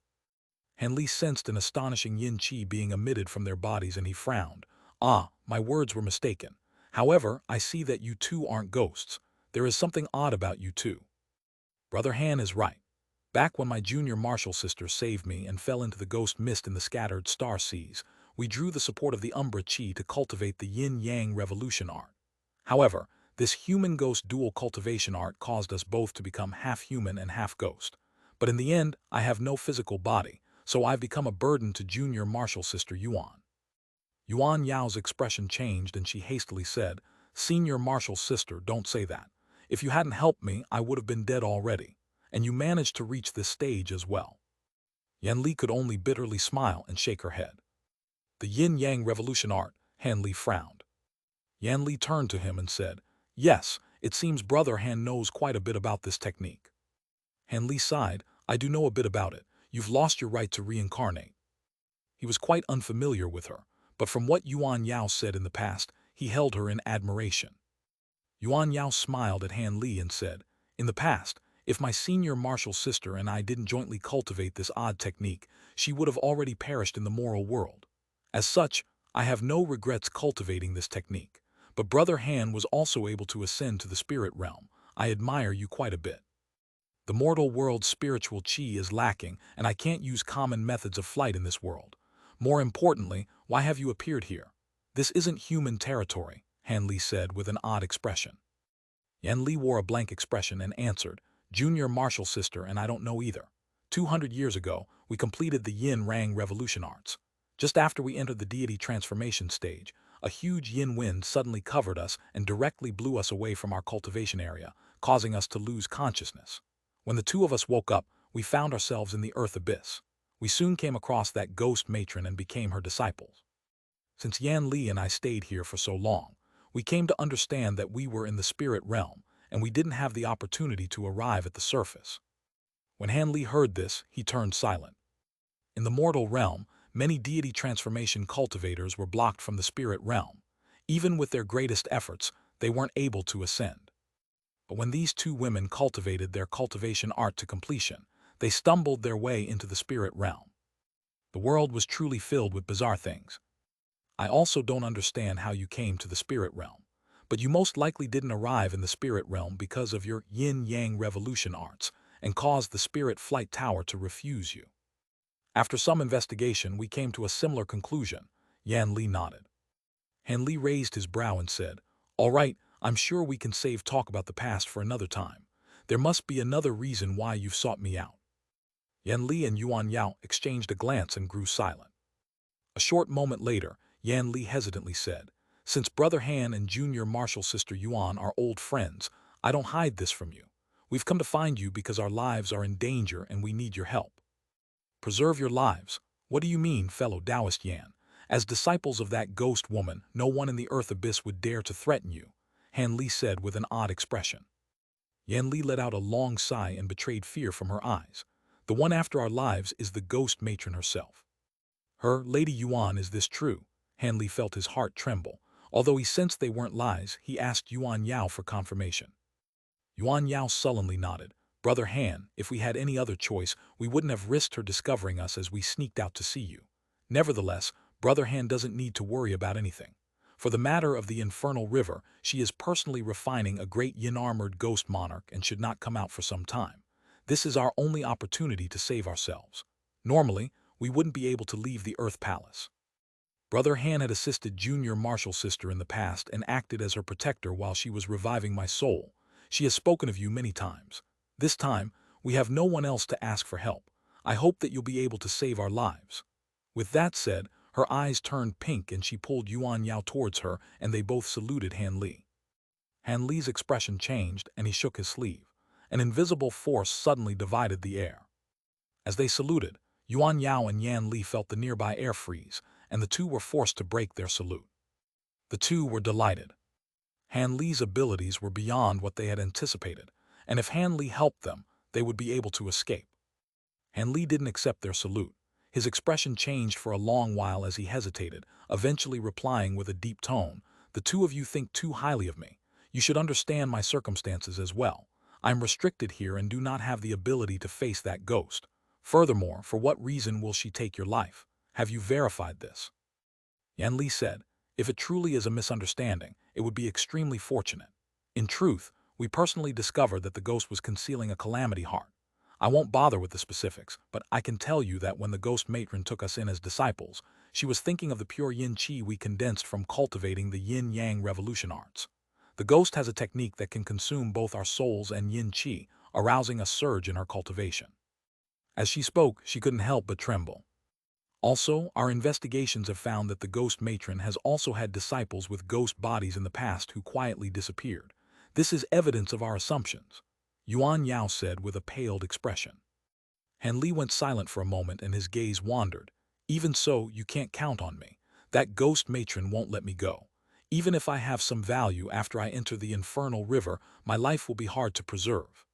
Han Li sensed an astonishing yin qi being emitted from their bodies, and he frowned. "Ah, my words were mistaken. However, I see that you two aren't ghosts. There is something odd about you two." Brother Han is right. Back when my junior martial sister saved me and fell into the ghost mist in the scattered star seas, we drew the support of the Umbra Qi to cultivate the yin-yang revolution art. However, this human-ghost dual cultivation art caused us both to become half human and half ghost. But in the end, I have no physical body, so I've become a burden to junior martial sister Yuan. Yuan Yao's expression changed and she hastily said, "Senior martial sister, don't say that. If you hadn't helped me, I would have been dead already. And you managed to reach this stage as well." Yan Li could only bitterly smile and shake her head. "The yin-yang revolution art," Han Li frowned. Yan Li turned to him and said, "Yes, it seems Brother Han knows quite a bit about this technique." Han Li sighed, "I do know a bit about it. You've lost your right to reincarnate." He was quite unfamiliar with her, but from what Yuan Yao said in the past, he held her in admiration. Yuan Yao smiled at Han Li and said, "In the past, if my senior martial sister and I didn't jointly cultivate this odd technique, she would have already perished in the moral world. As such, I have no regrets cultivating this technique. But Brother Han was also able to ascend to the spirit realm. I admire you quite a bit. The mortal world's spiritual qi is lacking, and I can't use common methods of flight in this world. More importantly, why have you appeared here? This isn't human territory," Han Li said with an odd expression. Yan Li wore a blank expression and answered, "Junior martial sister, and I don't know either. 200 years ago, we completed the yin-yang revolution arts. Just after we entered the deity transformation stage, a huge yin wind suddenly covered us and directly blew us away from our cultivation area, causing us to lose consciousness. When the two of us woke up, we found ourselves in the earth abyss. We soon came across that ghost matron and became her disciples. Since Yan Li and I stayed here for so long, we came to understand that we were in the spirit realm, and we didn't have the opportunity to arrive at the surface." When Han Li heard this, he turned silent. In the mortal realm, many deity transformation cultivators were blocked from the spirit realm. Even with their greatest efforts, they weren't able to ascend. But when these two women cultivated their cultivation art to completion, they stumbled their way into the spirit realm. The world was truly filled with bizarre things. I also don't understand how you came to the spirit realm, but you most likely didn't arrive in the spirit realm because of your yin-yang revolution arts and caused the spirit flight tower to refuse you. After some investigation, we came to a similar conclusion. Yan Li nodded. Han Li raised his brow and said, "All right, I'm sure we can save talk about the past for another time. There must be another reason why you've sought me out." Yan Li and Yuan Yao exchanged a glance and grew silent. A short moment later, Yan Li hesitantly said. Since Brother Han and Junior Marshal Sister Yuan are old friends, I don't hide this from you. We've come to find you because our lives are in danger and we need your help. Preserve your lives. What do you mean, fellow Taoist Yan? As disciples of that ghost woman, no one in the earth abyss would dare to threaten you, Han Li said with an odd expression. Yan Li let out a long sigh and betrayed fear from her eyes. The one after our lives is the ghost matron herself. Her, Lady Yuan, is this true? Han Li felt his heart tremble. Although he sensed they weren't lies, he asked Yuan Yao for confirmation. Yuan Yao sullenly nodded. Brother Han, if we had any other choice, we wouldn't have risked her discovering us as we sneaked out to see you. Nevertheless, Brother Han doesn't need to worry about anything. For the matter of the infernal river, she is personally refining a great yin-armored ghost monarch and should not come out for some time. This is our only opportunity to save ourselves. Normally, we wouldn't be able to leave the Earth Palace. Brother Han had assisted Junior Marshal Sister in the past and acted as her protector while she was reviving my soul. She has spoken of you many times. This time, we have no one else to ask for help. I hope that you'll be able to save our lives. With that said, her eyes turned pink and she pulled Yuan Yao towards her and they both saluted Han Li. Han Li's expression changed and he shook his sleeve. An invisible force suddenly divided the air. As they saluted, Yuan Yao and Yan Li felt the nearby air freeze, and the two were forced to break their salute. The two were delighted. Han Li's abilities were beyond what they had anticipated, and if Han Li helped them, they would be able to escape. Han Li didn't accept their salute. His expression changed for a long while as he hesitated, eventually replying with a deep tone, "The two of you think too highly of me. You should understand my circumstances as well. I'm restricted here and do not have the ability to face that ghost. Furthermore, for what reason will she take your life? Have you verified this?" Yan Li said, "If it truly is a misunderstanding, it would be extremely fortunate. In truth, we personally discovered that the ghost was concealing a calamity heart. I won't bother with the specifics, but I can tell you that when the ghost matron took us in as disciples, she was thinking of the pure yin qi we condensed from cultivating the yin-yang revolution arts. The ghost has a technique that can consume both our souls and yin qi, arousing a surge in our cultivation." As she spoke, she couldn't help but tremble. Also, our investigations have found that the ghost matron has also had disciples with ghost bodies in the past who quietly disappeared. This is evidence of our assumptions, Yuan Yao said with a paled expression. Han Li went silent for a moment and his gaze wandered. "Even so, you can't count on me. That ghost matron won't let me go. Even if I have some value after I enter the infernal river, my life will be hard to preserve."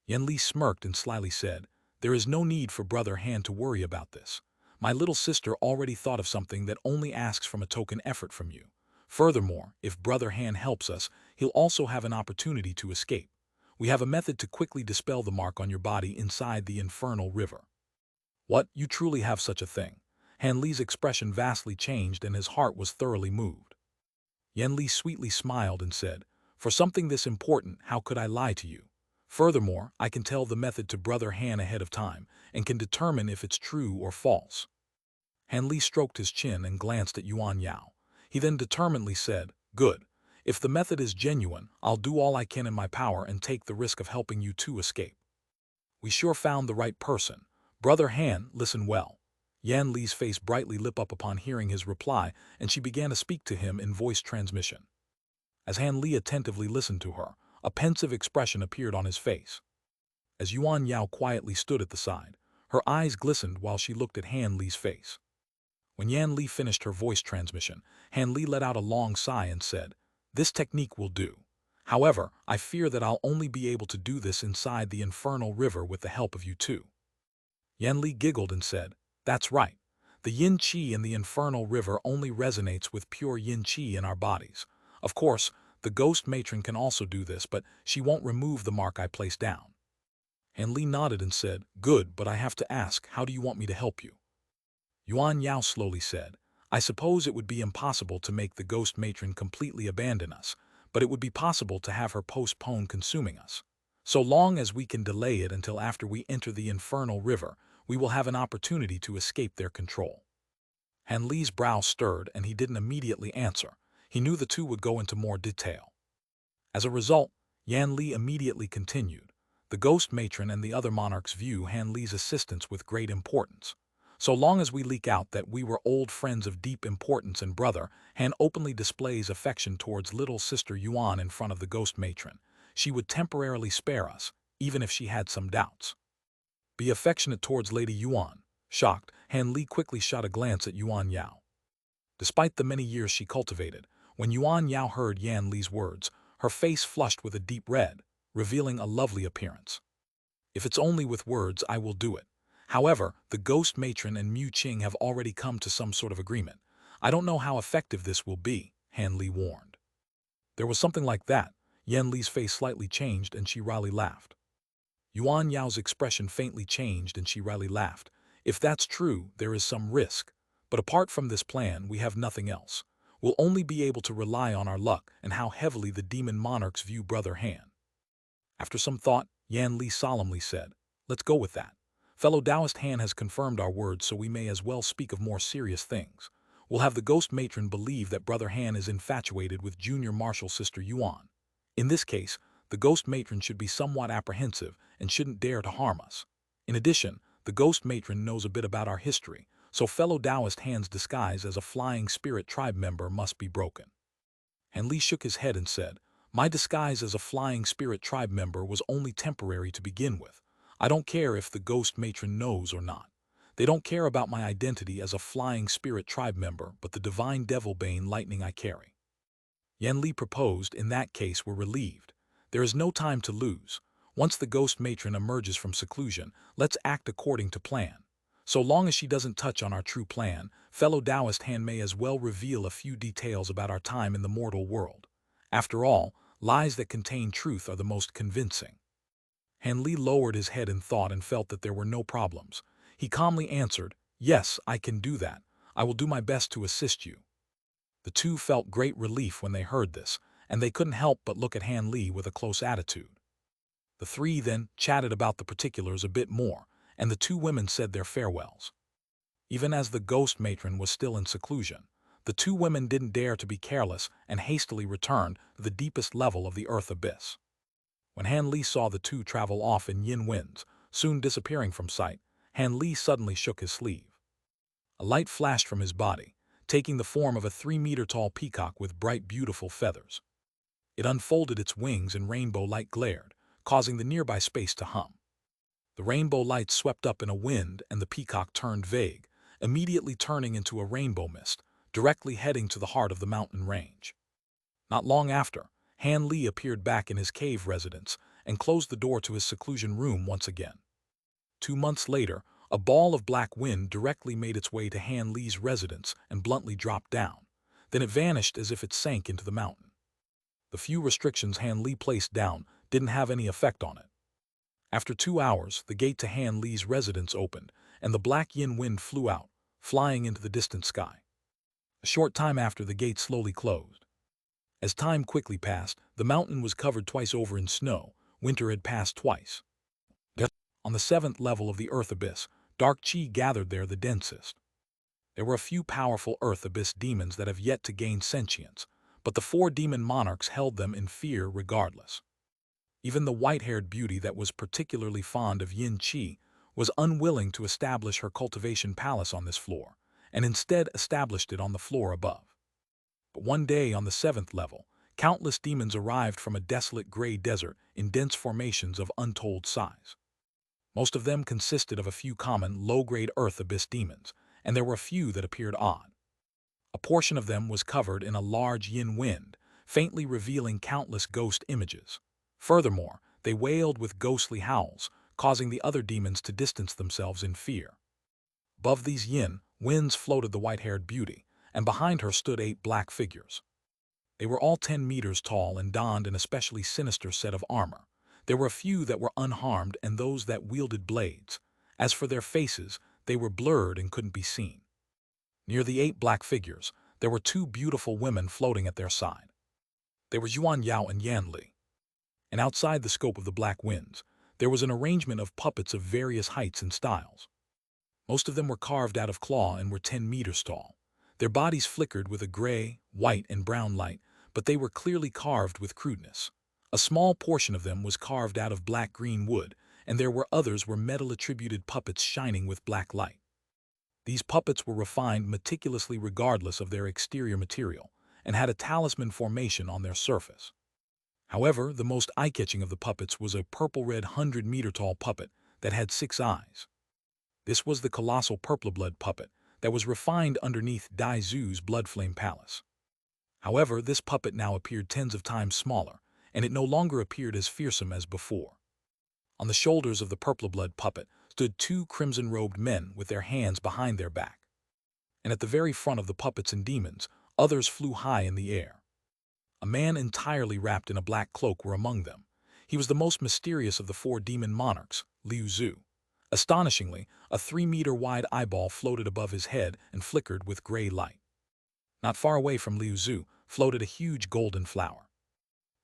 Yan Li smirked and slyly said, "There is no need for Brother Han to worry about this. My little sister already thought of something that only asks from a token effort from you. Furthermore, if Brother Han helps us, he'll also have an opportunity to escape. We have a method to quickly dispel the mark on your body inside the infernal river." "What? You truly have such a thing?" Han Li's expression vastly changed and his heart was thoroughly moved. Yan Li sweetly smiled and said, "For something this important, how could I lie to you? Furthermore, I can tell the method to Brother Han ahead of time and can determine if it's true or false." Han Li stroked his chin and glanced at Yuan Yao. He then determinedly said, "Good. If the method is genuine, I'll do all I can in my power and take the risk of helping you two escape." "We sure found the right person. Brother Han, listen well." Yan Li's face brightly lit up upon hearing his reply, and she began to speak to him in voice transmission. As Han Li attentively listened to her, a pensive expression appeared on his face. As Yuan Yao quietly stood at the side, her eyes glistened while she looked at Han Li's face. When Yan Li finished her voice transmission, Han Li let out a long sigh and said, "This technique will do. However, I fear that I'll only be able to do this inside the infernal river with the help of you two." Yan Li giggled and said, "That's right. The yin qi in the infernal river only resonates with pure yin qi in our bodies. Of course, the ghost matron can also do this, but she won't remove the mark I place down." Han Li nodded and said, "Good, but I have to ask, how do you want me to help you?" Yuan Yao slowly said, "I suppose it would be impossible to make the ghost matron completely abandon us, but it would be possible to have her postpone consuming us. So long as we can delay it until after we enter the infernal river, we will have an opportunity to escape their control." Han Li's brow stirred and he didn't immediately answer. He knew the two would go into more detail. As a result, Yan Li immediately continued, "The ghost matron and the other monarchs view Han Li's assistance with great importance. So long as we leak out that we were old friends of deep importance and brother, Han openly displays affection towards little sister Yuan in front of the ghost matron. She would temporarily spare us, even if she had some doubts. Be affectionate towards Lady Yuan. Shocked, Han Li quickly shot a glance at Yuan Yao. Despite the many years she cultivated, when Yuan Yao heard Yan Li's words, her face flushed with a deep red, revealing a lovely appearance. If it's only with words, I will do it. However, the ghost matron and Mu Qing have already come to some sort of agreement. I don't know how effective this will be, Han Li warned. There was something like that. Yan Li's face slightly changed and she wryly laughed. Yuan Yao's expression faintly changed and she wryly laughed. If that's true, there is some risk. But apart from this plan, we have nothing else. We'll only be able to rely on our luck and how heavily the demon monarchs view Brother Han. After some thought, Yan Li solemnly said, "Let's go with that. Fellow Taoist Han has confirmed our words, so we may as well speak of more serious things. We'll have the ghost matron believe that Brother Han is infatuated with junior martial sister Yuan. In this case, the ghost matron should be somewhat apprehensive and shouldn't dare to harm us. In addition, the ghost matron knows a bit about our history, so fellow Taoist Han's disguise as a flying spirit tribe member must be broken." Han Li shook his head and said, "My disguise as a flying spirit tribe member was only temporary to begin with. I don't care if the ghost matron knows or not. They don't care about my identity as a flying spirit tribe member, but the divine devil bane lightning I carry." Yan Li proposed. In that case, we're relieved. There is no time to lose. Once the ghost matron emerges from seclusion, let's act according to plan. So long as she doesn't touch on our true plan, fellow Taoist Han may as well reveal a few details about our time in the mortal world. After all, lies that contain truth are the most convincing. Han Li lowered his head in thought and felt that there were no problems. He calmly answered, "Yes, I can do that. I will do my best to assist you." The two felt great relief when they heard this, and they couldn't help but look at Han Li with a close attitude. The three then chatted about the particulars a bit more, and the two women said their farewells. Even as the ghost matron was still in seclusion, the two women didn't dare to be careless and hastily returned to the deepest level of the earth abyss. When Han Li saw the two travel off in yin winds, soon disappearing from sight, Han Li suddenly shook his sleeve. A light flashed from his body, taking the form of a 3-meter-tall peacock with bright, beautiful feathers. It unfolded its wings and rainbow light glared, causing the nearby space to hum. The rainbow light swept up in a wind and the peacock turned vague, immediately turning into a rainbow mist, directly heading to the heart of the mountain range. Not long after, Han Li appeared back in his cave residence and closed the door to his seclusion room once again. 2 months later, a ball of black wind directly made its way to Han Li's residence and bluntly dropped down. Then it vanished as if it sank into the mountain. The few restrictions Han Li placed down didn't have any effect on it. After 2 hours, the gate to Han Li's residence opened, and the black yin wind flew out, flying into the distant sky. A short time after, the gate slowly closed. As time quickly passed, the mountain was covered twice over in snow. Winter had passed twice. On the 7th level of the Earth Abyss, dark qi gathered there the densest. There were a few powerful Earth Abyss demons that have yet to gain sentience, but the 4 demon monarchs held them in fear regardless. Even the white-haired beauty that was particularly fond of yin qi was unwilling to establish her cultivation palace on this floor, and instead established it on the floor above. But one day on the 7th level, countless demons arrived from a desolate gray desert in dense formations of untold size. Most of them consisted of a few common, low-grade Earth Abyss demons, and there were a few that appeared odd. A portion of them was covered in a large yin wind, faintly revealing countless ghost images. Furthermore, they wailed with ghostly howls, causing the other demons to distance themselves in fear. Above these yin winds floated the white-haired beauty, and behind her stood 8 black figures. They were all 10 meters tall and donned an especially sinister set of armor. There were a few that were unharmed and those that wielded blades. As for their faces, they were blurred and couldn't be seen. Near the 8 black figures, there were 2 beautiful women floating at their side. They were Yuan Yao and Yan Li. And outside the scope of the black winds, there was an arrangement of puppets of various heights and styles. Most of them were carved out of claw and were 10 meters tall. Their bodies flickered with a gray, white, and brown light, but they were clearly carved with crudeness. A small portion of them was carved out of black-green wood, and there were others were metal-attributed puppets shining with black light. These puppets were refined meticulously regardless of their exterior material, and had a talisman formation on their surface. However, the most eye-catching of the puppets was a purple-red 100-meter-tall puppet that had 6 eyes. This was the colossal Purple-Blood puppet that was refined underneath Dai Zu's Blood Flame Palace. However, this puppet now appeared tens of times smaller, and it no longer appeared as fearsome as before. On the shoulders of the Purple-Blood puppet stood 2 crimson-robed men with their hands behind their back. And at the very front of the puppets and demons, others flew high in the air. A man entirely wrapped in a black cloak were among them. He was the most mysterious of the 4 demon monarchs, Liu Zhu. Astonishingly, a 3-meter-wide eyeball floated above his head and flickered with gray light. Not far away from Liu Zhu floated a huge golden flower.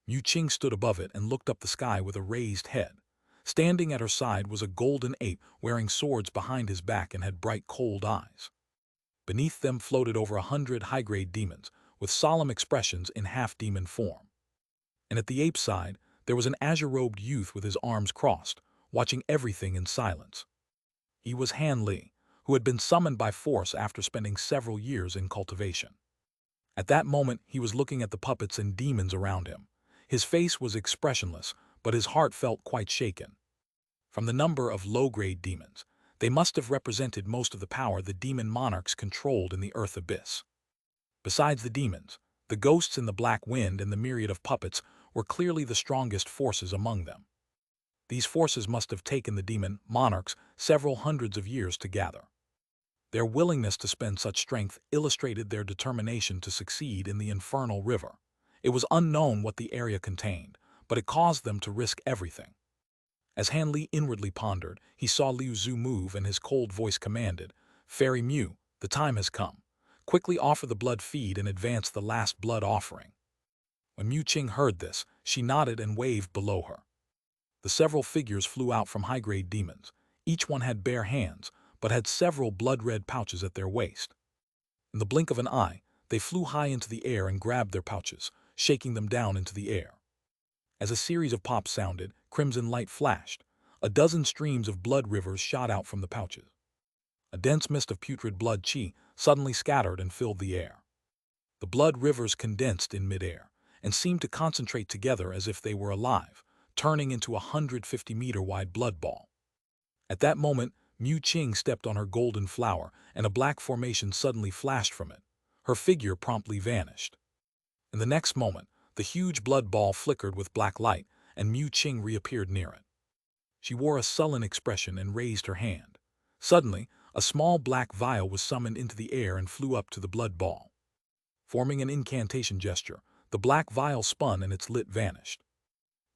Mu Qing stood above it and looked up the sky with a raised head. Standing at her side was a golden ape wearing swords behind his back and had bright, cold eyes. Beneath them floated over 100 high-grade demons with solemn expressions in half-demon form. And at the ape's side, there was an azure-robed youth with his arms crossed, watching everything in silence. He was Han Li, who had been summoned by force after spending several years in cultivation. At that moment, he was looking at the puppets and demons around him. His face was expressionless, but his heart felt quite shaken. From the number of low-grade demons, they must have represented most of the power the demon monarchs controlled in the Earth Abyss. Besides the demons, the ghosts in the Black Wind and the myriad of puppets were clearly the strongest forces among them. These forces must have taken the demon monarchs several hundreds of years to gather. Their willingness to spend such strength illustrated their determination to succeed in the infernal river. It was unknown what the area contained, but it caused them to risk everything. As Han Li inwardly pondered, he saw Liu Zhu move and his cold voice commanded, "Fairy Mu, the time has come. Quickly offer the blood feed and advance the last blood offering." When Mu Qing heard this, she nodded and waved below her. The several figures flew out from high-grade demons. Each one had bare hands, but had several blood-red pouches at their waist. In the blink of an eye, they flew high into the air and grabbed their pouches, shaking them down into the air. As a series of pops sounded, crimson light flashed. A dozen streams of blood rivers shot out from the pouches. A dense mist of putrid blood qi suddenly scattered and filled the air. The blood rivers condensed in midair and seemed to concentrate together as if they were alive, turning into a 150-meter-wide blood ball. At that moment, Mu Qing stepped on her golden flower, and a black formation suddenly flashed from it. Her figure promptly vanished. In the next moment, the huge blood ball flickered with black light, and Mu Qing reappeared near it. She wore a sullen expression and raised her hand. Suddenly, a small black vial was summoned into the air and flew up to the blood ball. Forming an incantation gesture, the black vial spun and its lid vanished.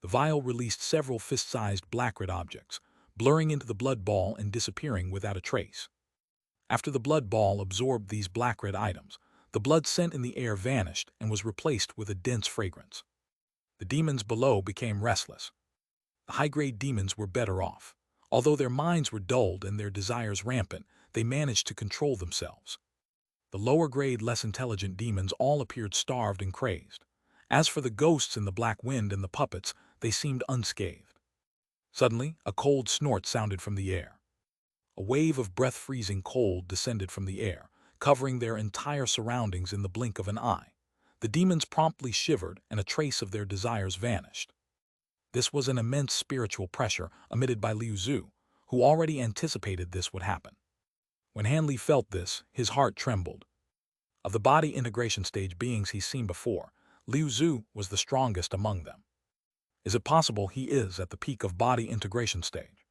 The vial released several fist-sized black red objects, blurring into the blood ball and disappearing without a trace. After the blood ball absorbed these black red items, the blood scent in the air vanished and was replaced with a dense fragrance. The demons below became restless. The high-grade demons were better off. Although their minds were dulled and their desires rampant, they managed to control themselves. The lower-grade, less intelligent demons all appeared starved and crazed. As for the ghosts in the Black Wind and the puppets, they seemed unscathed. Suddenly, a cold snort sounded from the air. A wave of breath-freezing cold descended from the air, covering their entire surroundings in the blink of an eye. The demons promptly shivered, and a trace of their desires vanished. This was an immense spiritual pressure emitted by Liu Zhu, who already anticipated this would happen. When Han Li felt this, his heart trembled. Of the body integration stage beings he's seen before, Liu Zhu was the strongest among them. Is it possible he is at the peak of body integration stage?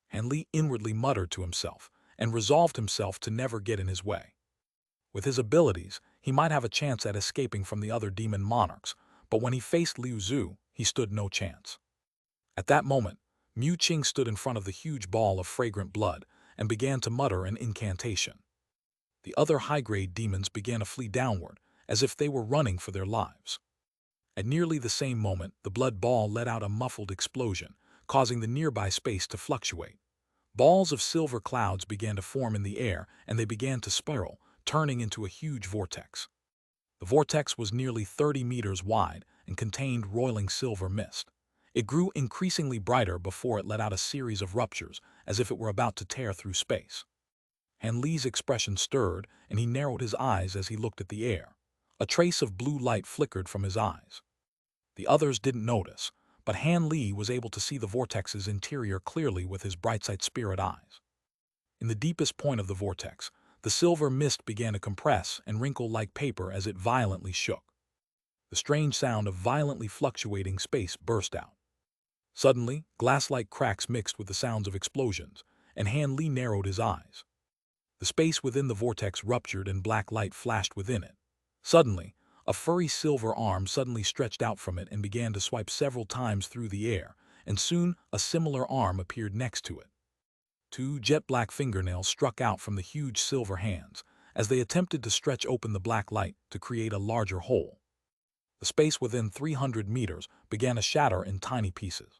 Han Li inwardly muttered to himself and resolved himself to never get in his way. With his abilities, he might have a chance at escaping from the other demon monarchs, but when he faced Liu Zhu, he stood no chance. At that moment, Mu Qing stood in front of the huge ball of fragrant blood and began to mutter an incantation. The other high-grade demons began to flee downward, as if they were running for their lives. At nearly the same moment, the blood ball let out a muffled explosion, causing the nearby space to fluctuate. Balls of silver clouds began to form in the air, and they began to spiral, turning into a huge vortex. The vortex was nearly 30 meters wide and contained roiling silver mist. It grew increasingly brighter before it let out a series of ruptures, as if it were about to tear through space. Han Li's expression stirred, and he narrowed his eyes as he looked at the air. A trace of blue light flickered from his eyes. The others didn't notice, but Han Li was able to see the vortex's interior clearly with his bright-sight spirit eyes. In the deepest point of the vortex, the silver mist began to compress and wrinkle like paper as it violently shook. The strange sound of violently fluctuating space burst out. Suddenly, glass-like cracks mixed with the sounds of explosions, and Han Li narrowed his eyes. The space within the vortex ruptured and black light flashed within it. Suddenly, a furry silver arm suddenly stretched out from it and began to swipe several times through the air, and soon a similar arm appeared next to it. Two jet-black fingernails struck out from the huge silver hands as they attempted to stretch open the black light to create a larger hole. The space within 300 meters began to shatter in tiny pieces.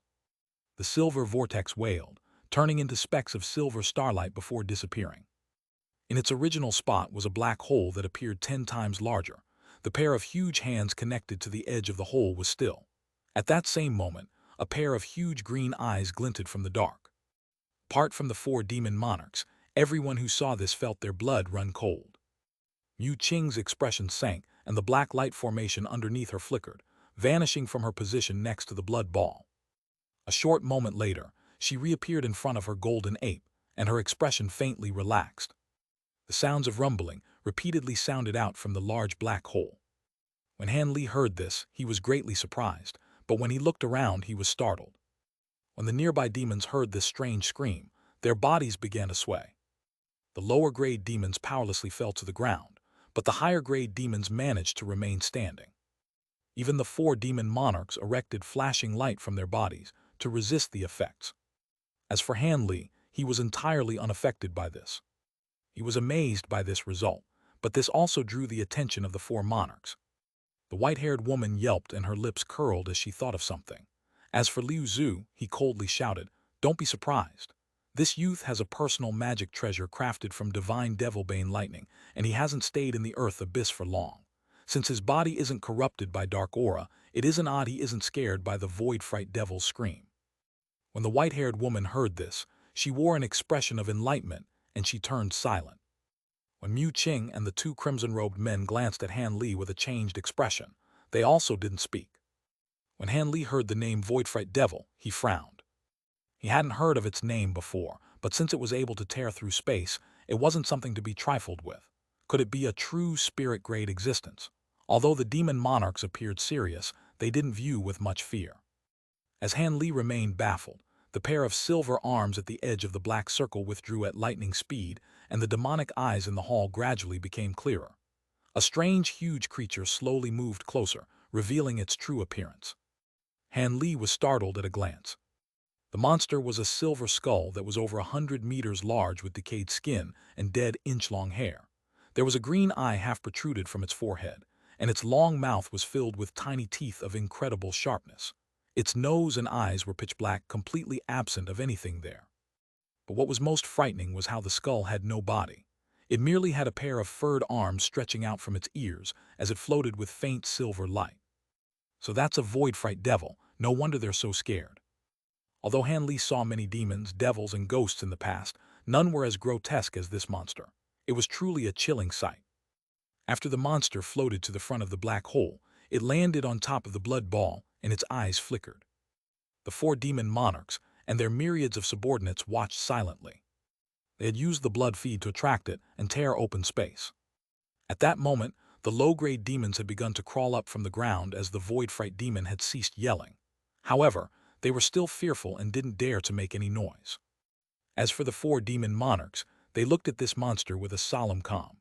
The silver vortex wailed, turning into specks of silver starlight before disappearing. In its original spot was a black hole that appeared 10 times larger. The pair of huge hands connected to the edge of the hole was still. At that same moment, a pair of huge green eyes glinted from the dark. Apart from the 4 demon monarchs, everyone who saw this felt their blood run cold. Yu Qing's expression sank, and the black light formation underneath her flickered, vanishing from her position next to the blood ball. A short moment later, she reappeared in front of her golden ape, and her expression faintly relaxed. The sounds of rumbling repeatedly sounded out from the large black hole. When Han Li heard this, he was greatly surprised, but when he looked around, he was startled. When the nearby demons heard this strange scream, their bodies began to sway. The lower-grade demons powerlessly fell to the ground, but the higher-grade demons managed to remain standing. Even the 4 demon monarchs erected flashing light from their bodies to resist the effects. As for Han Li, he was entirely unaffected by this. He was amazed by this result, but this also drew the attention of the 4 monarchs. The white-haired woman yelped and her lips curled as she thought of something. As for Liu Zhu, he coldly shouted, "Don't be surprised. This youth has a personal magic treasure crafted from divine devil-bane lightning, and he hasn't stayed in the earth abyss for long. Since his body isn't corrupted by dark aura, it isn't odd he isn't scared by the void fright devil's scream." When the white-haired woman heard this, she wore an expression of enlightenment, and she turned silent. When Yu Qing and the 2 crimson-robed men glanced at Han Li with a changed expression, they also didn't speak. When Han Li heard the name Voidfright Devil, he frowned. He hadn't heard of its name before, but since it was able to tear through space, it wasn't something to be trifled with. Could it be a true spirit-grade existence? Although the demon monarchs appeared serious, they didn't view with much fear. As Han Li remained baffled, the pair of silver arms at the edge of the black circle withdrew at lightning speed, and the demonic eyes in the hall gradually became clearer. A strange, huge creature slowly moved closer, revealing its true appearance. Han Li was startled at a glance. The monster was a silver skull that was over 100 meters large with decayed skin and dead inch-long hair. There was a green eye half protruded from its forehead, and its long mouth was filled with tiny teeth of incredible sharpness. Its nose and eyes were pitch black, completely absent of anything there. But what was most frightening was how the skull had no body. It merely had a pair of furred arms stretching out from its ears as it floated with faint silver light. So that's a void fright devil. No wonder they're so scared. Although Han Li saw many demons, devils, and ghosts in the past, none were as grotesque as this monster. It was truly a chilling sight. After the monster floated to the front of the black hole, it landed on top of the blood ball, and its eyes flickered. The 4 demon monarchs and their myriads of subordinates watched silently. They had used the blood feed to attract it and tear open space. At that moment, the low-grade demons had begun to crawl up from the ground as the void fright demon had ceased yelling. However, they were still fearful and didn't dare to make any noise. As for the 4 demon monarchs, they looked at this monster with a solemn calm.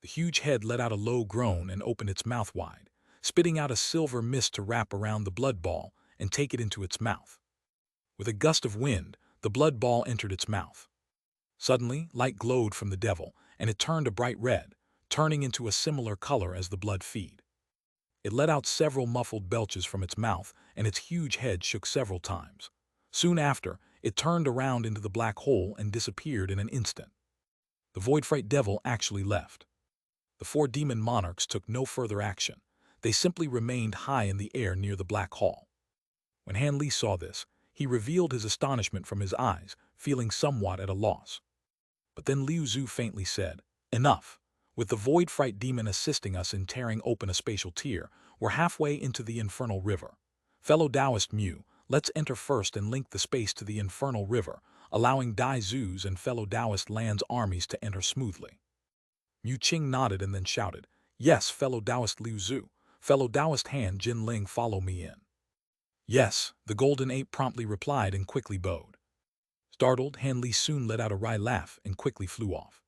The huge head let out a low groan and opened its mouth wide, spitting out a silver mist to wrap around the blood ball and take it into its mouth. With a gust of wind, the blood ball entered its mouth. Suddenly, light glowed from the devil, and it turned a bright red, turning into a similar color as the blood feed. It let out several muffled belches from its mouth, and its huge head shook several times. Soon after, it turned around into the black hole and disappeared in an instant. The void fright devil actually left. The 4 demon monarchs took no further action. They simply remained high in the air near the black hall. When Han Li saw this, he revealed his astonishment from his eyes, feeling somewhat at a loss. But then Liu Zhu faintly said, "Enough. With the Void Fright Demon assisting us in tearing open a spatial tier, we're halfway into the Infernal River. Fellow Taoist Mu, let's enter first and link the space to the Infernal River, allowing Dai Zu's and fellow Taoist Land's armies to enter smoothly." Mu Qing nodded and then shouted, "Yes, fellow Taoist Liu Zhu. Fellow Taoist Han Jin Ling, follow me in." "Yes," the Golden Ape promptly replied and quickly bowed. Startled, Han Li soon let out a wry laugh and quickly flew off.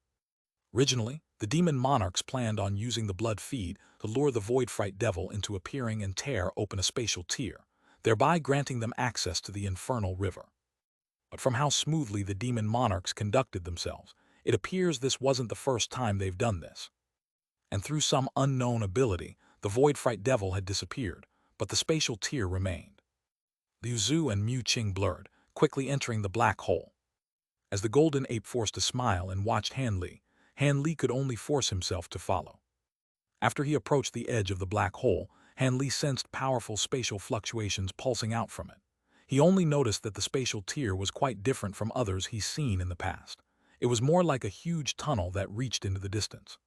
Originally, the demon monarchs planned on using the blood feed to lure the Void Fright Devil into appearing and tear open a spatial tier, thereby granting them access to the Infernal River. But from how smoothly the demon monarchs conducted themselves, it appears this wasn't the first time they've done this. And through some unknown ability, the Void Fright Devil had disappeared, but the spatial tier remained. Liu Zhu and Mu Qing blurred, quickly entering the black hole. As the Golden Ape forced a smile and watched Han Li could only force himself to follow. After he approached the edge of the black hole, Han Li sensed powerful spatial fluctuations pulsing out from it. He only noticed that the spatial tier was quite different from others he's seen in the past. It was more like a huge tunnel that reached into the distance.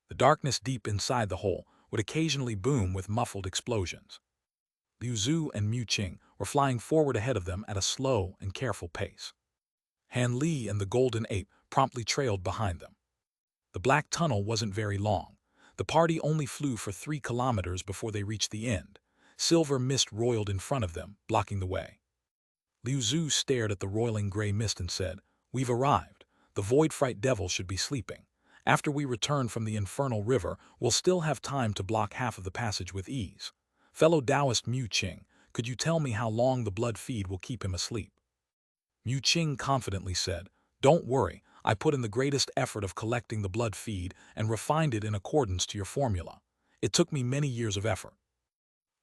The darkness deep inside the hole would occasionally boom with muffled explosions. Liu Zhu and Mu Qing were flying forward ahead of them at a slow and careful pace. Han Li and the Golden Ape promptly trailed behind them. The black tunnel wasn't very long. The party only flew for 3 kilometers before they reached the end. Silver mist roiled in front of them, blocking the way. Liu Zhu stared at the roiling gray mist and said, "We've arrived. The Void Fright Devil should be sleeping. After we return from the Infernal River, we'll still have time to block half of the passage with ease. Fellow Taoist Mu Qing, could you tell me how long the blood feed will keep him asleep?" Mu Qing confidently said, "Don't worry, I put in the greatest effort of collecting the blood feed and refined it in accordance to your formula. It took me many years of effort."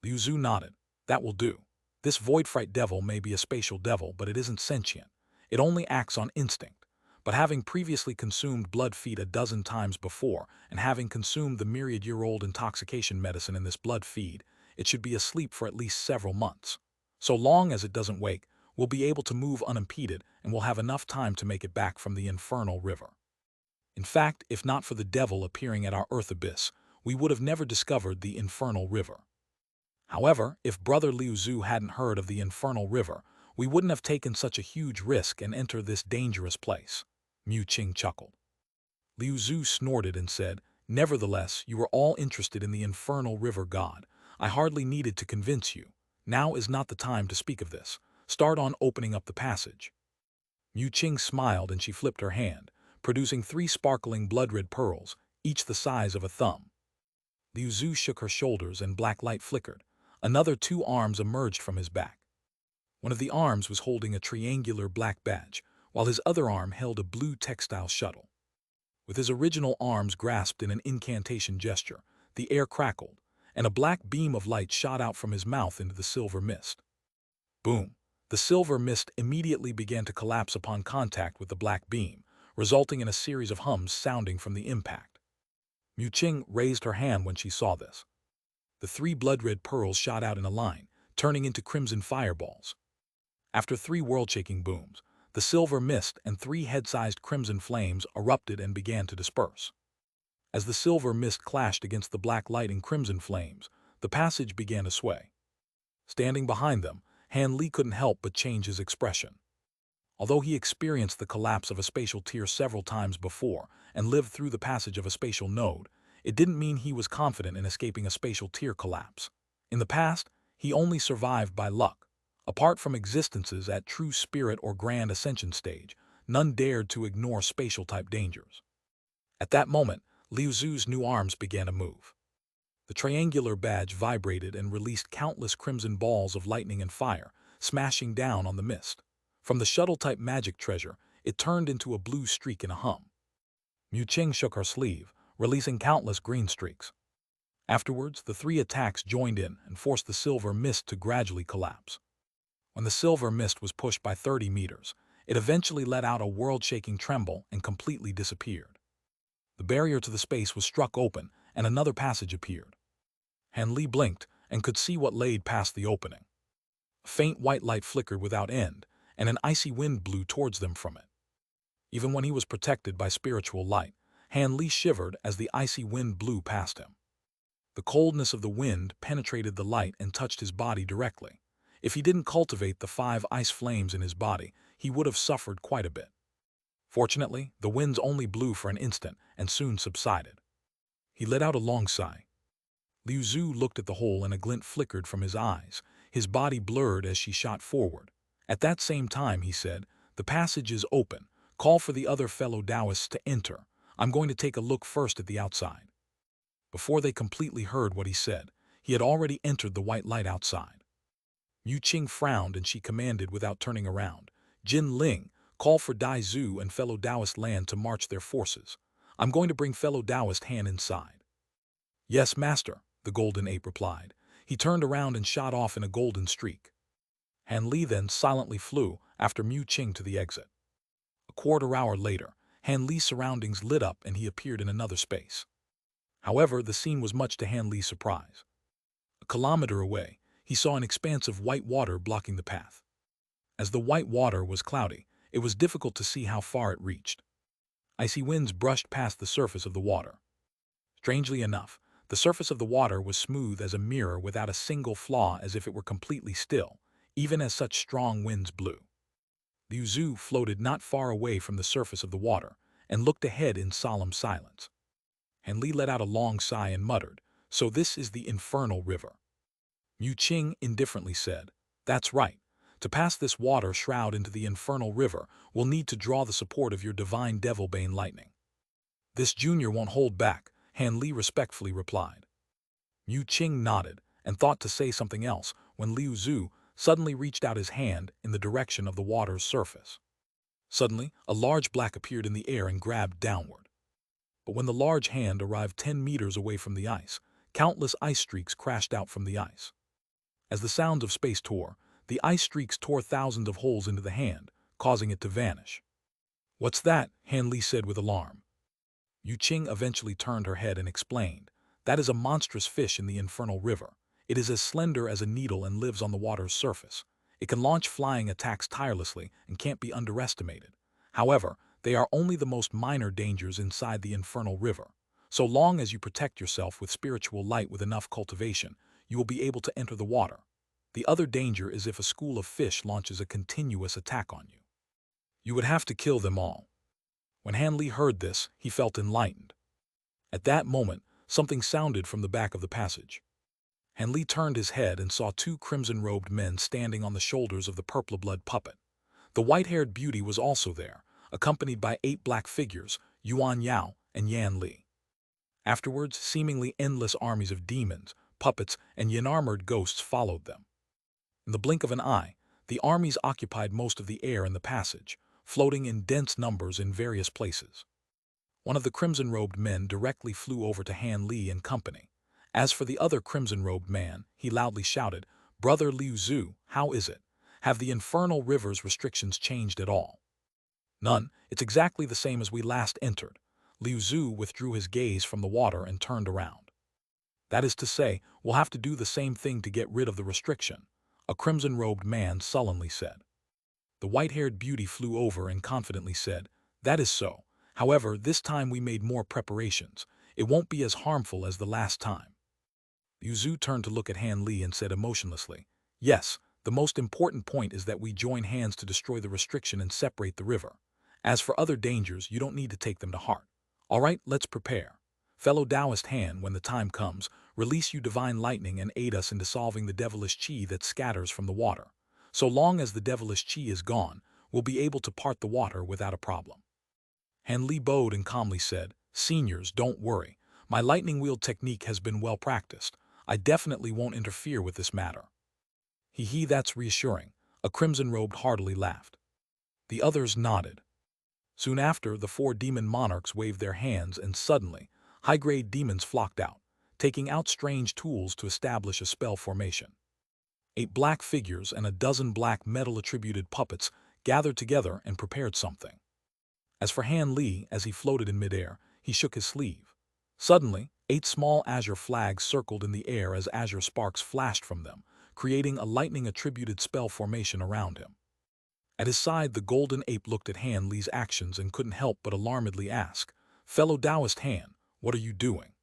Liu Zhu nodded. "That will do. This Void Fright Devil may be a spatial devil, but it isn't sentient. It only acts on instinct. But having previously consumed blood feed a dozen times before, and having consumed the myriad-year-old intoxication medicine in this blood feed, it should be asleep for at least several months. So long as it doesn't wake, we'll be able to move unimpeded and we'll have enough time to make it back from the Infernal River. In fact, if not for the devil appearing at our Earth abyss, we would have never discovered the Infernal River. However, if Brother Liu Zhu hadn't heard of the Infernal River, we wouldn't have taken such a huge risk and entered this dangerous place." Mu Qing chuckled. Liu Zhu snorted and said, "Nevertheless, you are all interested in the Infernal River God. I hardly needed to convince you. Now is not the time to speak of this. Start on opening up the passage." Mu Qing smiled and she flipped her hand, producing 3 sparkling blood-red pearls, each the size of a thumb. Liu Zhu shook her shoulders and black light flickered. Another 2 arms emerged from his back. One of the arms was holding a triangular black badge, while his other arm held a blue textile shuttle. With his original arms grasped in an incantation gesture, the air crackled, and a black beam of light shot out from his mouth into the silver mist. Boom! The silver mist immediately began to collapse upon contact with the black beam, resulting in a series of hums sounding from the impact. Mu Qing raised her hand when she saw this. The 3 blood-red pearls shot out in a line, turning into crimson fireballs. After 3 world-shaking booms, the silver mist and 3 head-sized crimson flames erupted and began to disperse. As the silver mist clashed against the black light and crimson flames, the passage began to sway. Standing behind them, Han Li couldn't help but change his expression. Although he experienced the collapse of a spatial tier several times before and lived through the passage of a spatial node, it didn't mean he was confident in escaping a spatial tier collapse. In the past, he only survived by luck. Apart from existences at true spirit or grand ascension stage, none dared to ignore spatial-type dangers. At that moment, Liu Zhu's new arms began to move. The triangular badge vibrated and released countless crimson balls of lightning and fire, smashing down on the mist. From the shuttle-type magic treasure, it turned into a blue streak in a hum. Mu Qing shook her sleeve, releasing countless green streaks. Afterwards, the 3 attacks joined in and forced the silver mist to gradually collapse. When the silver mist was pushed by 30 meters, it eventually let out a world-shaking tremble and completely disappeared. The barrier to the space was struck open and another passage appeared. Han Li blinked and could see what laid past the opening. A faint white light flickered without end, and an icy wind blew towards them from it. Even when he was protected by spiritual light, Han Li shivered as the icy wind blew past him. The coldness of the wind penetrated the light and touched his body directly. If he didn't cultivate the 5 ice flames in his body, he would have suffered quite a bit. Fortunately, the winds only blew for an instant and soon subsided. He let out a long sigh. Liu Zhu looked at the hole and a glint flickered from his eyes. His body blurred as she shot forward. At that same time, he said, "The passage is open. Call for the other fellow Taoists to enter. I'm going to take a look first at the outside." Before they completely heard what he said, he had already entered the white light outside. Yu Qing frowned and she commanded without turning around, "Jin Ling, call for Dai Zhu and fellow Taoist Lan to march their forces. I'm going to bring fellow Taoist Han inside." "Yes, master," the golden ape replied. He turned around and shot off in a golden streak. Han Li then silently flew after Mu Qing to the exit. A quarter-hour later, Han Li's surroundings lit up and he appeared in another space. However, the scene was much to Han Li's surprise. A kilometer away, he saw an expanse of white water blocking the path. As the white water was cloudy, it was difficult to see how far it reached. Icy winds brushed past the surface of the water. Strangely enough, the surface of the water was smooth as a mirror without a single flaw, as if it were completely still, even as such strong winds blew. Liu Zhu floated not far away from the surface of the water and looked ahead in solemn silence. Han Li let out a long sigh and muttered, "So this is the infernal river." Mu Qing indifferently said, "That's right. To pass this water shroud into the infernal river, we'll need to draw the support of your divine devil-bane lightning." "This junior won't hold back," Han Li respectfully replied. Mu Qing nodded and thought to say something else when Liu Zhu suddenly reached out his hand in the direction of the water's surface. Suddenly, a large black appeared in the air and grabbed downward. But when the large hand arrived 10 meters away from the ice, countless ice streaks crashed out from the ice. As the sound of space tore, the ice streaks tore thousands of holes into the hand, causing it to vanish. "What's that?" Han Li said with alarm. Yu Qing eventually turned her head and explained, "That is a monstrous fish in the infernal river. It is as slender as a needle and lives on the water's surface. It can launch flying attacks tirelessly and can't be underestimated. However, they are only the most minor dangers inside the infernal river. So long as you protect yourself with spiritual light with enough cultivation, you will be able to enter the water. The other danger is if a school of fish launches a continuous attack on you. You would have to kill them all." When Han Li heard this, he felt enlightened. At that moment, something sounded from the back of the passage. Han Li turned his head and saw 2 crimson-robed men standing on the shoulders of the purple-blood puppet. The white-haired beauty was also there, accompanied by 8 black figures, Yuan Yao and Yan Li. Afterwards, seemingly endless armies of demons, puppets, and yin-armored ghosts followed them. In the blink of an eye, the armies occupied most of the air in the passage, floating in dense numbers in various places. One of the crimson-robed men directly flew over to Han Li and company. As for the other crimson-robed man, he loudly shouted, "Brother Liu Zhu, how is it? Have the infernal river's restrictions changed at all?" "None, it's exactly the same as we last entered." Liu Zhu withdrew his gaze from the water and turned around. "That is to say, we'll have to do the same thing to get rid of the restriction," a crimson-robed man sullenly said. The white-haired beauty flew over and confidently said, "That is so. However, this time we made more preparations. It won't be as harmful as the last time." Liu Zhu turned to look at Han Li and said emotionlessly, "Yes, the most important point is that we join hands to destroy the restriction and separate the river. As for other dangers, you don't need to take them to heart. All right, let's prepare. Fellow Taoist Han, when the time comes, release you divine lightning and aid us in dissolving the devilish qi that scatters from the water. So long as the devilish qi is gone, we'll be able to part the water without a problem." Han Li bowed and calmly said, "Seniors, don't worry. My lightning wield technique has been well practiced. I definitely won't interfere with this matter." "Hee, that's reassuring," a crimson-robed heartily laughed. The others nodded. Soon after, the 4 demon monarchs waved their hands and suddenly, high-grade demons flocked out, taking out strange tools to establish a spell formation. 8 black figures and a dozen black metal-attributed puppets gathered together and prepared something. As for Han Li, as he floated in midair, he shook his sleeve. Suddenly, 8 small azure flags circled in the air as azure sparks flashed from them, creating a lightning-attributed spell formation around him. At his side, the golden ape looked at Han Li's actions and couldn't help but alarmedly ask, "Fellow Taoist Han, what are you doing?"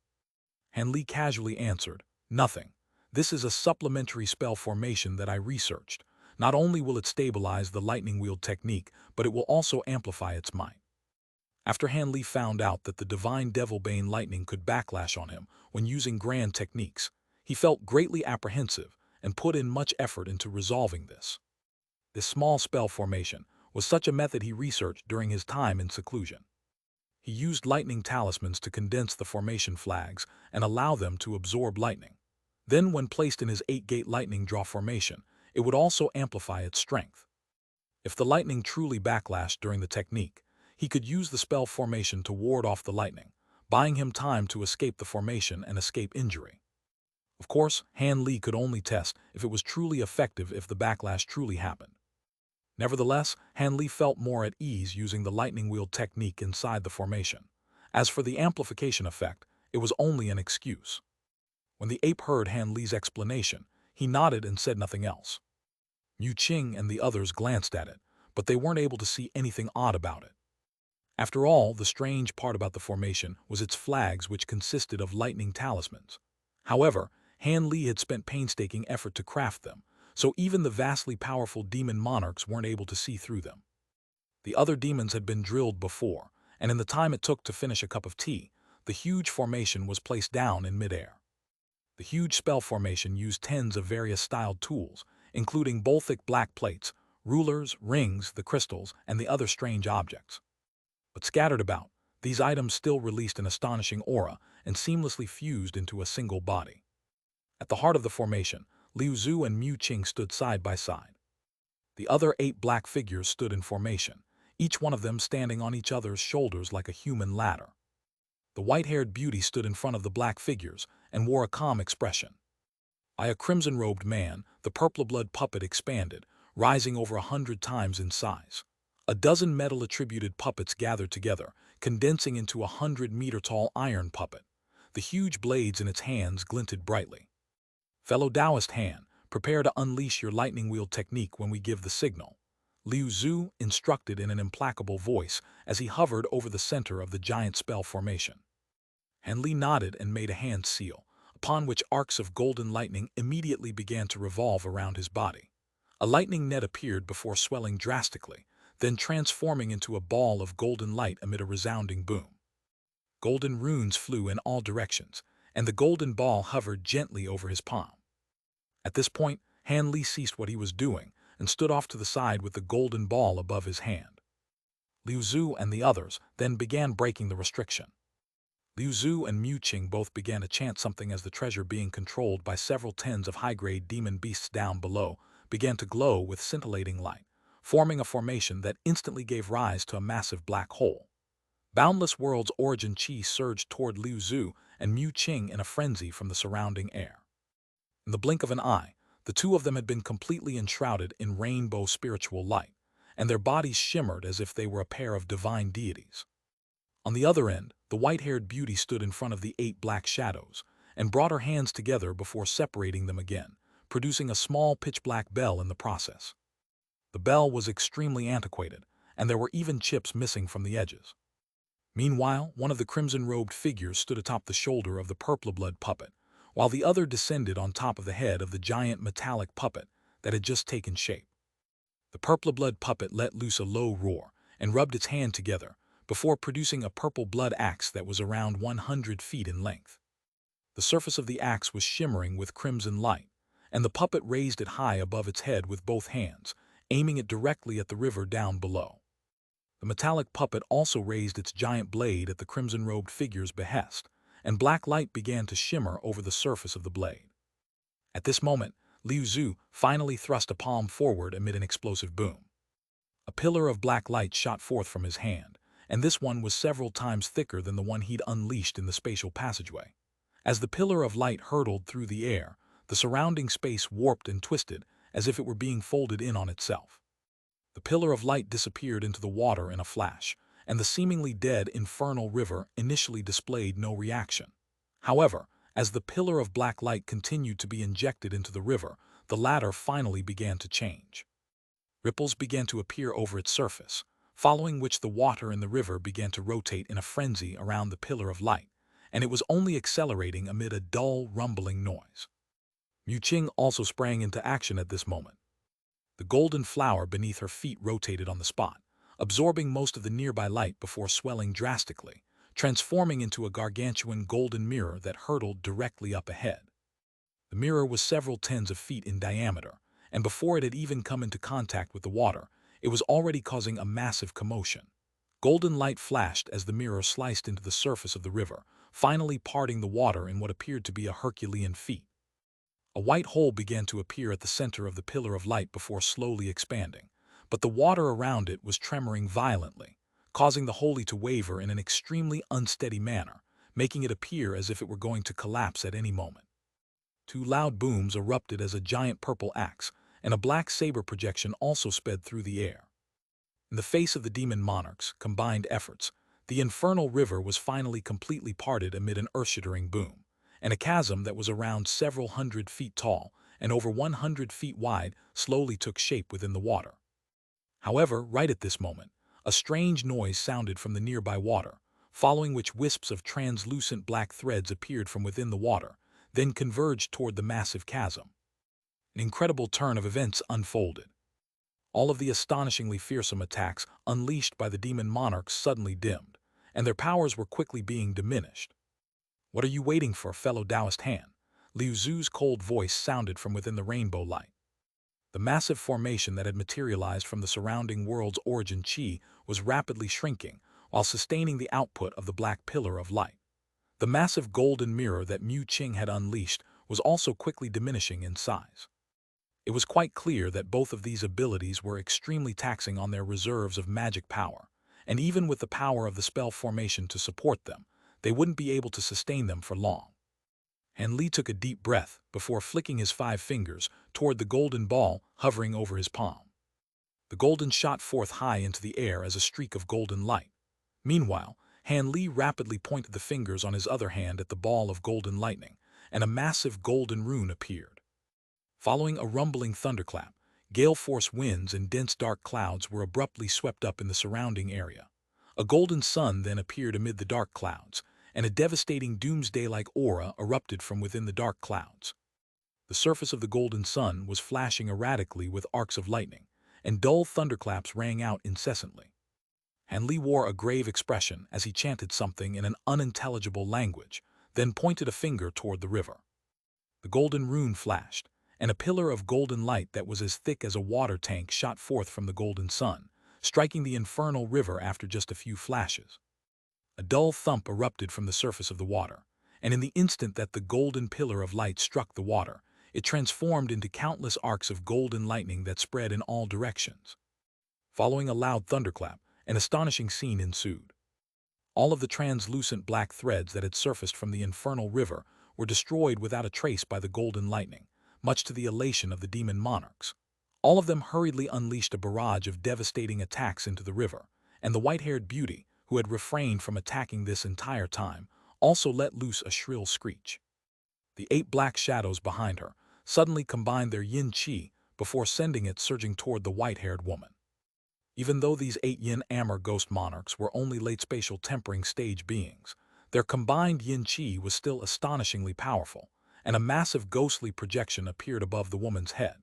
Han Li casually answered, "Nothing. This is a supplementary spell formation that I researched. Not only will it stabilize the lightning wield technique, but it will also amplify its might." After Han Li found out that the divine Devilbane lightning could backlash on him when using grand techniques, he felt greatly apprehensive and put in much effort into resolving this. This small spell formation was such a method he researched during his time in seclusion. He used lightning talismans to condense the formation flags and allow them to absorb lightning. Then, when placed in his 8-gate lightning draw formation, it would also amplify its strength. If the lightning truly backlashed during the technique, he could use the spell formation to ward off the lightning, buying him time to escape the formation and escape injury. Of course, Han Li could only test if it was truly effective if the backlash truly happened. Nevertheless, Han Li felt more at ease using the lightning wield technique inside the formation. As for the amplification effect, it was only an excuse. When the ape heard Han Li's explanation, he nodded and said nothing else. Yu Qing and the others glanced at it, but they weren't able to see anything odd about it. After all, the strange part about the formation was its flags, which consisted of lightning talismans. However, Han Li had spent painstaking effort to craft them, so even the vastly powerful demon monarchs weren't able to see through them. The other demons had been drilled before, and in the time it took to finish a cup of tea, the huge formation was placed down in midair. The huge spell formation used tens of various styled tools, including Bolthic black plates, rulers, rings, the crystals, and the other strange objects. But scattered about, these items still released an astonishing aura and seamlessly fused into a single body. At the heart of the formation, Liu Zhu and Mu Qing stood side by side. The other 8 black figures stood in formation, each one of them standing on each other's shoulders like a human ladder. The white-haired beauty stood in front of the black figures and wore a calm expression. By a crimson-robed man, the purple-blood puppet expanded, rising over 100 times in size. A dozen metal-attributed puppets gathered together, condensing into a 100-meter-tall iron puppet. The huge blades in its hands glinted brightly. "Fellow Taoist Han, prepare to unleash your lightning wield technique when we give the signal," Liu Zhu instructed in an implacable voice as he hovered over the center of the giant spell formation. Han Li nodded and made a hand seal, upon which arcs of golden lightning immediately began to revolve around his body. A lightning net appeared before swelling drastically, then transforming into a ball of golden light amid a resounding boom. Golden runes flew in all directions, and the golden ball hovered gently over his palm. At this point, Han Li ceased what he was doing and stood off to the side with the golden ball above his hand. Liu Zhu and the others then began breaking the restriction. Liu Zhu and Mu Qing both began to chant something as the treasure, being controlled by several tens of high-grade demon beasts down below, began to glow with scintillating light, forming a formation that instantly gave rise to a massive black hole. Boundless World's origin chi surged toward Liu Zhu and Mu Qing in a frenzy from the surrounding air. In the blink of an eye, the two of them had been completely enshrouded in rainbow spiritual light, and their bodies shimmered as if they were a pair of divine deities. On the other end, the white-haired beauty stood in front of the 8 black shadows and brought her hands together before separating them again, producing a small pitch-black bell in the process. The bell was extremely antiquated, and there were even chips missing from the edges. Meanwhile, one of the crimson-robed figures stood atop the shoulder of the purple-blood puppet, while the other descended on top of the head of the giant metallic puppet that had just taken shape. The purple-blood puppet let loose a low roar and rubbed its hand together, before producing a purple blood axe that was around 100 feet in length. The surface of the axe was shimmering with crimson light, and the puppet raised it high above its head with both hands, aiming it directly at the river down below. The metallic puppet also raised its giant blade at the crimson-robed figure's behest, and black light began to shimmer over the surface of the blade. At this moment, Liu Zhu finally thrust a palm forward amid an explosive boom. A pillar of black light shot forth from his hand, and this one was several times thicker than the one he'd unleashed in the spatial passageway. As the pillar of light hurtled through the air, the surrounding space warped and twisted as if it were being folded in on itself. The pillar of light disappeared into the water in a flash, and the seemingly dead infernal river initially displayed no reaction. However, as the pillar of black light continued to be injected into the river, the latter finally began to change. Ripples began to appear over its surface, following which the water in the river began to rotate in a frenzy around the pillar of light, and it was only accelerating amid a dull, rumbling noise. Mu Qing also sprang into action at this moment. The golden flower beneath her feet rotated on the spot, absorbing most of the nearby light before swelling drastically, transforming into a gargantuan golden mirror that hurtled directly up ahead. The mirror was several tens of feet in diameter, and before it had even come into contact with the water, it was already causing a massive commotion. Golden light flashed as the mirror sliced into the surface of the river, finally parting the water in what appeared to be a Herculean feat. A white hole began to appear at the center of the pillar of light before slowly expanding, but the water around it was tremoring violently, causing the holy to waver in an extremely unsteady manner, making it appear as if it were going to collapse at any moment. Two loud booms erupted as a giant purple axe and a black saber projection also sped through the air. In the face of the demon monarch's combined efforts, the infernal river was finally completely parted amid an earth-shattering boom, and a chasm that was around several hundred feet tall and over 100 feet wide slowly took shape within the water. However, right at this moment, a strange noise sounded from the nearby water, following which wisps of translucent black threads appeared from within the water, then converged toward the massive chasm. An incredible turn of events unfolded. All of the astonishingly fearsome attacks unleashed by the demon monarchs suddenly dimmed, and their powers were quickly being diminished. "What are you waiting for, fellow Taoist Han?" Liu Zhu's cold voice sounded from within the rainbow light. The massive formation that had materialized from the surrounding world's origin chi was rapidly shrinking while sustaining the output of the black pillar of light. The massive golden mirror that Mu Qing had unleashed was also quickly diminishing in size. It was quite clear that both of these abilities were extremely taxing on their reserves of magic power, and even with the power of the spell formation to support them, they wouldn't be able to sustain them for long. Han Li took a deep breath before flicking his 5 fingers toward the golden ball hovering over his palm. The golden shot forth high into the air as a streak of golden light. Meanwhile, Han Li rapidly pointed the fingers on his other hand at the ball of golden lightning, and a massive golden rune appeared. Following a rumbling thunderclap, gale-force winds and dense dark clouds were abruptly swept up in the surrounding area. A golden sun then appeared amid the dark clouds, and a devastating doomsday-like aura erupted from within the dark clouds. The surface of the golden sun was flashing erratically with arcs of lightning, and dull thunderclaps rang out incessantly. Han Li wore a grave expression as he chanted something in an unintelligible language, then pointed a finger toward the river. The golden rune flashed, and a pillar of golden light that was as thick as a water tank shot forth from the golden sun, striking the infernal river after just a few flashes. A dull thump erupted from the surface of the water, and in the instant that the golden pillar of light struck the water, it transformed into countless arcs of golden lightning that spread in all directions. Following a loud thunderclap, an astonishing scene ensued. All of the translucent black threads that had surfaced from the infernal river were destroyed without a trace by the golden lightning, much to the elation of the demon monarchs. All of them hurriedly unleashed a barrage of devastating attacks into the river, and the white-haired beauty, who had refrained from attacking this entire time, also let loose a shrill screech. The 8 black shadows behind her suddenly combined their yin qi before sending it surging toward the white-haired woman. Even though these 8 yin amber ghost monarchs were only late spatial tempering stage beings, their combined yin qi was still astonishingly powerful, and a massive ghostly projection appeared above the woman's head.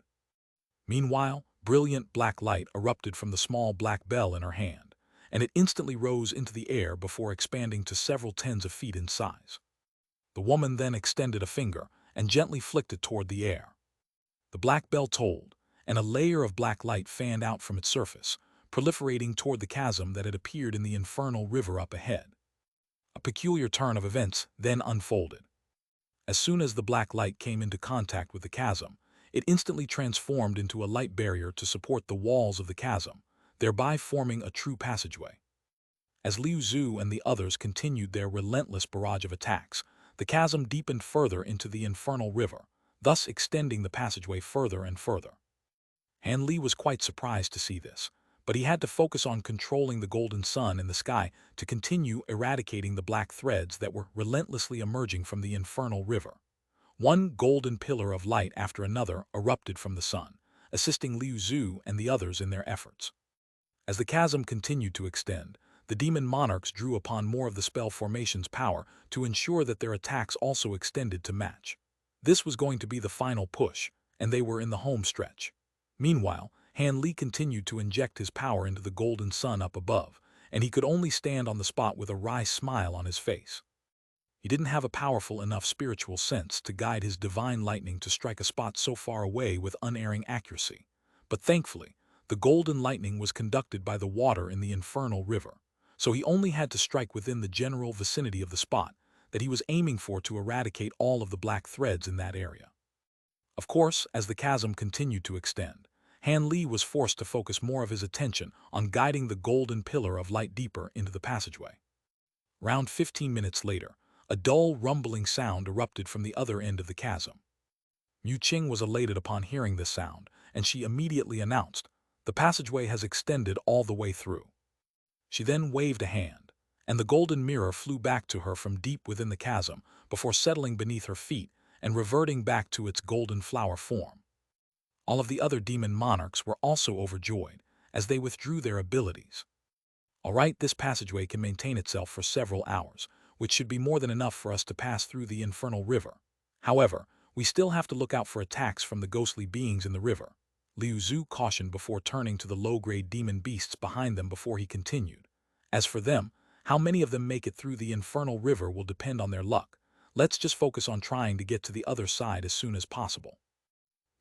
Meanwhile, brilliant black light erupted from the small black bell in her hand, and it instantly rose into the air before expanding to several tens of feet in size. The woman then extended a finger and gently flicked it toward the air. The black bell tolled, and a layer of black light fanned out from its surface, proliferating toward the chasm that had appeared in the infernal river up ahead. A peculiar turn of events then unfolded. As soon as the black light came into contact with the chasm, it instantly transformed into a light barrier to support the walls of the chasm, thereby forming a true passageway. As Liu Zhu and the others continued their relentless barrage of attacks, the chasm deepened further into the infernal river, thus extending the passageway further and further. Han Li was quite surprised to see this, but he had to focus on controlling the golden sun in the sky to continue eradicating the black threads that were relentlessly emerging from the infernal river. One golden pillar of light after another erupted from the sun, assisting Liu Zhu and the others in their efforts. As the chasm continued to extend, the demon monarchs drew upon more of the spell formation's power to ensure that their attacks also extended to match. This was going to be the final push, and they were in the home stretch. Meanwhile, Han Li continued to inject his power into the golden sun up above, and he could only stand on the spot with a wry smile on his face. He didn't have a powerful enough spiritual sense to guide his divine lightning to strike a spot so far away with unerring accuracy. But thankfully, the golden lightning was conducted by the water in the infernal river, so he only had to strike within the general vicinity of the spot that he was aiming for to eradicate all of the black threads in that area. Of course, as the chasm continued to extend, Han Li was forced to focus more of his attention on guiding the golden pillar of light deeper into the passageway. Around 15 minutes later, a dull, rumbling sound erupted from the other end of the chasm. Mu Qing was elated upon hearing this sound, and she immediately announced, "The passageway has extended all the way through." She then waved a hand, and the golden mirror flew back to her from deep within the chasm before settling beneath her feet and reverting back to its golden flower form. All of the other demon monarchs were also overjoyed, as they withdrew their abilities. All right, this passageway can maintain itself for several hours, which should be more than enough for us to pass through the infernal river. However, we still have to look out for attacks from the ghostly beings in the river. Liu Zhu cautioned before turning to the low-grade demon beasts behind them before he continued. As for them, how many of them make it through the infernal river will depend on their luck. Let's just focus on trying to get to the other side as soon as possible.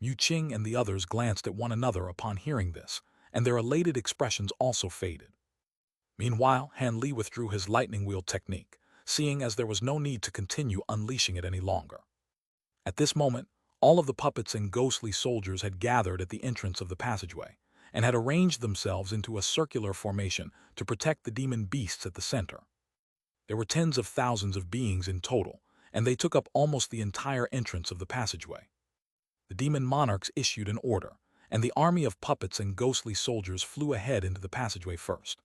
Mu Qing and the others glanced at one another upon hearing this, and their elated expressions also faded. Meanwhile, Han Li withdrew his lightning wheel technique, seeing as there was no need to continue unleashing it any longer. At this moment, all of the puppets and ghostly soldiers had gathered at the entrance of the passageway, and had arranged themselves into a circular formation to protect the demon beasts at the center. There were tens of thousands of beings in total, and they took up almost the entire entrance of the passageway. The demon monarchs issued an order, and the army of puppets and ghostly soldiers flew ahead into the passageway first.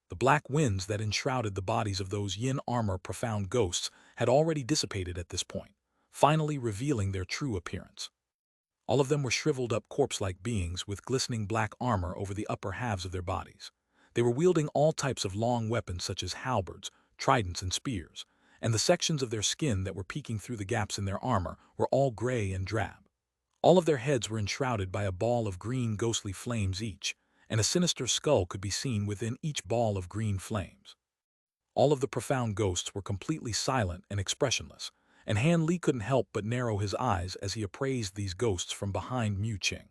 The black winds that enshrouded the bodies of those yin armor profound ghosts had already dissipated at this point, finally revealing their true appearance. All of them were shriveled-up corpse-like beings with glistening black armor over the upper halves of their bodies. They were wielding all types of long weapons such as halberds, tridents, and spears, and the sections of their skin that were peeking through the gaps in their armor were all gray and drab. All of their heads were enshrouded by a ball of green ghostly flames each, and a sinister skull could be seen within each ball of green flames. All of the profound ghosts were completely silent and expressionless, and Han Li couldn't help but narrow his eyes as he appraised these ghosts from behind Mu Qing.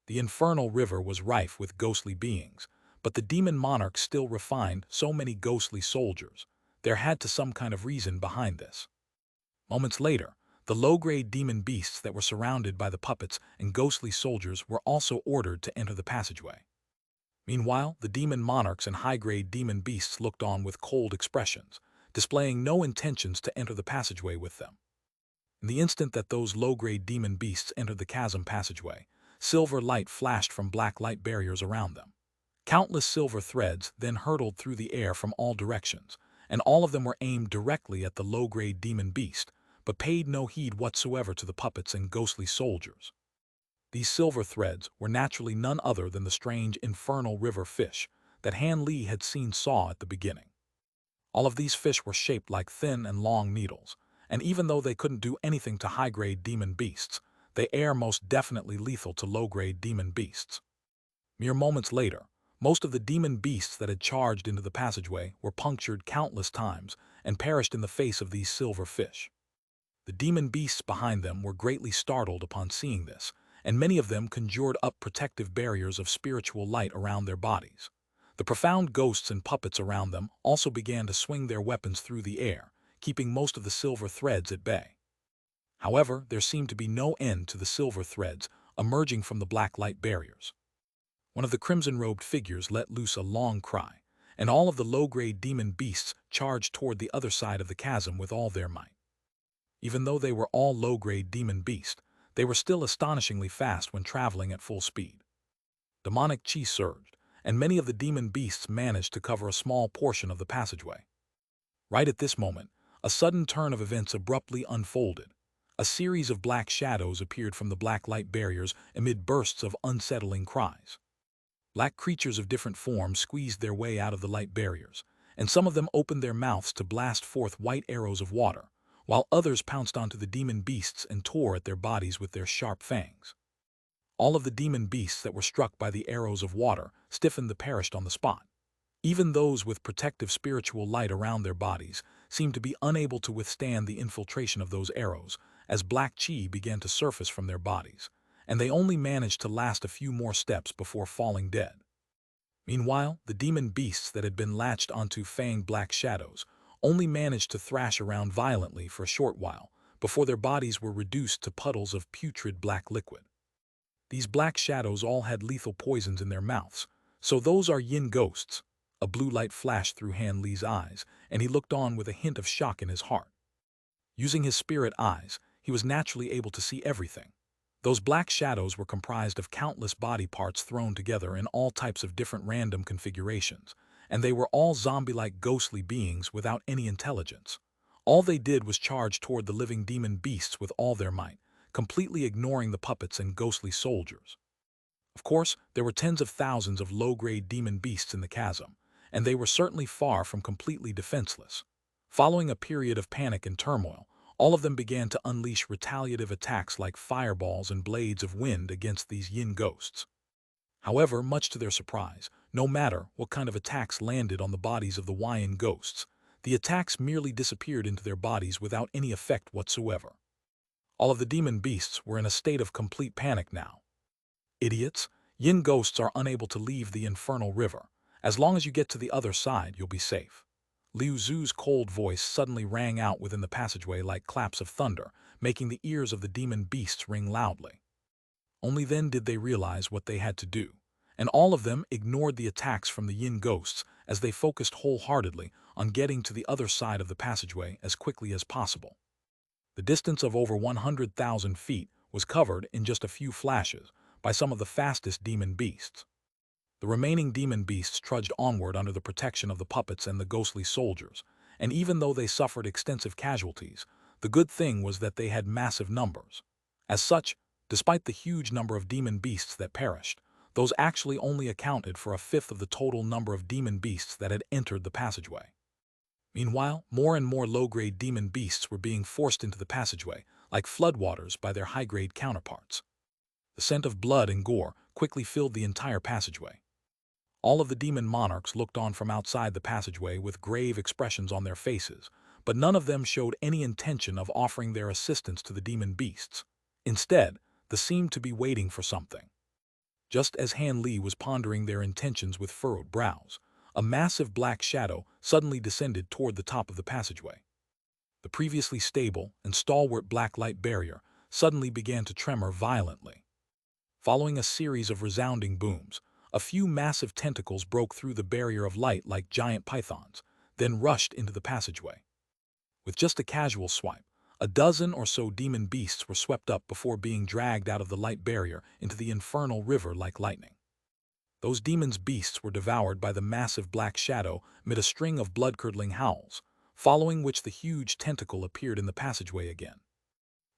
The infernal river was rife with ghostly beings, but the demon monarchs still refined so many ghostly soldiers. There had to some kind of reason behind this. Moments later, the low-grade demon beasts that were surrounded by the puppets and ghostly soldiers were also ordered to enter the passageway. Meanwhile, the demon monarchs and high-grade demon beasts looked on with cold expressions, displaying no intentions to enter the passageway with them. In the instant that those low-grade demon beasts entered the chasm passageway, silver light flashed from black light barriers around them. Countless silver threads then hurtled through the air from all directions, and all of them were aimed directly at the low-grade demon beast, but paid no heed whatsoever to the puppets and ghostly soldiers. These silver threads were naturally none other than the strange infernal river fish that Han Li had saw at the beginning. All of these fish were shaped like thin and long needles, and even though they couldn't do anything to high-grade demon beasts, they are most definitely lethal to low-grade demon beasts. Mere moments later, most of the demon beasts that had charged into the passageway were punctured countless times and perished in the face of these silver fish. The demon beasts behind them were greatly startled upon seeing this, and many of them conjured up protective barriers of spiritual light around their bodies. The profound ghosts and puppets around them also began to swing their weapons through the air, keeping most of the silver threads at bay. However, there seemed to be no end to the silver threads emerging from the black light barriers. One of the crimson-robed figures let loose a long cry, and all of the low-grade demon beasts charged toward the other side of the chasm with all their might. Even though they were all low-grade demon beasts, they were still astonishingly fast when traveling at full speed. Demonic chi surged, and many of the demon beasts managed to cover a small portion of the passageway. Right at this moment, a sudden turn of events abruptly unfolded. A series of black shadows appeared from the black light barriers amid bursts of unsettling cries. Black creatures of different forms squeezed their way out of the light barriers, and some of them opened their mouths to blast forth white arrows of water, while others pounced onto the demon beasts and tore at their bodies with their sharp fangs. All of the demon beasts that were struck by the arrows of water stiffened and perished on the spot. Even those with protective spiritual light around their bodies seemed to be unable to withstand the infiltration of those arrows, as black chi began to surface from their bodies, and they only managed to last a few more steps before falling dead. Meanwhile, the demon beasts that had been latched onto fanged black shadows only managed to thrash around violently for a short while before their bodies were reduced to puddles of putrid black liquid. These black shadows all had lethal poisons in their mouths, so those are yin ghosts. A blue light flashed through Han Li's eyes, and he looked on with a hint of shock in his heart. Using his spirit eyes, he was naturally able to see everything. Those black shadows were comprised of countless body parts thrown together in all types of different random configurations, and they were all zombie-like ghostly beings without any intelligence. All they did was charge toward the living demon beasts with all their might, completely ignoring the puppets and ghostly soldiers. Of course, there were tens of thousands of low-grade demon beasts in the chasm, and they were certainly far from completely defenseless. Following a period of panic and turmoil, all of them began to unleash retaliative attacks like fireballs and blades of wind against these yin ghosts. However, much to their surprise, no matter what kind of attacks landed on the bodies of the yin ghosts, the attacks merely disappeared into their bodies without any effect whatsoever. All of the demon beasts were in a state of complete panic now. Idiots, yin ghosts are unable to leave the infernal river. As long as you get to the other side, you'll be safe. Liu Zu's cold voice suddenly rang out within the passageway like claps of thunder, making the ears of the demon beasts ring loudly. Only then did they realize what they had to do, and all of them ignored the attacks from the yin ghosts as they focused wholeheartedly on getting to the other side of the passageway as quickly as possible. The distance of over 100,000 feet was covered in just a few flashes by some of the fastest demon beasts. The remaining demon beasts trudged onward under the protection of the puppets and the ghostly soldiers, and even though they suffered extensive casualties, the good thing was that they had massive numbers. As such, despite the huge number of demon beasts that perished, those actually only accounted for a fifth of the total number of demon beasts that had entered the passageway. Meanwhile, more and more low-grade demon beasts were being forced into the passageway, like floodwaters by their high-grade counterparts. The scent of blood and gore quickly filled the entire passageway. All of the demon monarchs looked on from outside the passageway with grave expressions on their faces, but none of them showed any intention of offering their assistance to the demon beasts. Instead, they seemed to be waiting for something. Just as Han Li was pondering their intentions with furrowed brows, a massive black shadow suddenly descended toward the top of the passageway. The previously stable and stalwart black light barrier suddenly began to tremor violently. Following a series of resounding booms, a few massive tentacles broke through the barrier of light like giant pythons, then rushed into the passageway. With just a casual swipe, a dozen or so demon beasts were swept up before being dragged out of the light barrier into the infernal river like lightning. Those demons' beasts were devoured by the massive black shadow amid a string of blood-curdling howls, following which the huge tentacle appeared in the passageway again.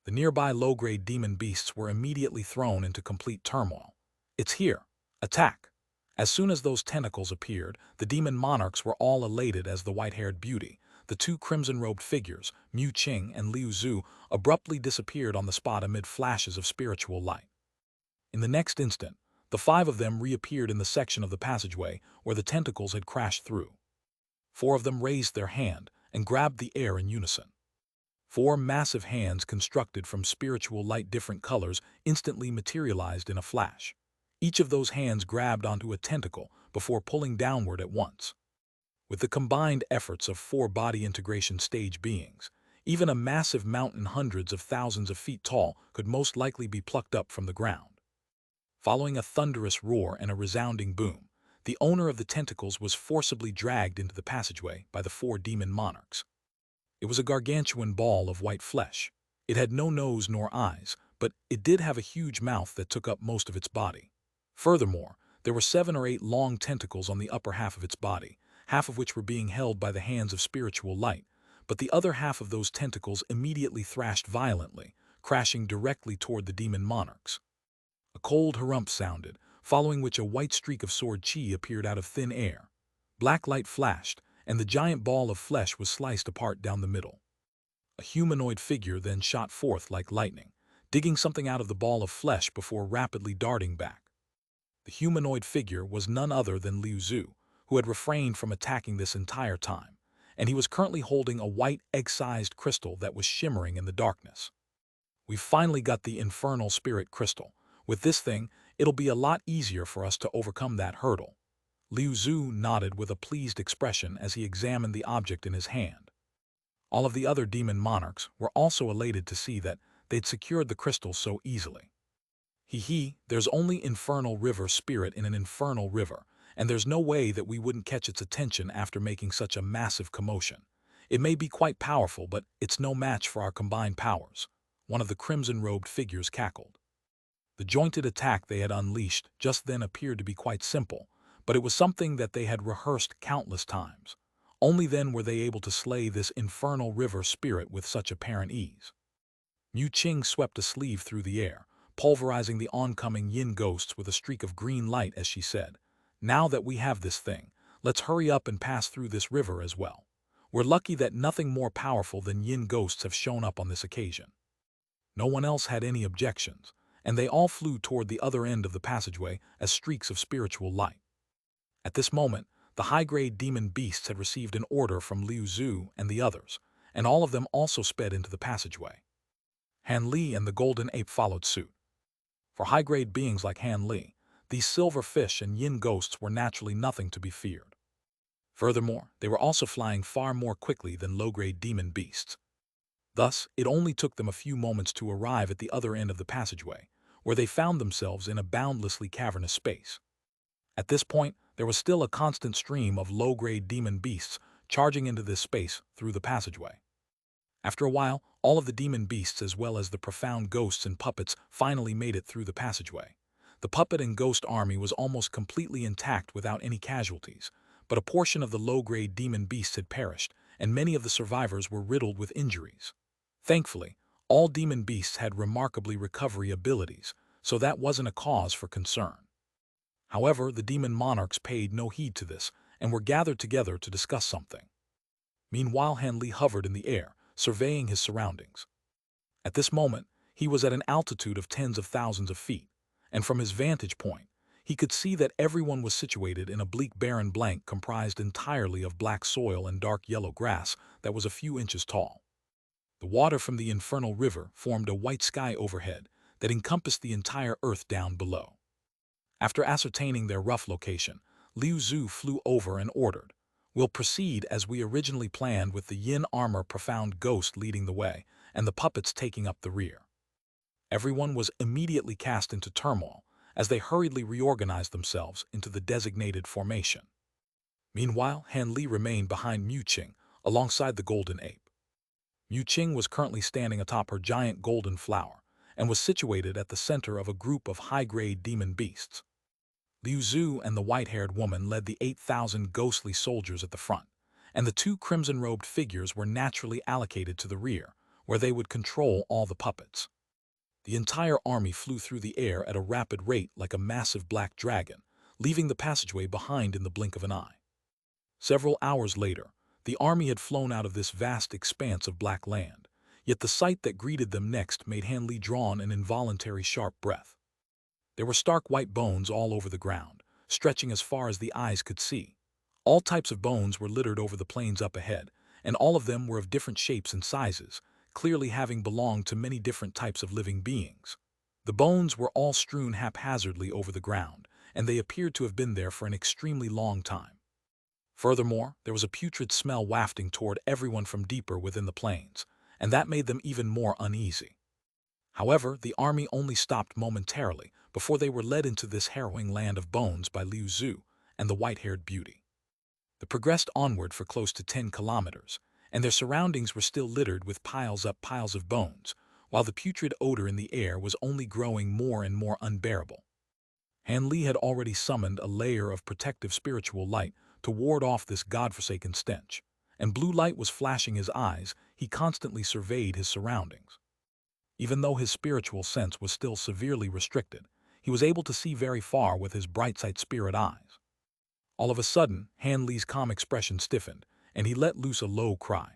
The nearby low-grade demon beasts were immediately thrown into complete turmoil. "It's here! Attack!" As soon as those tentacles appeared, the demon monarchs were all elated as the white-haired beauty, the two crimson-robed figures, Mu Qing and Liu Zu, abruptly disappeared on the spot amid flashes of spiritual light. In the next instant, the five of them reappeared in the section of the passageway where the tentacles had crashed through. Four of them raised their hand and grabbed the air in unison. Four massive hands constructed from spiritual light different colors instantly materialized in a flash. Each of those hands grabbed onto a tentacle before pulling downward at once. With the combined efforts of four body integration stage beings, even a massive mountain hundreds of thousands of feet tall could most likely be plucked up from the ground. Following a thunderous roar and a resounding boom, the owner of the tentacles was forcibly dragged into the passageway by the four demon monarchs. It was a gargantuan ball of white flesh. It had no nose nor eyes, but it did have a huge mouth that took up most of its body. Furthermore, there were 7 or 8 long tentacles on the upper half of its body, half of which were being held by the hands of spiritual light, but the other half of those tentacles immediately thrashed violently, crashing directly toward the demon monarchs. A cold harump sounded, following which a white streak of sword chi appeared out of thin air. Black light flashed, and the giant ball of flesh was sliced apart down the middle. A humanoid figure then shot forth like lightning, digging something out of the ball of flesh before rapidly darting back. The humanoid figure was none other than Liu Zhu, who had refrained from attacking this entire time, and he was currently holding a white egg-sized crystal that was shimmering in the darkness. We've finally got the infernal spirit crystal. With this thing, it'll be a lot easier for us to overcome that hurdle. Liu Zhu nodded with a pleased expression as he examined the object in his hand. All of the other demon monarchs were also elated to see that they'd secured the crystal so easily. There's only infernal river spirit in an infernal river, and there's no way that we wouldn't catch its attention after making such a massive commotion. It may be quite powerful, but it's no match for our combined powers. One of the crimson-robed figures cackled. The jointed attack they had unleashed just then appeared to be quite simple, but it was something that they had rehearsed countless times. Only then were they able to slay this infernal river spirit with such apparent ease. Mu Qing swept a sleeve through the air, pulverizing the oncoming yin ghosts with a streak of green light as she said, "Now that we have this thing, let's hurry up and pass through this river as well. We're lucky that nothing more powerful than yin ghosts have shown up on this occasion." No one else had any objections, and they all flew toward the other end of the passageway as streaks of spiritual light. At this moment, the high-grade demon beasts had received an order from Liu Zhu and the others, and all of them also sped into the passageway. Han Li and the golden ape followed suit. For high-grade beings like Han Li, these silver fish and yin ghosts were naturally nothing to be feared. Furthermore, they were also flying far more quickly than low-grade demon beasts. Thus, it only took them a few moments to arrive at the other end of the passageway, where they found themselves in a boundlessly cavernous space. At this point, there was still a constant stream of low-grade demon beasts charging into this space through the passageway. After a while, all of the demon beasts as well as the profound ghosts and puppets finally made it through the passageway. The puppet and ghost army was almost completely intact without any casualties, but a portion of the low-grade demon beasts had perished, and many of the survivors were riddled with injuries. Thankfully, all demon beasts had remarkably recovery abilities, so that wasn't a cause for concern. However, the demon monarchs paid no heed to this and were gathered together to discuss something. Meanwhile, Han Li hovered in the air, surveying his surroundings. At this moment, he was at an altitude of tens of thousands of feet, and from his vantage point, he could see that everyone was situated in a bleak barren blank comprised entirely of black soil and dark yellow grass that was a few inches tall. The water from the infernal river formed a white sky overhead that encompassed the entire earth down below. After ascertaining their rough location, Liu Zhu flew over and ordered, "We'll proceed as we originally planned with the yin armor profound ghost leading the way and the puppets taking up the rear." Everyone was immediately cast into turmoil as they hurriedly reorganized themselves into the designated formation. Meanwhile, Han Li remained behind Mu Qing alongside the golden ape. Mu Qing was currently standing atop her giant golden flower and was situated at the center of a group of high-grade demon beasts. Liu Zhu and the white-haired woman led the 8,000 ghostly soldiers at the front, and the two crimson-robed figures were naturally allocated to the rear, where they would control all the puppets. The entire army flew through the air at a rapid rate like a massive black dragon, leaving the passageway behind in the blink of an eye. Several hours later, the army had flown out of this vast expanse of black land, yet the sight that greeted them next made Han Li draw an involuntary sharp breath. There were stark white bones all over the ground, stretching as far as the eyes could see. All types of bones were littered over the plains up ahead, and all of them were of different shapes and sizes, clearly having belonged to many different types of living beings. The bones were all strewn haphazardly over the ground, and they appeared to have been there for an extremely long time. Furthermore, there was a putrid smell wafting toward everyone from deeper within the plains, and that made them even more uneasy. However, the army only stopped momentarily before they were led into this harrowing land of bones by Liu Zhu and the white-haired beauty. They progressed onward for close to 10 kilometers, and their surroundings were still littered with piles of bones, while the putrid odor in the air was only growing more and more unbearable. Han Li had already summoned a layer of protective spiritual light to ward off this godforsaken stench, and blue light was flashing his eyes. He constantly surveyed his surroundings. Even though his spiritual sense was still severely restricted, he was able to see very far with his bright-sight spirit eyes. All of a sudden, Han Li's calm expression stiffened, and he let loose a low cry.